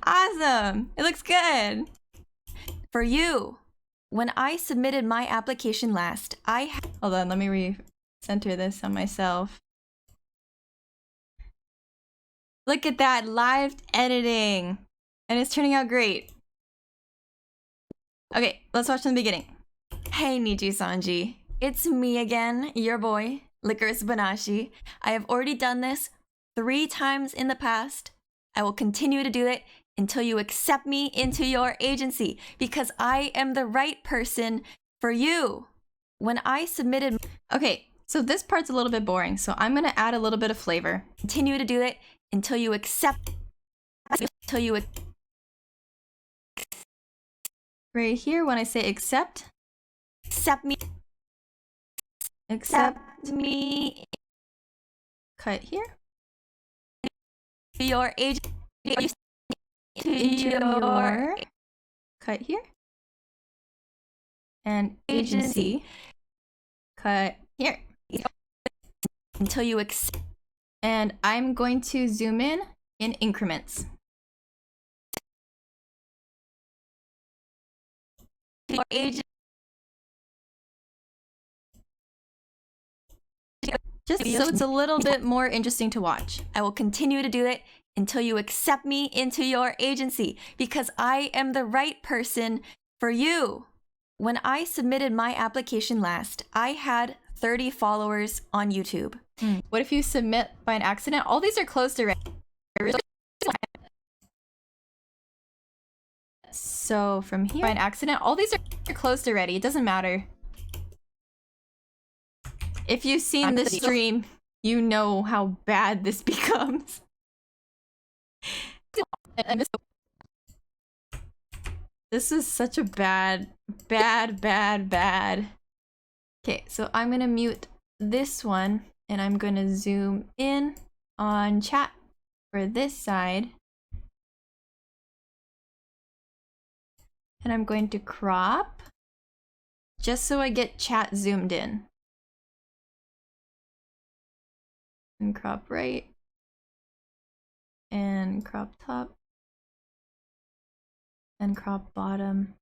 Awesome. It looks good. For you. When I submitted my application last, hold on, let me re-center this on myself. Look at that, live editing. And it's turning out great. Okay, let's watch from the beginning. Hey NIJISANJI, it's me again, your boy, Licorice Banashi. I have already done this 3 times in the past. I will continue to do it until you accept me into your agency because I am the right person for you. When I submitted... Okay, so this part's a little bit boring, so I'm gonna add a little bit of flavor. Continue to do it until you accept... Right here, when I say accept me. Accept me. Cut here. Your agency. Cut here. And agency. Cut here. Until you accept. And I'm going to zoom in increments. Your agency. Just so it's a little bit more interesting to watch. I will continue to do it until you accept me into your agency because I am the right person for you. When I submitted my application last, I had 30 followers on YouTube. What if you submit by an accident? All these are closed already. So from here, by an accident, all these are closed already. It doesn't matter. If you've seen this stream, you know how bad this becomes. This is such a bad. Okay, so I'm gonna mute this one and I'm gonna zoom in on chat for this side. And I'm going to crop just so I get chat zoomed in. And crop right. And crop top. And crop bottom.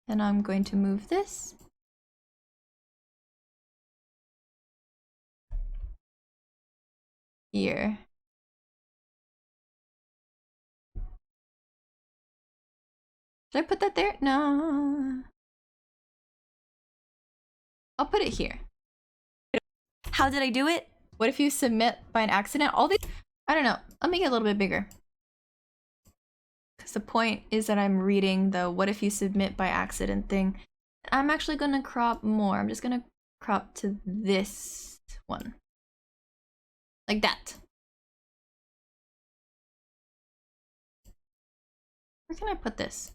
And I'm going to move this. Here. Should I put that there? No. I'll put it here. How did I do it? What if you submit by an accident? All these, I don't know. I'll make it a little bit bigger. Because the point is that I'm reading the what if you submit by accident thing. I'm actually going to crop more. I'm just going to crop to this one. Like that. Where can I put this?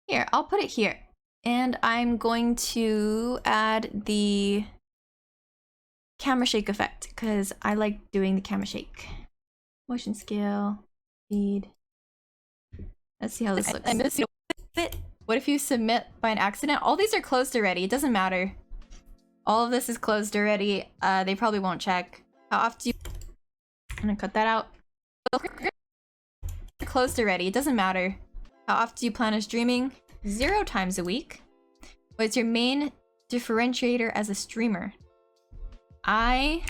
Here, I'll put it here. And I'm going to add the camera shake effect because I like doing the camera shake. Motion scale, speed. Let's see how this looks. I missed it. What if you submit by an accident? All these are closed already. It doesn't matter. All of this is closed already. They probably won't check. How often you... I'm gonna cut that out. Closed already. It doesn't matter. How often do you plan on streaming? 0 times a week. What's your main differentiator as a streamer? I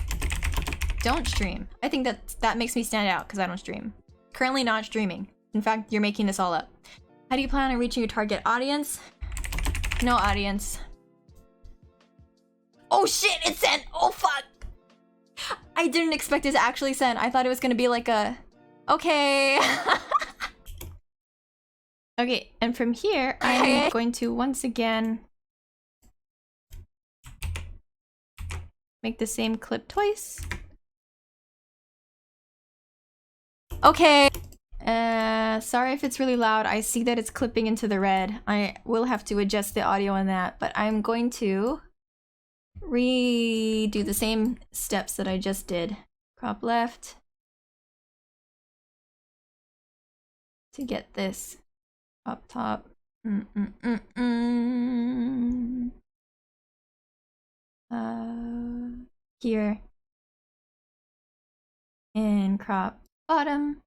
don't stream. I think that makes me stand out because I don't stream. Currently not streaming. In fact, you're making this all up. How do you plan on reaching your target audience? No audience. Oh shit, it sent! Oh fuck! I didn't expect it to actually send. I thought it was gonna be like a... Okay. Okay, and from here, I'm going to once again make the same clip twice. Okay, Sorry if it's really loud. I see that it's clipping into the red. I will have to adjust the audio on that, but I'm going to redo the same steps that I just did. Crop left to get this up top. Here. And crop bottom.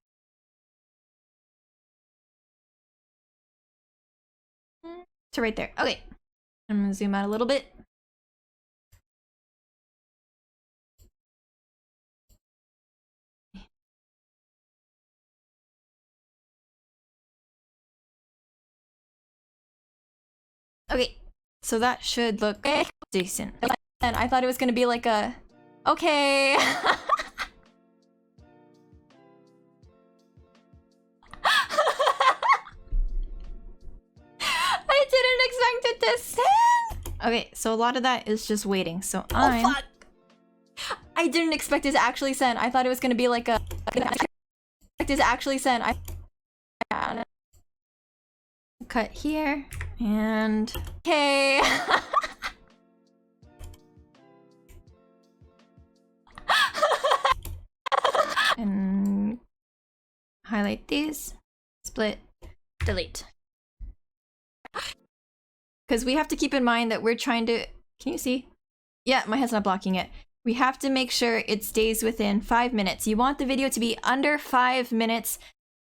To right there. Okay. I'm gonna zoom out a little bit. Okay, so that should look decent. And I thought it was gonna be like a... Okay. I didn't expect it to send! Okay, so a lot of that is just waiting, so I'm... Oh, fuck! I didn't expect it to actually send. I thought it was gonna be like a... It actually send. Cut here. And... Okay. And... highlight these. Split. Delete. Because we have to keep in mind that we're trying to... Can you see? Yeah, my head's not blocking it. We have to make sure it stays within 5 minutes. You want the video to be under 5 minutes,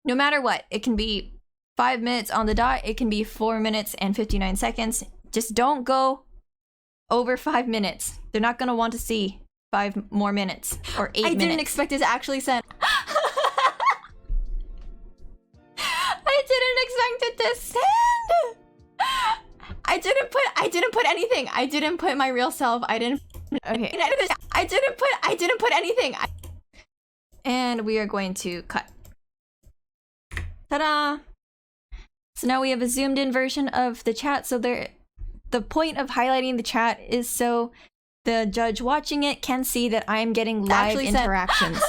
no matter what. It can be 5 minutes on the dot. It can be 4 minutes and 59 seconds. Just don't go over 5 minutes. They're not going to want to see 5 more minutes or 8 minutes. I didn't expect it to actually send. I didn't expect it to send. I didn't put anything. I didn't put my real self. I didn't. Okay. I didn't put anything. And we are going to cut. Ta-da! So now we have a zoomed in version of the chat. So the point of highlighting the chat is so the judge watching it can see that I'm getting live interactions.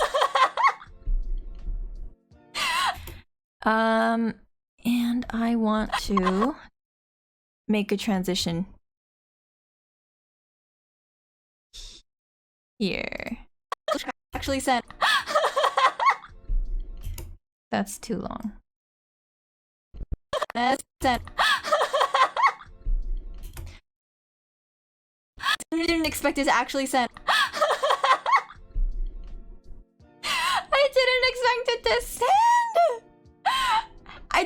And I want to make a transition here. Actually sent. That's too long. That's sent. I didn't expect it to actually send. I didn't expect it to send. I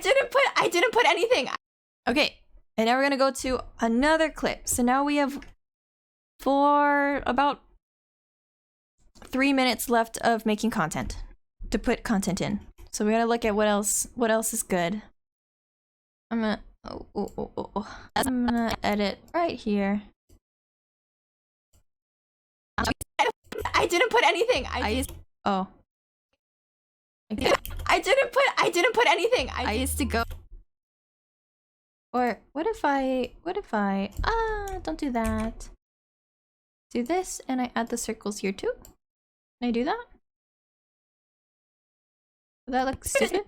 didn't put anything. Okay, and now we're gonna go to another clip. So now we have about 3 minutes left of making content to put content in. So we gotta look at what else is good. I'm gonna I'm gonna edit right here. I didn't put anything. I didn't put anything. I used to go. Or what if I don't do that. Do this and I add the circles here too. Can I do that? Would that look stupid?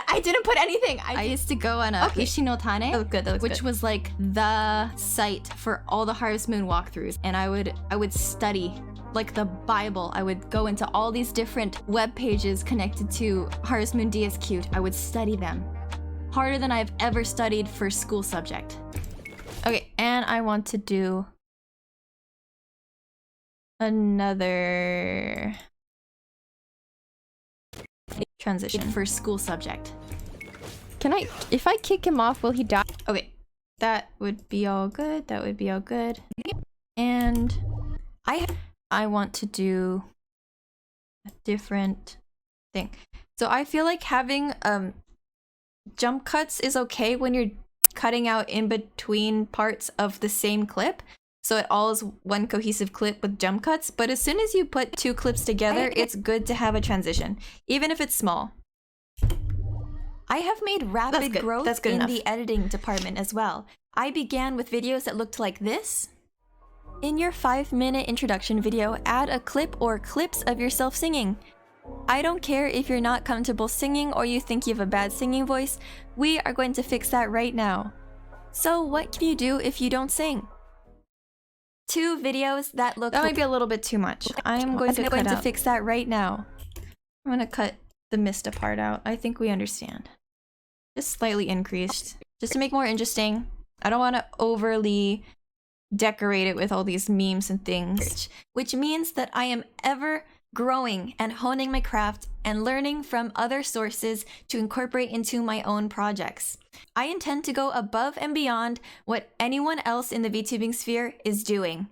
I didn't put anything. I used to go on a Ishinotane, which was like the site for all the Harvest Moon walkthroughs, and I would study like the Bible. I would go into all these different web pages connected to Harvest Moon DSQ. I would study them harder than I've ever studied for school subject. Okay, and I want to do another transition for school subject. Can I, if I kick him off, will he die? Okay, that would be all good. That would be all good. And I want to do a different thing. So I feel like having jump cuts is okay when you're cutting out in between parts of the same clip. So it all is one cohesive clip with jump cuts. But as soon as you put 2 clips together, it's good to have a transition, even if it's small. I have made rapid growth in the editing department as well. I began with videos that looked like this. In your 5-minute introduction video, add a clip or clips of yourself singing. I don't care if you're not comfortable singing or you think you have a bad singing voice, we are going to fix that right now. So what can you do if you don't sing? 2 videos that look... That might be a little bit too much. I am going to fix that right now. I'm going to cut the Mista part out. I think we understand. Just slightly increased. Just to make more interesting. I don't want to overly decorate it with all these memes and things. Which means that I am ever growing and honing my craft and learning from other sources to incorporate into my own projects. I intend to go above and beyond what anyone else in the VTubing sphere is doing.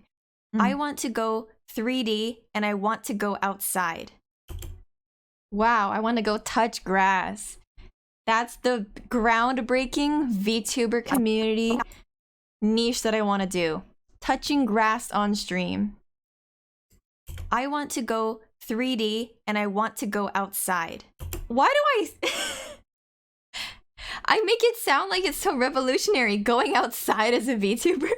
I want to go 3D and I want to go outside. Wow, I want to go touch grass. That's the groundbreaking VTuber community niche that I want to do. Touching grass on stream. I want to go 3D and I want to go outside. Why do I make it sound like it's so revolutionary going outside as a VTuber?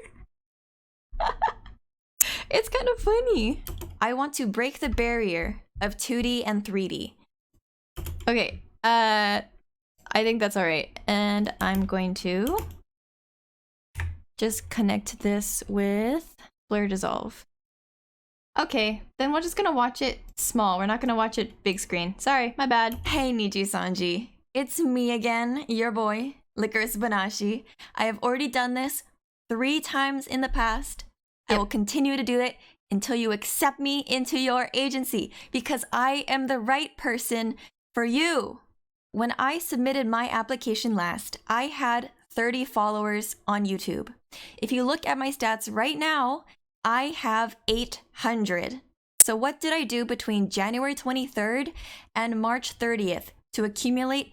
It's kind of funny. I want to break the barrier of 2D and 3D. Okay, I think that's all right. And I'm going to just connect this with Blur Dissolve. Okay, then we're just gonna watch it small. We're not gonna watch it big screen. Sorry, my bad. Hey NIJISANJI, it's me again, your boy, Licorice Banashi. I have already done this 3 times in the past. I will continue to do it until you accept me into your agency because I am the right person for you. When I submitted my application last, I had 30 followers on YouTube. If you look at my stats right now, I have 800. So what did I do between January 23rd and March 30th to accumulate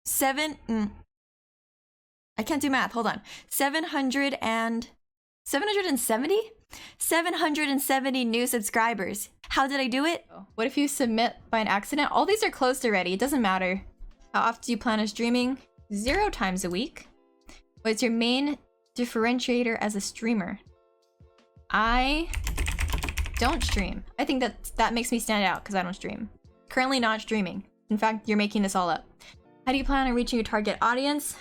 770 new subscribers. How did I do it? What if you submit by an accident? All these are closed already. It doesn't matter. How often do you plan on streaming? 0 times a week. What's your main differentiator as a streamer? I don't stream. I think that makes me stand out because I don't stream. Currently not streaming. In fact, you're making this all up. How do you plan on reaching your target audience?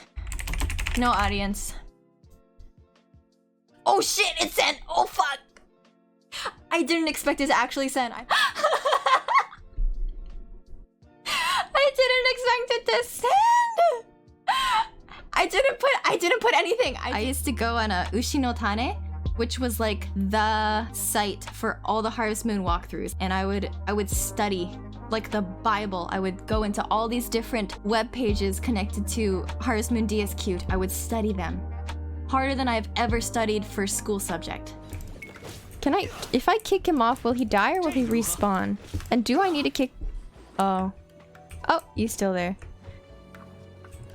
No audience. Oh shit, it sent! Oh fuck! I didn't expect it to actually send. I didn't expect it to send! I didn't put anything. I used to go on a Ushinotane, which was like the site for all the Harvest Moon walkthroughs, and I would study like the Bible. I would go into all these different web pages connected to Harvest Moon DSQ. I would study them. Harder than I've ever studied for school subject. If I kick him off, will he die or will he respawn? And do I need to kick... Oh, he's still there.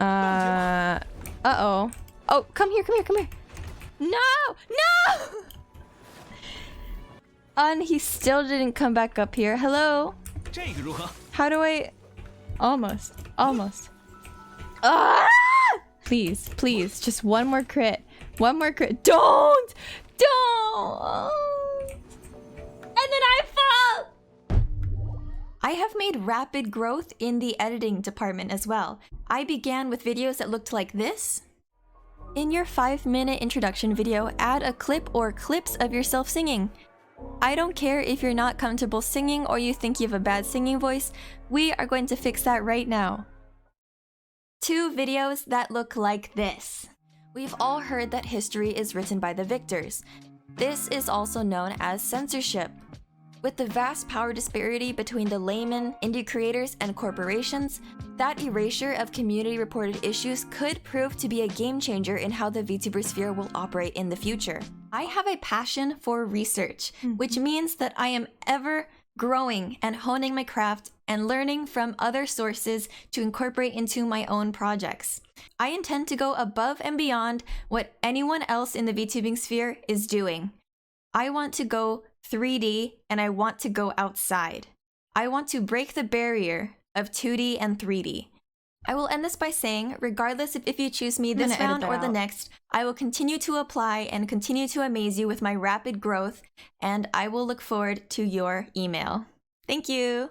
Uh-oh. Oh, come here. No! And he still didn't come back up here. Hello? How do I... Almost. Ah! Please, just one more crit. Don't! And then I fall! I have made rapid growth in the editing department as well. I began with videos that looked like this. In your 5-minute introduction video, add a clip or clips of yourself singing. I don't care if you're not comfortable singing or you think you have a bad singing voice, we are going to fix that right now. 2 videos that look like this. We've all heard that history is written by the victors. This is also known as censorship. With the vast power disparity between the laymen, indie creators, and corporations, that erasure of community-reported issues could prove to be a game changer in how the VTuber sphere will operate in the future. I have a passion for research, which means that I am ever growing and honing my craft and learning from other sources to incorporate into my own projects. I intend to go above and beyond what anyone else in the VTubing sphere is doing. I want to go 3D and I want to go outside. I want to break the barrier of 2D and 3D. I will end this by saying, regardless if you choose me this round or the next, I will continue to apply and continue to amaze you with my rapid growth, and I will look forward to your email. Thank you.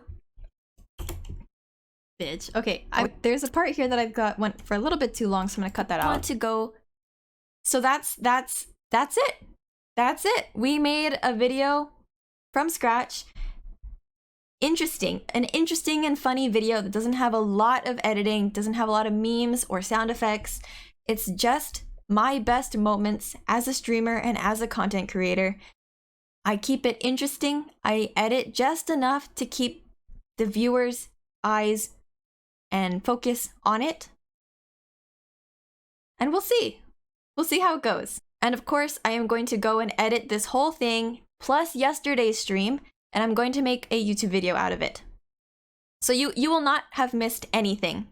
Bitch. Okay, there's a part here that I've got went for a little bit too long, so I'm gonna cut that out. I want to go. So that's it. That's it. We made a video from scratch. An interesting and funny video that doesn't have a lot of editing, doesn't have a lot of memes or sound effects. It's just my best moments as a streamer and as a content creator. I keep it interesting. I edit just enough to keep the viewers' eyes and focus on it. And we'll see. We'll see how it goes. And of course, I am going to go and edit this whole thing plus yesterday's stream, and I'm going to make a YouTube video out of it. So you will not have missed anything.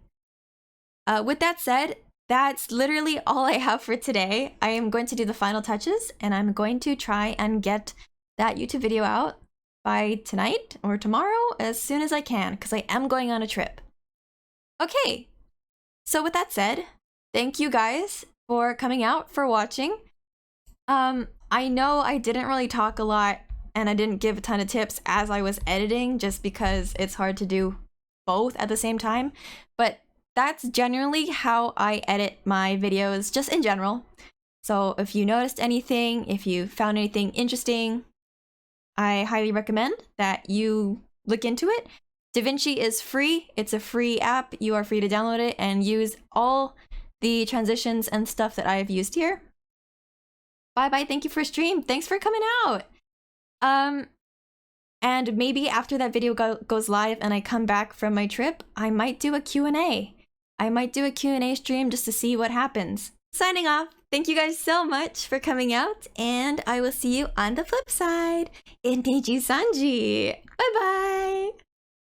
With that said, that's literally all I have for today. I am going to do the final touches, and I'm going to try and get that YouTube video out by tonight or tomorrow as soon as I can, because I am going on a trip. Okay, so with that said, thank you guys for coming out, for watching. I know I didn't really talk a lot and I didn't give a ton of tips as I was editing just because it's hard to do both at the same time, but that's generally how I edit my videos just in general. So if you noticed anything, if you found anything interesting, I highly recommend that you look into it. DaVinci is free. It's a free app. You are free to download it and use all the transitions and stuff that I have used here. Bye-bye. Thank you for stream. Thanks for coming out. And maybe after that video goes live and I come back from my trip, I might do a Q&A. I might do a Q&A stream just to see what happens. Signing off. Thank you guys so much for coming out, and I will see you on the flip side in NIJISANJI. Bye-bye.